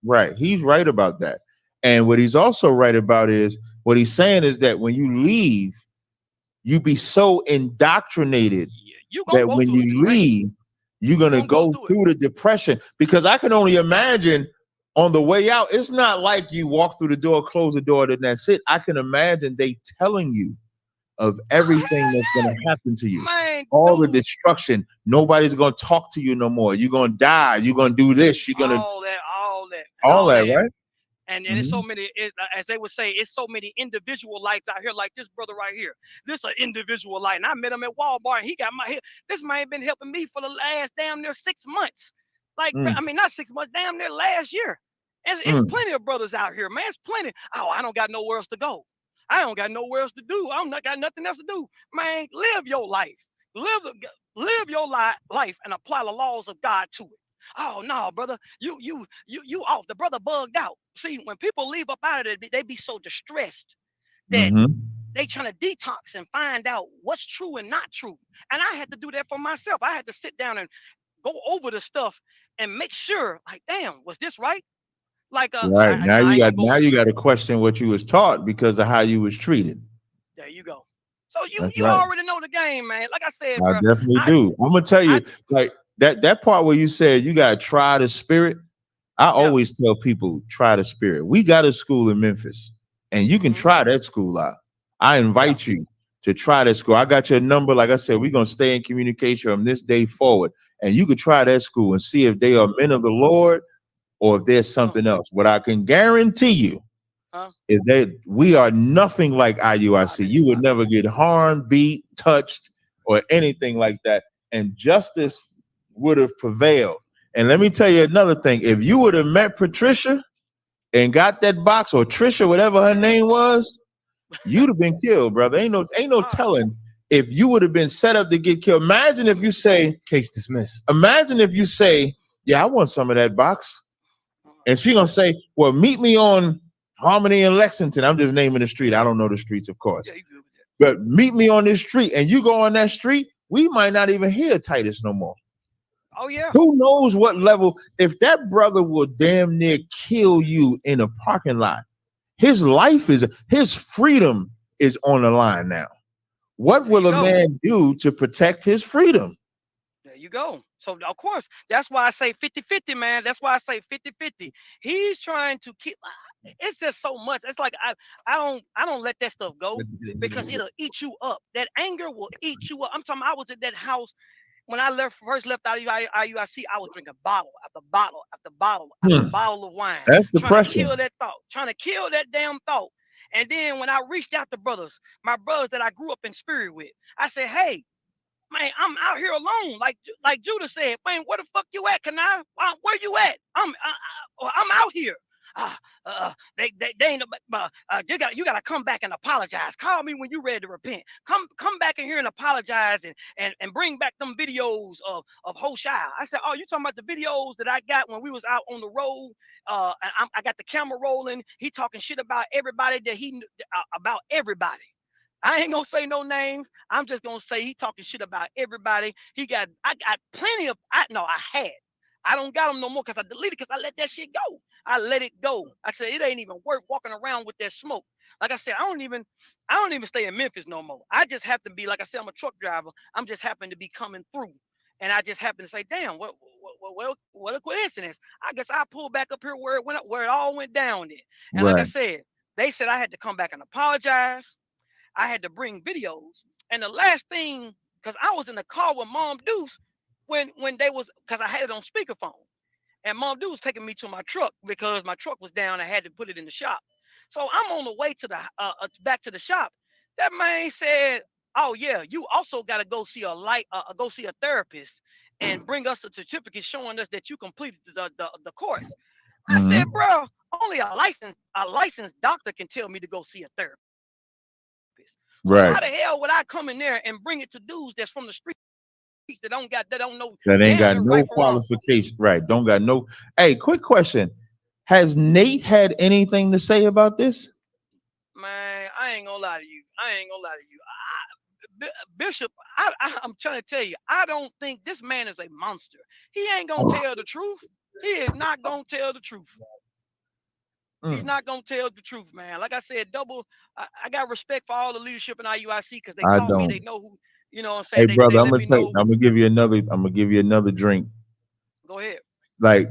Right. He's right about that. And what he's also right about is what he's saying is that when you leave, you be so indoctrinated that when you leave, you're going to go through the depression. Because I can only imagine on the way out, it's not like you walk through the door, close the door, and that's it. I can imagine they telling you of everything that's going to happen to you. All the destruction. Nobody's going to talk to you no more. You're going to die. You're going to do this. You're going to all that, right? And there's so many, as they would say, it's so many individual lights out here, like this brother right here. This is an individual light. And I met him at Walmart. And he got this man been helping me for the last damn near 6 months. Like, I mean, not 6 months, damn near last year. It's plenty of brothers out here, man. It's plenty. Oh, I don't got nowhere else to go. I don't got nowhere else to do. I don't got nothing else to do. Man, live your life. Live your life and apply the laws of God to it. Oh no, brother, you off. The brother bugged out. See, when people leave up out of it, they be so distressed that they trying to detox and find out what's true and not true. And I had to do that for myself. I had to sit down and go over the stuff and make sure, like, damn, was this right? Like, right. Now you got to question what you was taught because of how you was treated. There you go. So you already know the game, man. Like I said, I definitely do. I'm gonna tell you, like that part where you said you gotta try the spirit. I always tell people try the spirit. We got a school in Memphis, and you can try that school out. I invite you to try that school. I got your number. Like I said, we're gonna stay in communication from this day forward, and you could try that school and see if they are men of the Lord or if there's something else. What I can guarantee you is that we are nothing like IUIC. You would never get harmed, beat, touched, or anything like that. And justice would have prevailed. And let me tell you another thing. If you would have met Patricia and got that box, or Trisha, whatever her name was, you'd have been killed, brother. Ain't no telling if you would have been set up to get killed. Imagine if you say, case dismissed. Imagine if you say, yeah, I want some of that box. And she gonna say, well, meet me on Harmony and Lexington. I'm just naming the street. I don't know the streets, of course. But meet me on this street, and you go on that street, we might not even hear Titus no more. Oh yeah. Who knows what level? If that brother will damn near kill you in a parking lot, his freedom is on the line now. What will a man do to protect his freedom? There you go. So of course, that's why I say 50-50, man. That's why I say 50-50. He's trying to keep. It's just so much. It's like I don't let that stuff go because it'll eat you up. That anger will eat you up. I'm talking. I was at that house when I first left out of IUIC. I was drinking bottle after bottle after bottle after bottle of wine. That's depression. Trying to depression. kill that thought. Trying to kill that damn thought. And then when I reached out to my brothers that I grew up in spirit with, I said, hey, man, I'm out here alone. Like Judah said, man, where the fuck you at? Where you at? I'm out here. They ain't. You gotta come back and apologize. Call me when you ready to repent. Come back in here and apologize and bring back them videos of Hoshai. I said, oh, you talking about the videos that I got when we was out on the road? And I got the camera rolling. He talking shit about everybody that he knew about everybody. I ain't gonna say no names. I'm just gonna say he talking shit about everybody. I got plenty of. I don't got them no more because I deleted because I let that shit go. I let it go. I said, it ain't even worth walking around with that smoke. Like I said, I don't even stay in Memphis no more. I just happen to be, like I said, I'm a truck driver. I'm just happen to be coming through. And I just happen to say, damn, what a coincidence. I guess I pulled back up here where it all went down there. And like I said, they said I had to come back and apologize. I had to bring videos. And the last thing, because I was in the car with Mom Deuce when they was, because I had it on speakerphone. And Mom Deuce was taking me to my truck because my truck was down. I had to put it in the shop. So I'm on the way to the back to the shop. That man said, "Oh yeah, you also got to go see a therapist and bring us a certificate showing us that you completed the course." I said, "Bro, only a licensed doctor can tell me to go see a therapist. So how the hell would I come in there and bring it to dudes that's from the streets that don't know that ain't got no qualification, right? Don't got no." Hey, quick question: has Nate had anything to say about this? Man, I ain't gonna lie to you. Bishop, I'm trying to tell you, I don't think this man is a monster. He ain't gonna tell the truth. He is not gonna tell the truth. He's not gonna tell the truth, man. Like I said, I got respect for all the leadership in IUIC because they taught me, they know who, you know what I'm saying? Hey, brother, I'm gonna give you another drink. Go ahead. Like,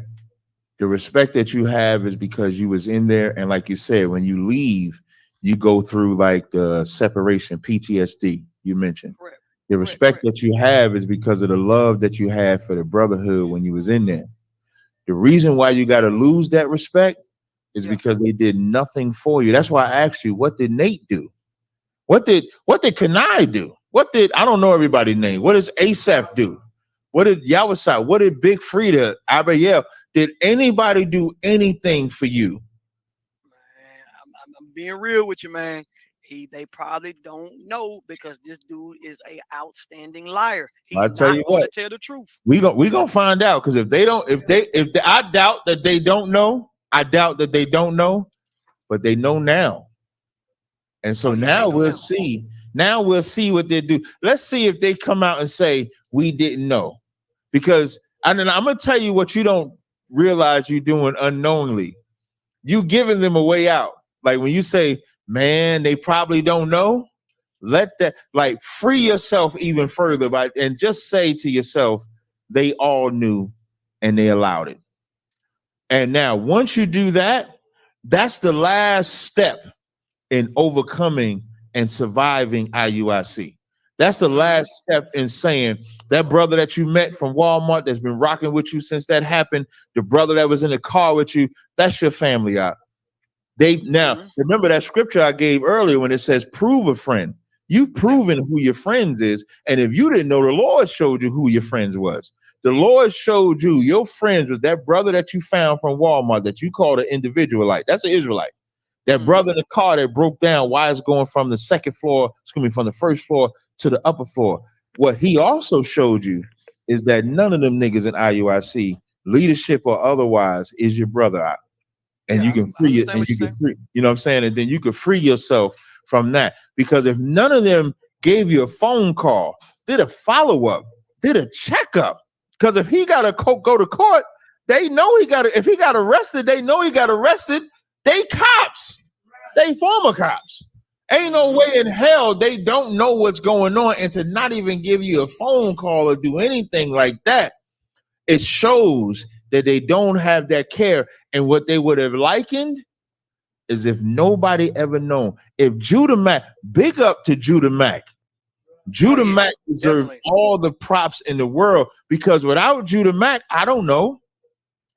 the respect that you have is because you was in there, and like you said, when you leave, you go through like the separation, PTSD you mentioned. Correct. The respect that you have is because of the love that you had for the brotherhood when you was in there. The reason why you got to lose that respect is because they did nothing for you. That's why I asked you, what did Nate do? What did Kanai do? I don't know everybody's name. What does Asaph do? What did Yawasai? What did Big Frida, Abiel? Did anybody do anything for you? Man, I'm being real with you, man. They probably don't know because this dude is a outstanding liar. I'll tell you what, tell the truth. We gonna find out, because I doubt that they don't know. I doubt that they don't know, but they know now. And so now we'll see. Now we'll see what they do. Let's see if they come out and say we didn't know, because I'm gonna tell you what you don't realize you're doing unknowingly. You giving them a way out. Like when you say, man, they probably don't know. Let that, like, free yourself even further and just say to yourself, they all knew and they allowed it. And now once you do that, that's the last step in overcoming and surviving IUIC. That's the last step in saying that brother that you met from Walmart that's been rocking with you since that happened, the brother that was in the car with you, that's your family out. Now remember that scripture I gave earlier when it says prove a friend. You've proven who your friends is. And if you didn't know, the Lord showed you who your friends was. The Lord showed you your friends was that brother that you found from Walmart that you called an individualite. That's an Israelite. That brother in the car that broke down why it's going from the from the first floor to the upper floor. What he also showed you is that none of them niggas in IUIC, leadership or otherwise, is your brother out. And you can free it, and you can free, you know what I'm saying? And then you can free yourself from that. Because if none of them gave you a phone call, did a follow-up, did a checkup, because if he gotta go to court, they know if he got arrested, they know he got arrested. They cops, they former cops. Ain't no way in hell they don't know what's going on, and to not even give you a phone call or do anything like that, it shows that they don't have that care. And what they would have likened is if nobody ever known. If Judah Mack, big up to Judah Mack. Judah Mack deserves all the props in the world, because without Judah Mack, I don't know.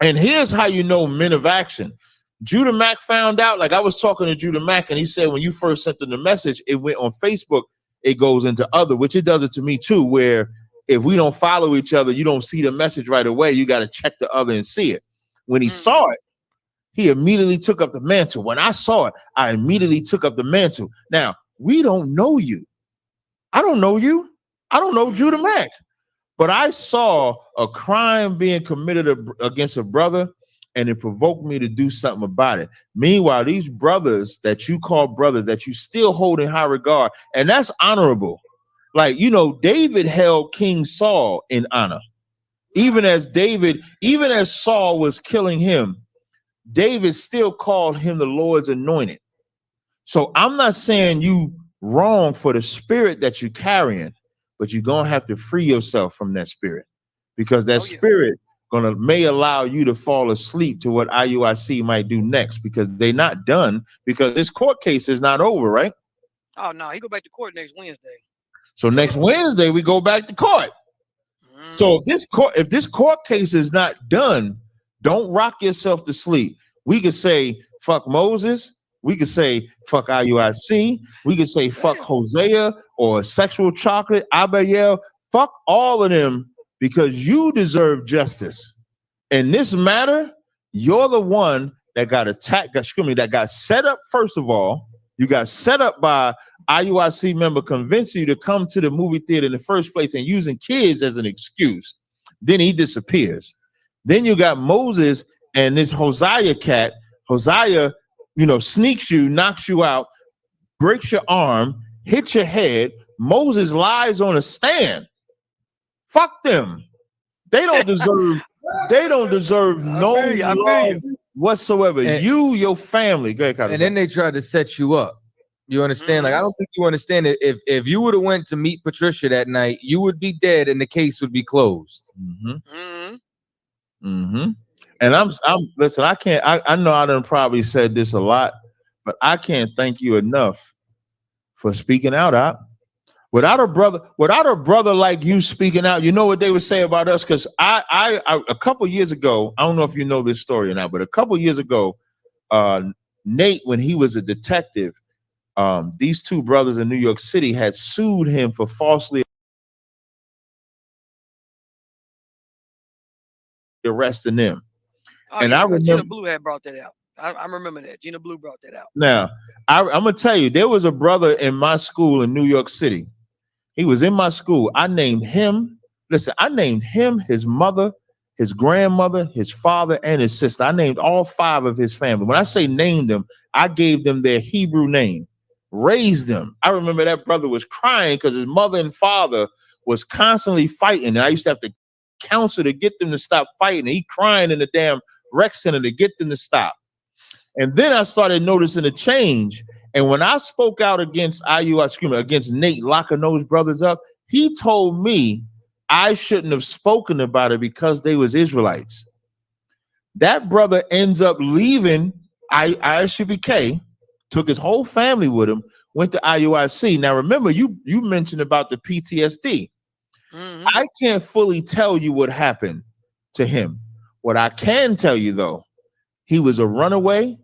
And here's how you know men of action. Judah Mack found out, like I was talking to Judah Mack, and he said when you first sent them the message, it went on Facebook, it goes into other, which it does it to me too, where if we don't follow each other, you don't see the message right away. You got to check the other and see it. When he saw it, he immediately took up the mantle. When I saw it, I immediately took up the mantle. Now, we don't know you. I don't know you. I don't know Judah Mack. But I saw a crime being committed against a brother, and it provoked me to do something about it. Meanwhile, these brothers that you call brothers, that you still hold in high regard, and that's honorable. Like, you know, David held King Saul in honor. Even as Saul was killing him, David still called him the Lord's anointed. So I'm not saying you wrong for the spirit that you're carrying, but you're gonna have to free yourself from that spirit, because that spirit may allow you to fall asleep to what IUIC might do next, because they're not done, because this court case is not over, right? Oh no, he go back to court next Wednesday. So next Wednesday we go back to court. So if this court case is not done, don't rock yourself to sleep. We could say fuck Moses. We could say fuck IUIC. We could say fuck Hosea or Sexual Chocolate, Abiel. Fuck all of them, because you deserve justice. In this matter, you're the one that got attacked, that got set up. First of all, you got set up by IUIC member convincing you to come to the movie theater in the first place and using kids as an excuse. Then he disappears. Then you got Moses and this Hosea cat. Hosea, sneaks you, knocks you out, breaks your arm, hits your head. Moses lies on a stand. Fuck them. They don't deserve no love whatsoever. Your family. Go ahead, and then they tried to set you up. You understand? Like, I don't think you understand it. If you would have went to meet Patricia that night, you would be dead and the case would be closed. And I'm listen, I know I done probably said this a lot, but I can't thank you enough for speaking out. Without a brother like you speaking out, you know what they would say about us? Because I a couple years ago, I don't know if you know this story or not, but a couple years ago, Nate, when he was a detective, these two brothers in New York City had sued him for falsely arresting them. And I remember Gina Blue had brought that out. I remember that. Gina Blue brought that out. Now, I'm gonna tell you, there was a brother in my school in New York City. He was in my school. I named him. Listen, I named him, his mother, his grandmother, his father, and his sister. I named all 5 of his family. When I say named them, I gave them their Hebrew name, raised them. I remember that brother was crying because his mother and father was constantly fighting. And I used to have to counsel to get them to stop fighting. He crying in the damn rec center to get them to stop. And then I started noticing a change. And when I spoke out against against Nate locking those brothers up, he told me I shouldn't have spoken about it because they was Israelites. That brother ends up leaving IUIC, took his whole family with him, went to IUIC. Now remember, you mentioned about the PTSD. I can't fully tell you what happened to him. What I can tell you, though, he was a runaway.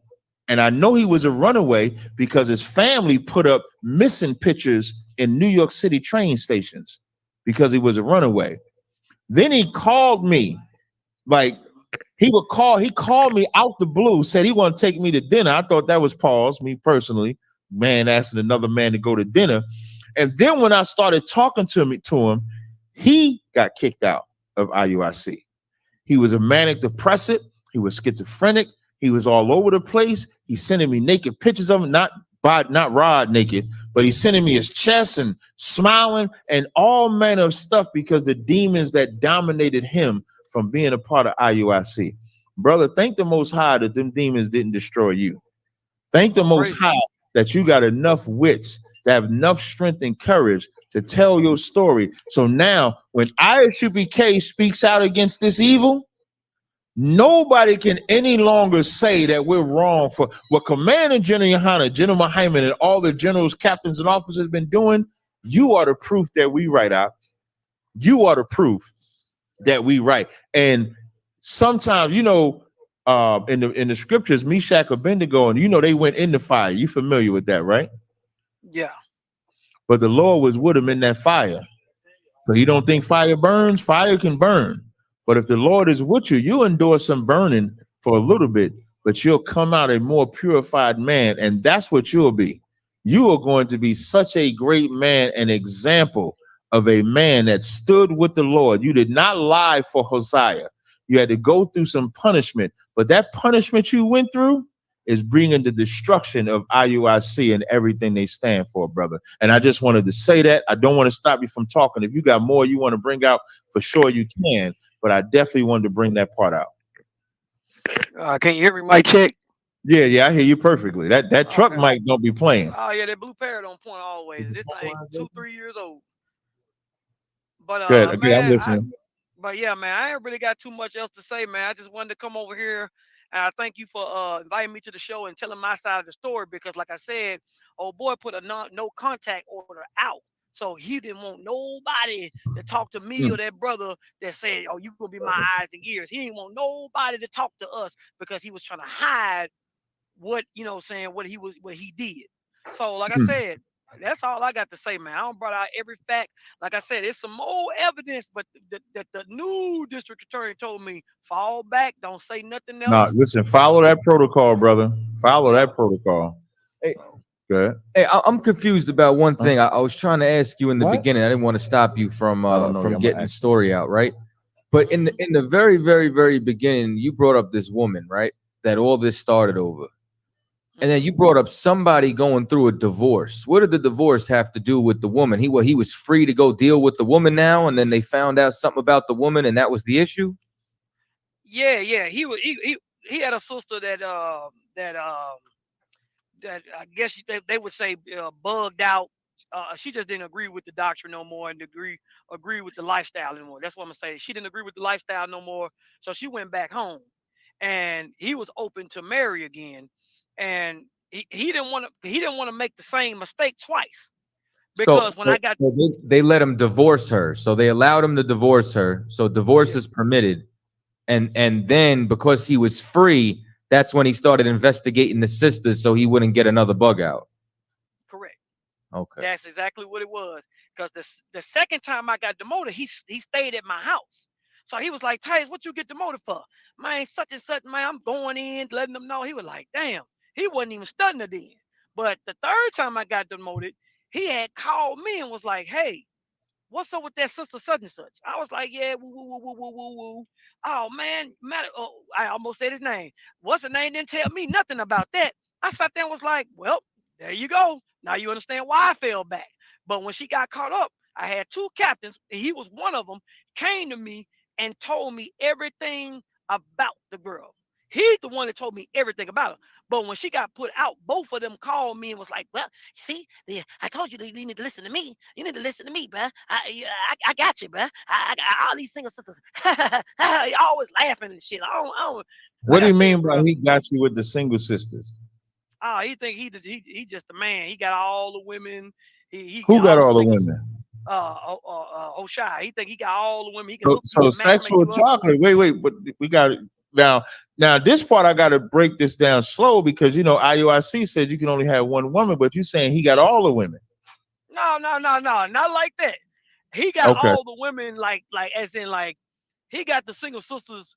And I know he was a runaway because his family put up missing pictures in New York City train stations because he was a runaway. Then he called me, like he called me out the blue, said he want to take me to dinner. I thought that was pause, me personally, man asking another man to go to dinner. And then when I started talking to him, he got kicked out of IUIC. He was a manic depressive. He was schizophrenic. He was all over the place. He's sending me naked pictures of him, not Rod naked, but he's sending me his chest and smiling and all manner of stuff because the demons that dominated him from being a part of IUIC. Brother, thank the Most High that them demons didn't destroy you. Thank the Most High that you got enough wits, to have enough strength and courage to tell your story. So now when IUIC speaks out against this evil, nobody can any longer say that we're wrong for what Commander General Yohana, General Hyman, and all the generals, captains, and officers have been doing. You are the proof that we right out. You are the proof that we right. And sometimes, in the scriptures, Meshach, Abednego, and they went in the fire. You familiar with that, right? Yeah. But the Lord was with them in that fire. So you don't think fire burns? Fire can burn. But if the Lord is with you, you endure some burning for a little bit, but you'll come out a more purified man. And that's what you'll be. You are going to be such a great man, an example of a man that stood with the Lord. You did not lie for Hosea. You had to go through some punishment, but that punishment you went through is bringing the destruction of IUIC and everything they stand for, brother. And I just wanted to say that. I don't want to stop you from talking. If you got more you want to bring out, for sure you can. But I definitely wanted to bring that part out. Can you hear me? Mic check. Yeah, I hear you perfectly. That truck Okay. mic don't be playing. Oh yeah, that blue parrot on point always. This thing 2-3 years old. But Good. Okay, I'm man, listening. but yeah, man, I ain't really got too much else to say, man. I just wanted to come over here and I thank you for inviting me to the show and telling my side of the story because, like I said, old boy put a no contact order out. So he didn't want nobody to talk to me or that brother that said, "Oh, you gonna be my eyes and ears." He didn't want nobody to talk to us because he was trying to hide what saying what he did. So, like I said, that's all I got to say, man. I don't brought out every fact. Like I said, it's some more evidence, but the new district attorney told me fall back, don't say nothing No, else. listen, follow that protocol, brother. Follow Yeah. that protocol. Hey, good. Hey, I'm confused about one thing. I was trying to ask you in the beginning. I didn't want to stop you from getting the story out, right? But in the very, very, very beginning, you brought up this woman, right? That all this started over. And then you brought up somebody going through a divorce. What did the divorce have to do with the woman? He was free to go deal with the woman now, and then they found out something about the woman, and that was the issue. Yeah. He had a sister that I guess they would say bugged out. She just didn't agree with the doctrine no more and agree with the lifestyle anymore. That's what I'm gonna say. She didn't agree with the lifestyle no more, so she went back home. And he was open to marry again, and he didn't want to make the same mistake twice because when I got they let him divorce her, so they allowed him to divorce her. So divorce is permitted, and then because he was free, that's when he started investigating the sisters so he wouldn't get another bug out. correct. Okay. That's exactly what it was. Because the second time I got demoted, he stayed at my house. So he was like, Titus, what you get demoted for? Man, such and such, man, I'm going in, letting them know. He was like, damn, he wasn't even studying then. But the third time I got demoted, he had called me and was like, hey, what's up with that sister such and such? I was like, yeah, woo, woo, woo, woo, woo, woo, woo. Oh, man, I almost said his name. What's the name? Didn't tell me nothing about that. I sat there and was like, well, there you go. Now you understand why I fell back. But when she got caught up, I had two captains, and he was one of them, came to me and told me everything about the girl. He's the one that told me everything about her. But when she got put out, both of them called me and was like, well, see, I told you you need to listen to me. You need to listen to me, bruh. I got you, bruh. All these single sisters, always laughing and shit. I don't, What like do I you said, mean by bro. he got you with the single sisters? Oh, he think he just a man. He got all the women. He Who got all the singles. women? O'Shai. He think he got all the women. He can hook you So up, match make sexual you up. chocolate. Wait, but we got it now. Now this part I got to break this down slow because IUIC said you can only have one woman, but you saying he got all the women. No, not like that. He got all the women like as in like he got the single sisters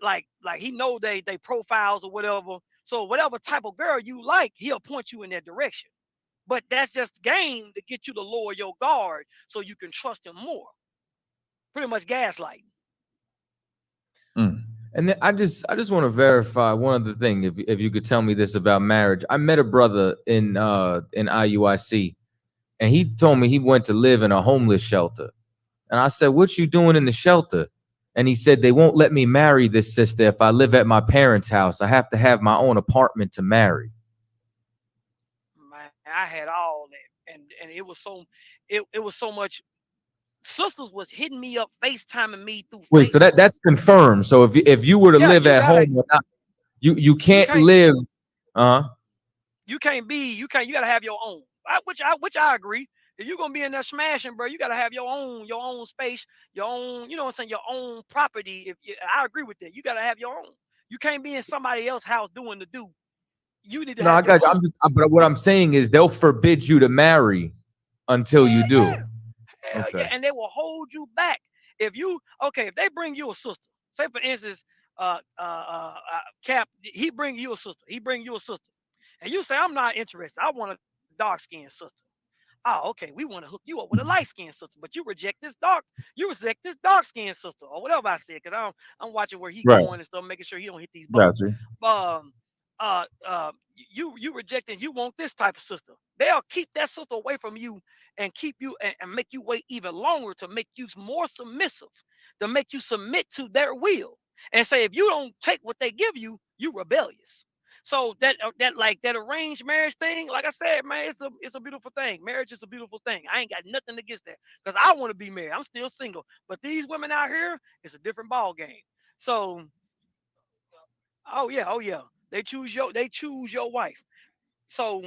like he know they profiles or whatever. So whatever type of girl you like, he'll point you in that direction. But that's just game to get you to lower your guard so you can trust him more. Pretty much gaslighting. And then I just want to verify one other thing. If you could tell me this about marriage, I met a brother in IUIC, and he told me he went to live in a homeless shelter, and I said, "What you doing in the shelter?" And he said, "They won't let me marry this sister if I live at my parents' house. I have to have my own apartment to marry." Man, I had all that, and it was so much. Sisters was hitting me up, FaceTiming me through Wait, Facebook. so that's confirmed. So if you were to live at home, you can't live. You can't be. You gotta have your own. Which I agree. If you're gonna be in there smashing, bro, you gotta have your own space, your own. You know what I'm saying? Your own property. I agree with that. You gotta have your own. You can't be in somebody else's house doing the do. You need to No, have I got your you. own. But what I'm saying is they'll forbid you to marry until you do. Hell yeah, and they will hold you back. If they bring you a sister, say for instance, Cap, he bring you a sister, and you say, I'm not interested. I want a dark skinned sister. Oh, okay, we want to hook you up with a light skinned sister, but you reject this dark skinned sister, or whatever I said, because I'm watching where he going and stuff, making sure he don't hit these buttons. You rejecting, you want this type of sister. They'll keep that sister away from you and keep you and make you wait even longer to make you more submissive, to make you submit to their will. and say, if you don't take what they give you, you rebellious. So that arranged marriage thing, like I said, man, it's a beautiful thing. Marriage is a beautiful thing. I ain't got nothing against that because I want to be married. I'm still single, but these women out here, it's a different ball game. So, oh yeah, they choose your wife. So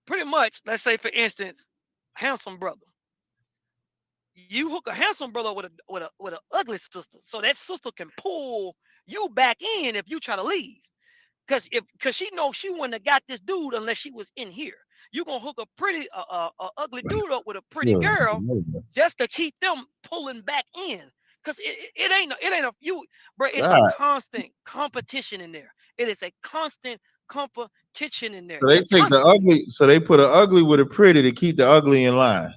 pretty much, let's say for instance, handsome brother. You hook a handsome brother with a ugly sister, so that sister can pull you back in if you try to leave. Because she knows she wouldn't have got this dude unless she was in here. You gonna hook a pretty ugly dude up with a pretty Sure. girl just to keep them pulling back in. Because it ain't a you, bro. It's a constant competition in there. It is a constant competition in there. So they It's take the constant. ugly. So they put an ugly with a pretty to keep the ugly in line.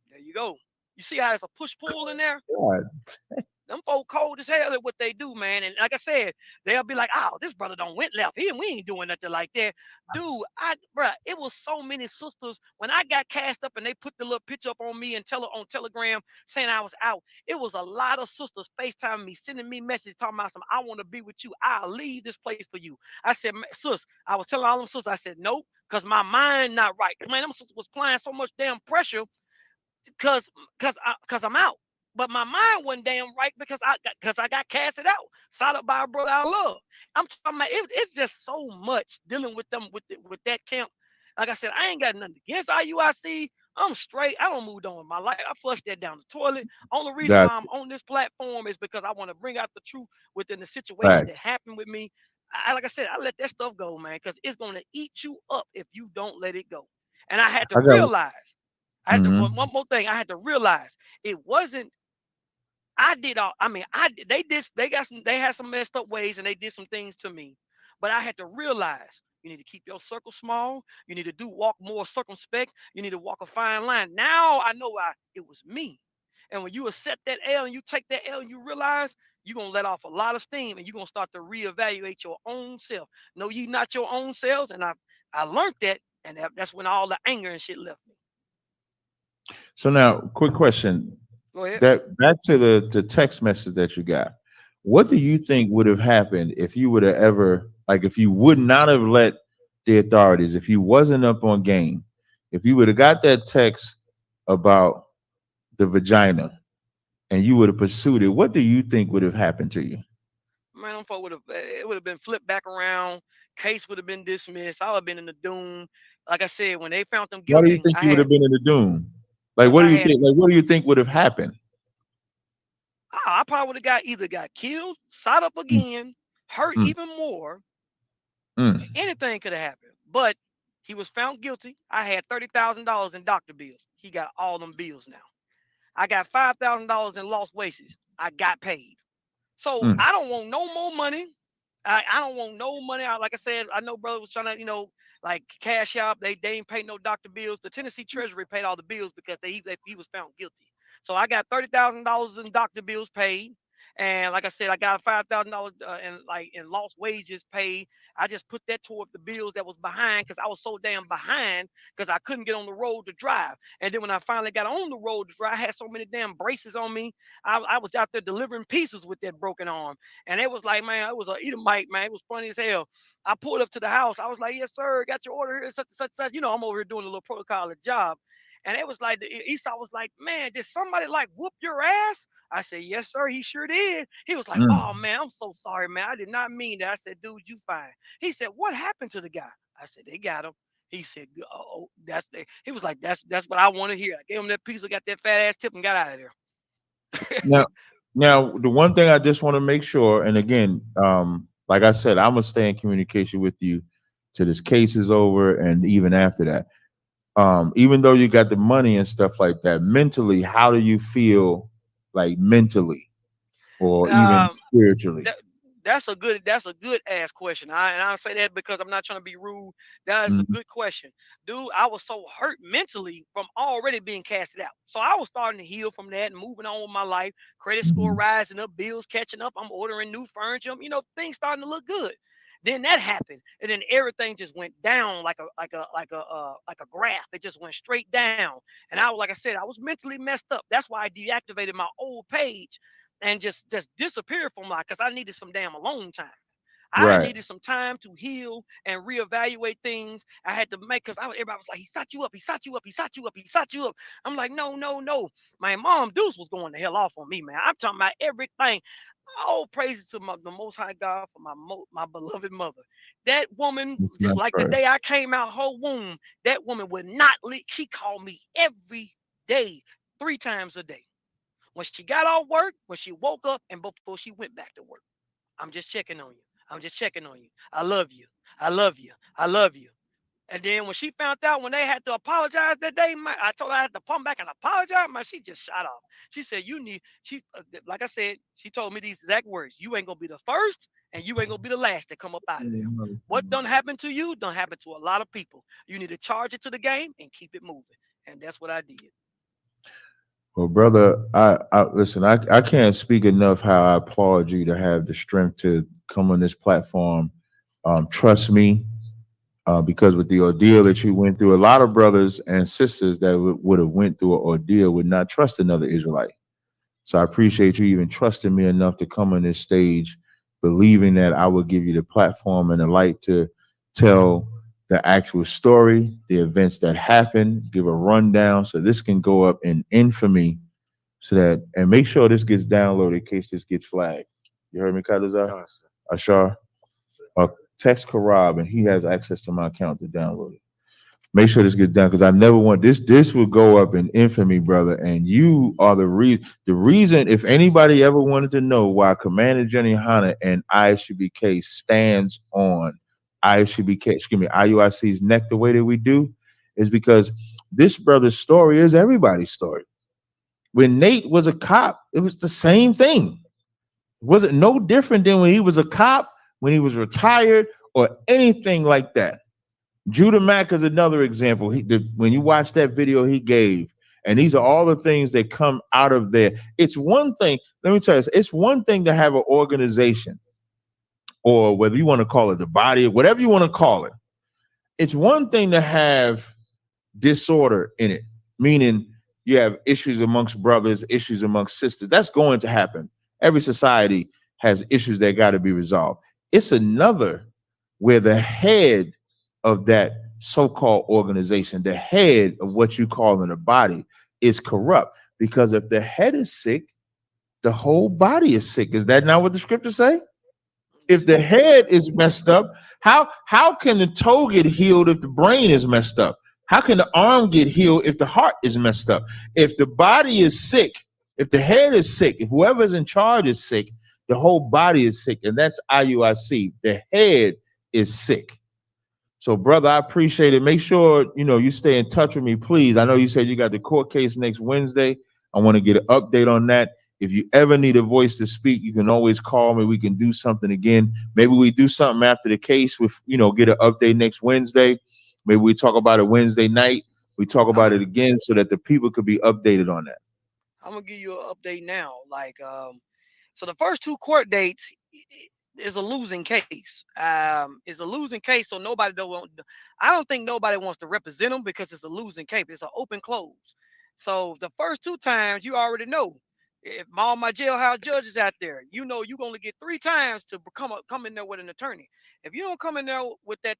There you go. You see how there's a push pull in there? God. Them folk cold as hell at what they do, man. And like I said, they'll be like, "Oh, this brother don't went left. We ain't doing nothing like that." Dude, bruh, it was so many sisters. When I got cast up and they put the little picture up on me and on Telegram saying I was out, it was a lot of sisters FaceTiming me, sending me messages talking about some, I want to be with you. I'll leave this place for you. I said, sis, I was telling all them sisters, I said, nope, because my mind not right. Man, them sisters was applying so much damn pressure because I'm out. But my mind wasn't damn right because I got casted out, sought up by a brother I love. I'm talking about it's just so much dealing with them with that camp. Like I said, I ain't got nothing against IUIC. I'm straight. I don't move on with my life. I flushed that down the toilet. Only reason why I'm on this platform is because I want to bring out the truth within the situation that happened with me. Like I said, I let that stuff go, man, because it's gonna eat you up if you don't let it go. And I had to realize. One more thing. I had to realize it wasn't. I did all. I mean, they had some messed up ways and they did some things to me, but I had to realize you need to keep your circle small. You need to walk more circumspect. You need to walk a fine line. Now I know why it was me. And when you accept that L and you take that L, and you realize you're gonna let off a lot of steam and you're gonna start to reevaluate your own self. No, you not your own selves. And I learned that, and that's when all the anger and shit left me. So now, quick question. Go ahead. That back to the text message that you got. What do you think would have happened if you would have ever, like, if you would not have let the authorities, if you wasn't up on game, if you would have got that text about the vagina and you would have pursued it, what do you think would have happened to you? Man, it would have been flipped back around. Case would have been dismissed. I would have been in the doom. Like I said, when they found them guilty, Why do you think you would have been in the doom? Like, what do you think? Like, what do you think would have happened? I probably would have either got killed, shot up again, hurt even more. Anything could have happened. But he was found guilty. I had $30,000 in doctor bills. He got all them bills now. I got $5,000 in lost wages. I got paid. So I don't want no more money. I don't want no money. Like I said, I know brother was trying to, like cash out. They ain't paid no doctor bills. The Tennessee Treasury paid all the bills because he was found guilty. So I got $30,000 in doctor bills paid. And like I said, I got $5,000 in lost wages paid. I just put that toward the bills that was behind because I was so damn behind because I couldn't get on the road to drive. And then when I finally got on the road to drive, I had so many damn braces on me. I was out there delivering pieces with that broken arm. And it was like, man, it was a Edomite, man. It was funny as hell. I pulled up to the house. I was like, yes, sir, got your order here, such and such, such. I'm over here doing a little protocol of job. And it was like, Esau was like, man, did somebody like whoop your ass? I said, yes, sir, he sure did. He was like, oh, man, I'm so sorry, man. I did not mean that. I said, dude, you fine. He said, what happened to the guy? I said, they got him. He said, oh, he was like, that's what I want to hear. I gave him that pizza, got that fat ass tip and got out of there. Now, the one thing I just want to make sure, and again, like I said, I'm going to stay in communication with you till this case is over and even after that. Even though you got the money and stuff like that, mentally, how do you feel, like mentally or even spiritually? That's a good ass question. And I say that because I'm not trying to be rude. That is a good question. Dude, I was so hurt mentally from already being casted out. So I was starting to heal from that and moving on with my life. Credit score rising up, bills catching up. I'm ordering new furniture. Things starting to look good. Then that happened, and then everything just went down like a graph. It just went straight down. And like I said, I was mentally messed up. That's why I deactivated my old page. and just disappeared from life because I needed some damn alone time. I needed some time to heal and reevaluate things. I had to make, because everybody was like, he shot you up, he shot you up, he shot you up, he shot you up. I'm like, no. My mom Deuce was going the hell off on me, man. I'm talking about everything. All praises to the Most High God for my beloved mother. That woman, like the day I came out her womb, that woman would not leave. She called me every day, 3 times a day. When she got off work, when she woke up, and before she went back to work. I'm just checking on you. I'm just checking on you. I love you. I love you. I love you. And then when she found out, when they had to apologize that day, I told her I had to come back and apologize. She just shot off. She said, like I said, she told me these exact words. You ain't going to be the first and you ain't going to be the last to come up out of there. What done happened to you done happen to a lot of people. You need to charge it to the game and keep it moving. And that's what I did. Well, brother, I listen, I can't speak enough how I applaud you to have the strength to come on this platform. Trust me, because with the ordeal that you went through, a lot of brothers and sisters that would have went through an ordeal would not trust another Israelite. So I appreciate you even trusting me enough to come on this stage, believing that I will give you the platform and the light to tell the actual story, the events that happened, give a rundown so this can go up in infamy, so that, and make sure this gets downloaded in case this gets flagged. You heard me, Tazaryach? Ashar? Text Karab, and he has access to my account to download it. Make sure this gets done, because I never want this. This will go up in infamy, brother. And you are the reason, if anybody ever wanted to know why Commander Jenny Hanna and IUIC stands on IUIC's neck the way that we do, is because this brother's story is everybody's story. When Nate was a cop, it was the same thing. It wasn't no different than when he was a cop, when he was retired, or anything like that. Judah Mack is another example. When you watch that video he gave, and these are all the things that come out of there. It's one thing, let me tell you, it's one thing to have an organization, or whether you want to call it the body, whatever you want to call it. It's one thing to have disorder in it, meaning you have issues amongst brothers, issues amongst sisters. That's going to happen. Every society has issues that got to be resolved. It's another where the head of that so-called organization, the head of what you call in the body, is corrupt. Because if the head is sick, the whole body is sick. Is that not what the scriptures say? If the head is messed up, how can the toe get healed if the brain is messed up? How can the arm get healed if the heart is messed up? If the body is sick, if the head is sick, if whoever's in charge is sick, the whole body is sick. And that's IUIC. The head is sick. So, brother, I appreciate it. Make sure, you stay in touch with me, please. I know you said you got the court case next Wednesday. I want to get an update on that. If you ever need a voice to speak, you can always call me. We can do something again. Maybe we do something after the case with, get an update next Wednesday. Maybe we talk about it Wednesday night. We talk about it again so that the people could be updated on that. I'm going to give you an update now. So the first 2 court dates is a losing case. It's a losing case, so I don't think nobody wants to represent them because it's a losing case. It's an open close. So the first 2 times, you already know. If all my jailhouse judges out there, you're going to get 3 times to come in there with an attorney. If you don't come in there with that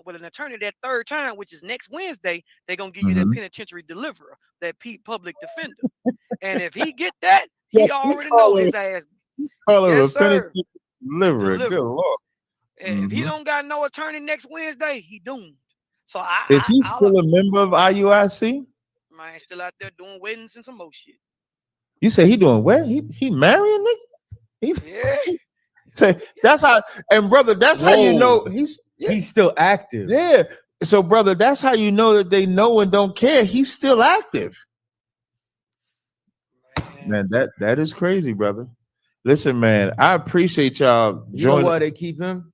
with an attorney that 3rd time, which is next Wednesday, they're gonna give you that penitentiary deliverer, that public defender. And if he get that, he already know his ass. Yes, sir. Deliverer. Good Lord. And if he don't got no attorney next Wednesday, he doomed. So is he still a member of IUIC? Man, still out there doing weddings and some more shit. You say he doing what? He marrying me? Yeah. Say that's how, and brother, that's how you know he's still active. Yeah. So, brother, that's how you know that they know and don't care. He's still active. Man, that is crazy, brother. Listen, man, I appreciate y'all. You know why they keep him?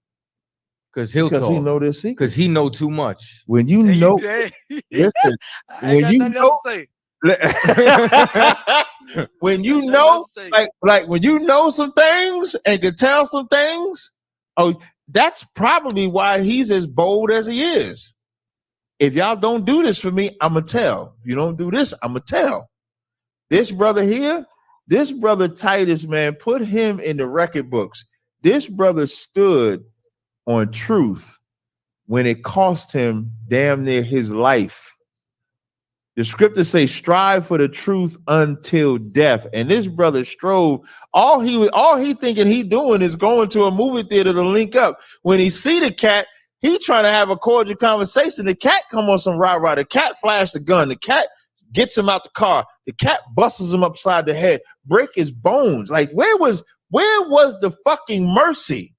Because he know their secret. Because he know too much. When you know, listen, when you know. When you know, like when you know some things and can tell some things, that's probably why he's as bold as he is. If y'all don't do this for me, I'ma tell. If you don't do this, I'ma tell. This brother here, This brother Titus, man, put him in the record books. This brother stood on truth when it cost him damn near his life. The scriptures say, strive for the truth until death. And this brother strove. All he thinking he doing is going to a movie theater to link up. When he see the cat, he trying to have a cordial conversation. The cat come on some rah-rah. The cat flashed the gun. The cat gets him out the car. The cat busts him upside the head, break his bones. Like, where was the fucking mercy?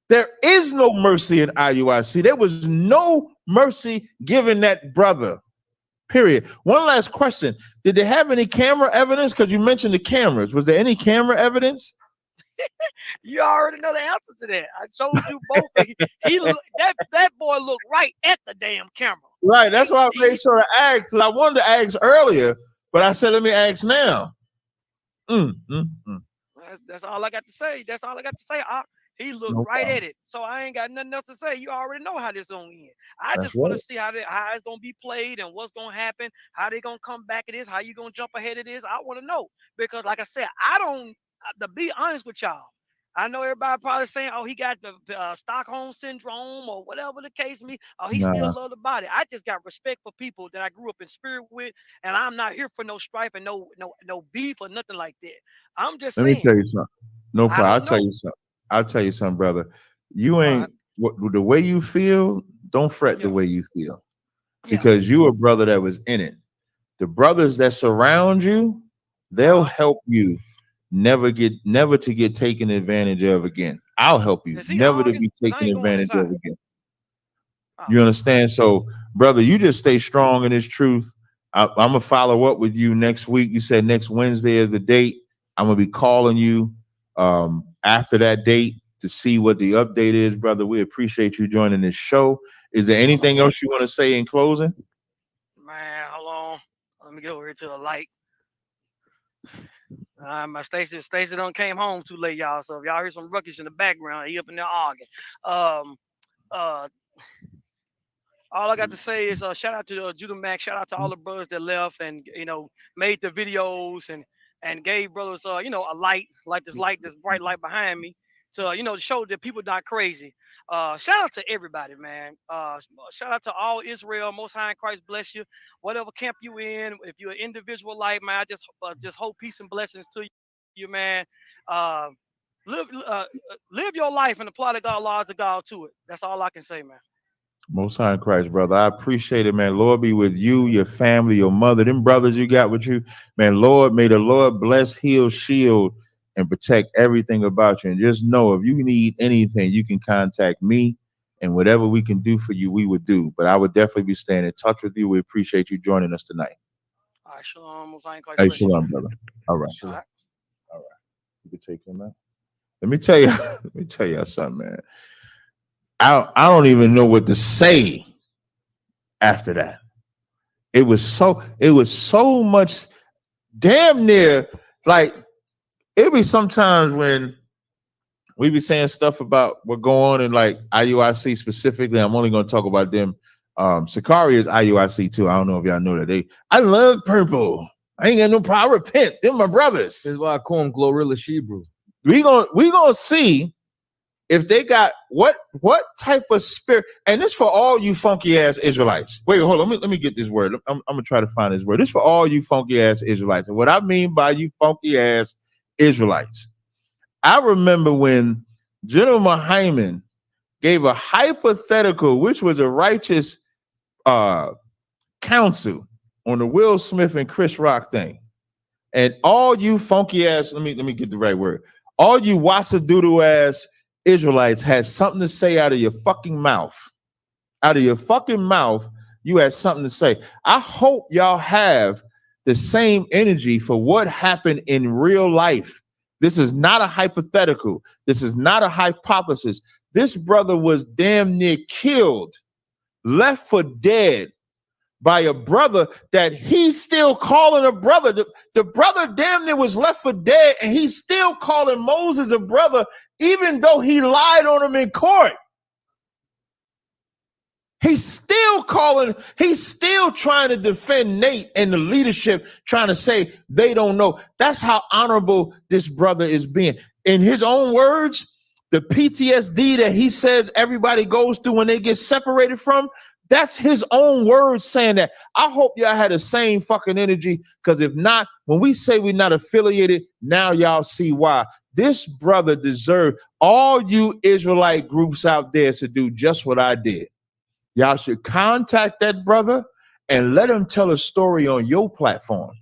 There is no mercy in IUIC. There was no mercy given that brother. Period. One last question. Did they have any camera evidence? Because you mentioned the cameras. Was there any camera evidence? You already know the answer to that. I told you both. He looked, that boy looked right at the damn camera. Right. That's why I made sure to ask. I wanted to ask earlier, but I said, let me ask now. That's all I got to say. That's all I got to say. He looked right at it. So I ain't got nothing else to say. You already know how this gonna end. I just want to see how it's gonna be played and what's gonna happen, how they gonna come back at this, how you gonna jump ahead of this. I want to know, because like I said, I don't, to be honest with y'all, I know everybody probably saying, oh, he got the Stockholm syndrome or whatever the case may be. Oh, he still love the body. I just got respect for people that I grew up in spirit with, and I'm not here for no strife and no beef or nothing like that. I'm just saying. Let me tell you something. No problem. I'll tell you something, brother. You ain't the way you feel. Don't fret the way you feel, because you a brother that was in it. The brothers that surround you, they'll help you never to get taken advantage of again. I'll help you never to be taken advantage of again. You understand? So, brother, you just stay strong in this truth. I'm gonna follow up with you next week. You said next Wednesday is the date. I'm gonna be calling you after that date to see what the update is, brother. We appreciate you joining this show. Is there anything else you want to say in closing? Man, hold on. Let me get over here to the light. My Stacy done came home too late, y'all. So if y'all hear some ruckus in the background, he up in there arguing. All I got to say is shout out to Judah Mac, shout out to all the brothers that left and made the videos and gave brothers a light, like this bright light behind me, to show that people not crazy. Shout out to everybody, man. Shout out to all Israel. Most High in Christ bless you. Whatever camp you in, if you're an individual life, man, I just hope peace and blessings to you, man. Live your life and apply the God laws of God to it. That's all I can say, man. Most High in Christ, brother. I appreciate it, man. Lord be with you, your family, your mother, them brothers you got with you, man. Lord, may the Lord bless, heal, shield, and protect everything about you. And just know, if you need anything, you can contact me, and whatever we can do for you, we would do. But I would definitely be staying in touch with you. We appreciate you joining us tonight. All right, shalom. Most High in Christ. Hey, shalom, brother. All right. All right. You can take him out. Let me tell you something, man. I don't even know what to say after that. It was so much, damn near, like, it be sometimes when we be saying stuff about what go on in like IUIC specifically. I'm only going to talk about them. Sakari is IUIC too. I don't know if y'all know that. I love purple. I ain't got no problem. Repent. They're my brothers. This is why I call them Glorilla Shebrew. We gonna see if they got what type of spirit. And this for all you funky ass Israelites. Wait, hold on. Let me get this word. I'm gonna try to find this word. This for all you funky ass Israelites. And what I mean by you funky ass Israelites, I remember when General Hyman gave a hypothetical, which was a righteous counsel on the Will Smith and Chris Rock thing. And all you funky ass, let me get the right word. All you wassa-doodle ass Israelites had something to say out of your fucking mouth. Out of your fucking mouth, you had something to say. I hope y'all have the same energy for what happened in real life. This is not a hypothetical. This is not a hypothesis. This brother was damn near killed, left for dead by a brother that he's still calling a brother. The brother damn near was left for dead, and he's still calling Moses a brother, even though he lied on him in court. He's still trying to defend Nate and the leadership, trying to say they don't know. That's how honorable this brother is being. In his own words, the PTSD that he says everybody goes through when they get separated from, that's his own words saying that. I hope y'all had the same fucking energy, because if not, when we say we're not affiliated, now y'all see why. This brother deserved all you Israelite groups out there to do just what I did. Y'all should contact that brother and let him tell a story on your platform.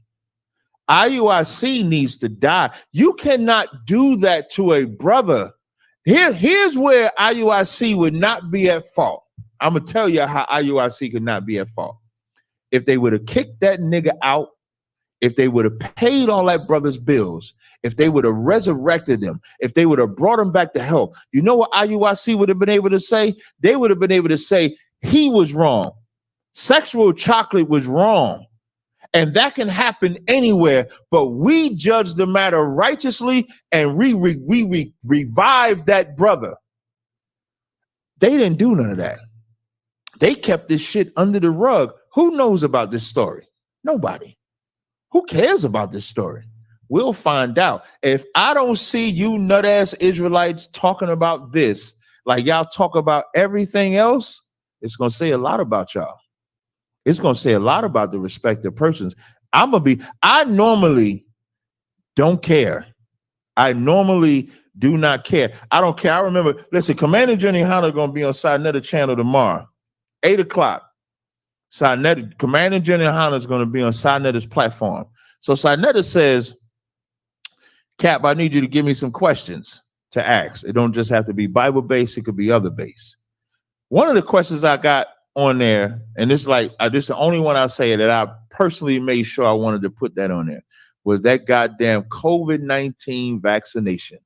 IUIC needs to die. You cannot do that to a brother. Here's where IUIC would not be at fault. I'm going to tell you how IUIC could not be at fault. If they would have kicked that nigga out, if they would have paid all that brother's bills, if they would have resurrected him, if they would have brought him back to health, you know what IUIC would have been able to say? They would have been able to say he was wrong. Sexual chocolate was wrong. And that can happen anywhere, but we judge the matter righteously and we revive that brother. They didn't do none of that. They kept this shit under the rug. Who knows about this story? Nobody. Who cares about this story? We'll find out. If I don't see you nut-ass Israelites talking about this like y'all talk about everything else, it's going to say a lot about y'all. It's going to say a lot about the respective persons. I normally don't care. I normally do not care. I don't care. I remember, listen, Commander Jenny Hunter going to be on CHAATAZA channel tomorrow, 8 o'clock. Commander Jenny Hunter is going to be on CHAATAZA's platform. So CHAATAZA says, Cap, I need you to give me some questions to ask. It don't just have to be Bible-based. It could be other based. One of the questions I got on there, and this is the only one I'll say that I personally made sure I wanted to put that on there, was that goddamn COVID-19 vaccination.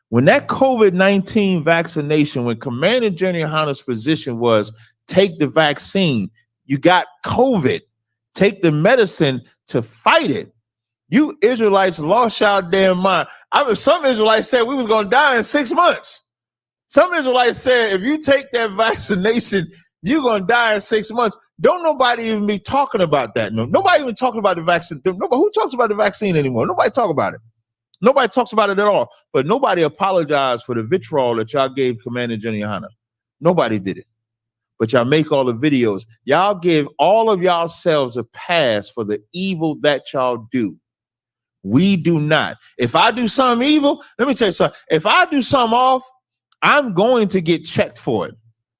When that COVID-19 vaccination, when Commander Jenny Hunter's position was take the vaccine, you got COVID, take the medicine to fight it. You Israelites lost y'all damn mind. Some Israelites said we was going to die in 6 months. Some Israelites said if you take that vaccination, you're going to die in 6 months. Don't nobody even be talking about that. No, nobody even talking about the vaccine. Nobody, who talks about the vaccine anymore? Nobody talk about it. Nobody talks about it at all. But nobody apologized for the vitriol that y'all gave Commander Jenny Hunter. Nobody did it. But y'all make all the videos. Y'all give all of y'all selves a pass for the evil that y'all do. We do not. If I do something evil, let me tell you something. If I do something off, I'm going to get checked for it.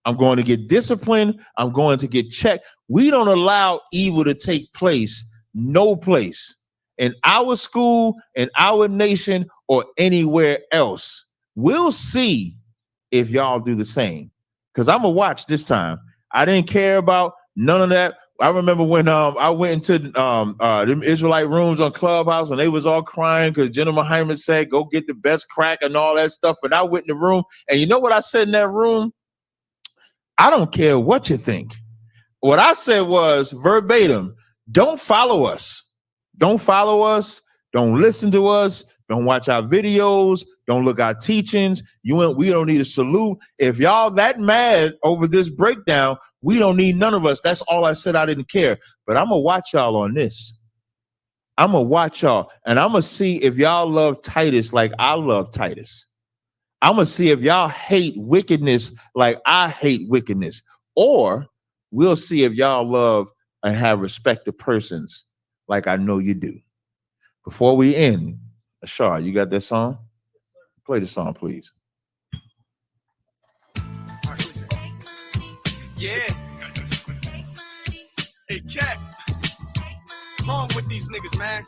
I'm going to get disciplined. I'm going to get checked. We don't allow evil to take place, no place, in our school, in our nation, or anywhere else. We'll see if y'all do the same. Because I'm going to watch this time. I didn't care about none of that. I remember when I went into them Israelite rooms on Clubhouse and they was all crying because General Muhammad said, go get the best crack and all that stuff. And I went in the room. And you know what I said in that room? I don't care what you think. What I said was verbatim, don't follow us. Don't follow us. Don't listen to us. Don't watch our videos. Don't look our teachings. We don't need a salute. If y'all that mad over this breakdown, we don't need none of us. That's all I said. I didn't care. But I'm going to watch y'all on this. I'm going to watch y'all. And I'm going to see if y'all love Titus like I love Titus. I'm going to see if y'all hate wickedness like I hate wickedness. Or we'll see if y'all love and have respect to persons like I know you do. Before we end, Ashar, you got that song? Play the song, please. Yeah. Hey, Cat. Long with these niggas, man.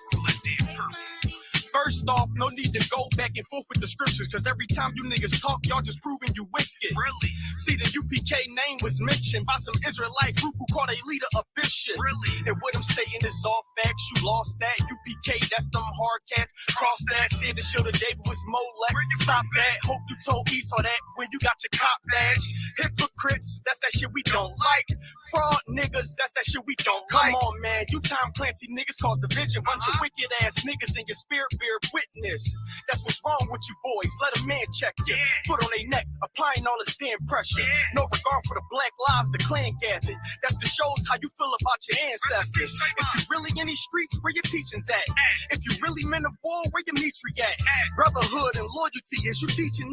First off, no need to go back and forth with the scriptures, because every time you niggas talk, y'all just proving you wicked. Really? See, the UPK name was mentioned by some Israelite group who called a leader a bishop. Really? And what I'm stating is all facts. You lost that. UPK, that's them hard cats. Cross that, said the show the David was Molech. Stop that. Hope you told Esau that when you got your cop badge. Hypocrites, that's that shit we don't like. Fraud niggas, that's that shit we don't like. Come on, man. You Tom Clancy niggas cause division. Bunch of wicked ass niggas in your spirit bear witness. That's what's wrong with you boys. Let a man check you. Foot on their neck, applying all this damn pressure. No regard for the black times the clan gathered. That's the shows how you feel about your ancestors. If you really in these streets, where your teaching's at? If you really men of war, where your Mitri at? Brotherhood and loyalty is you teaching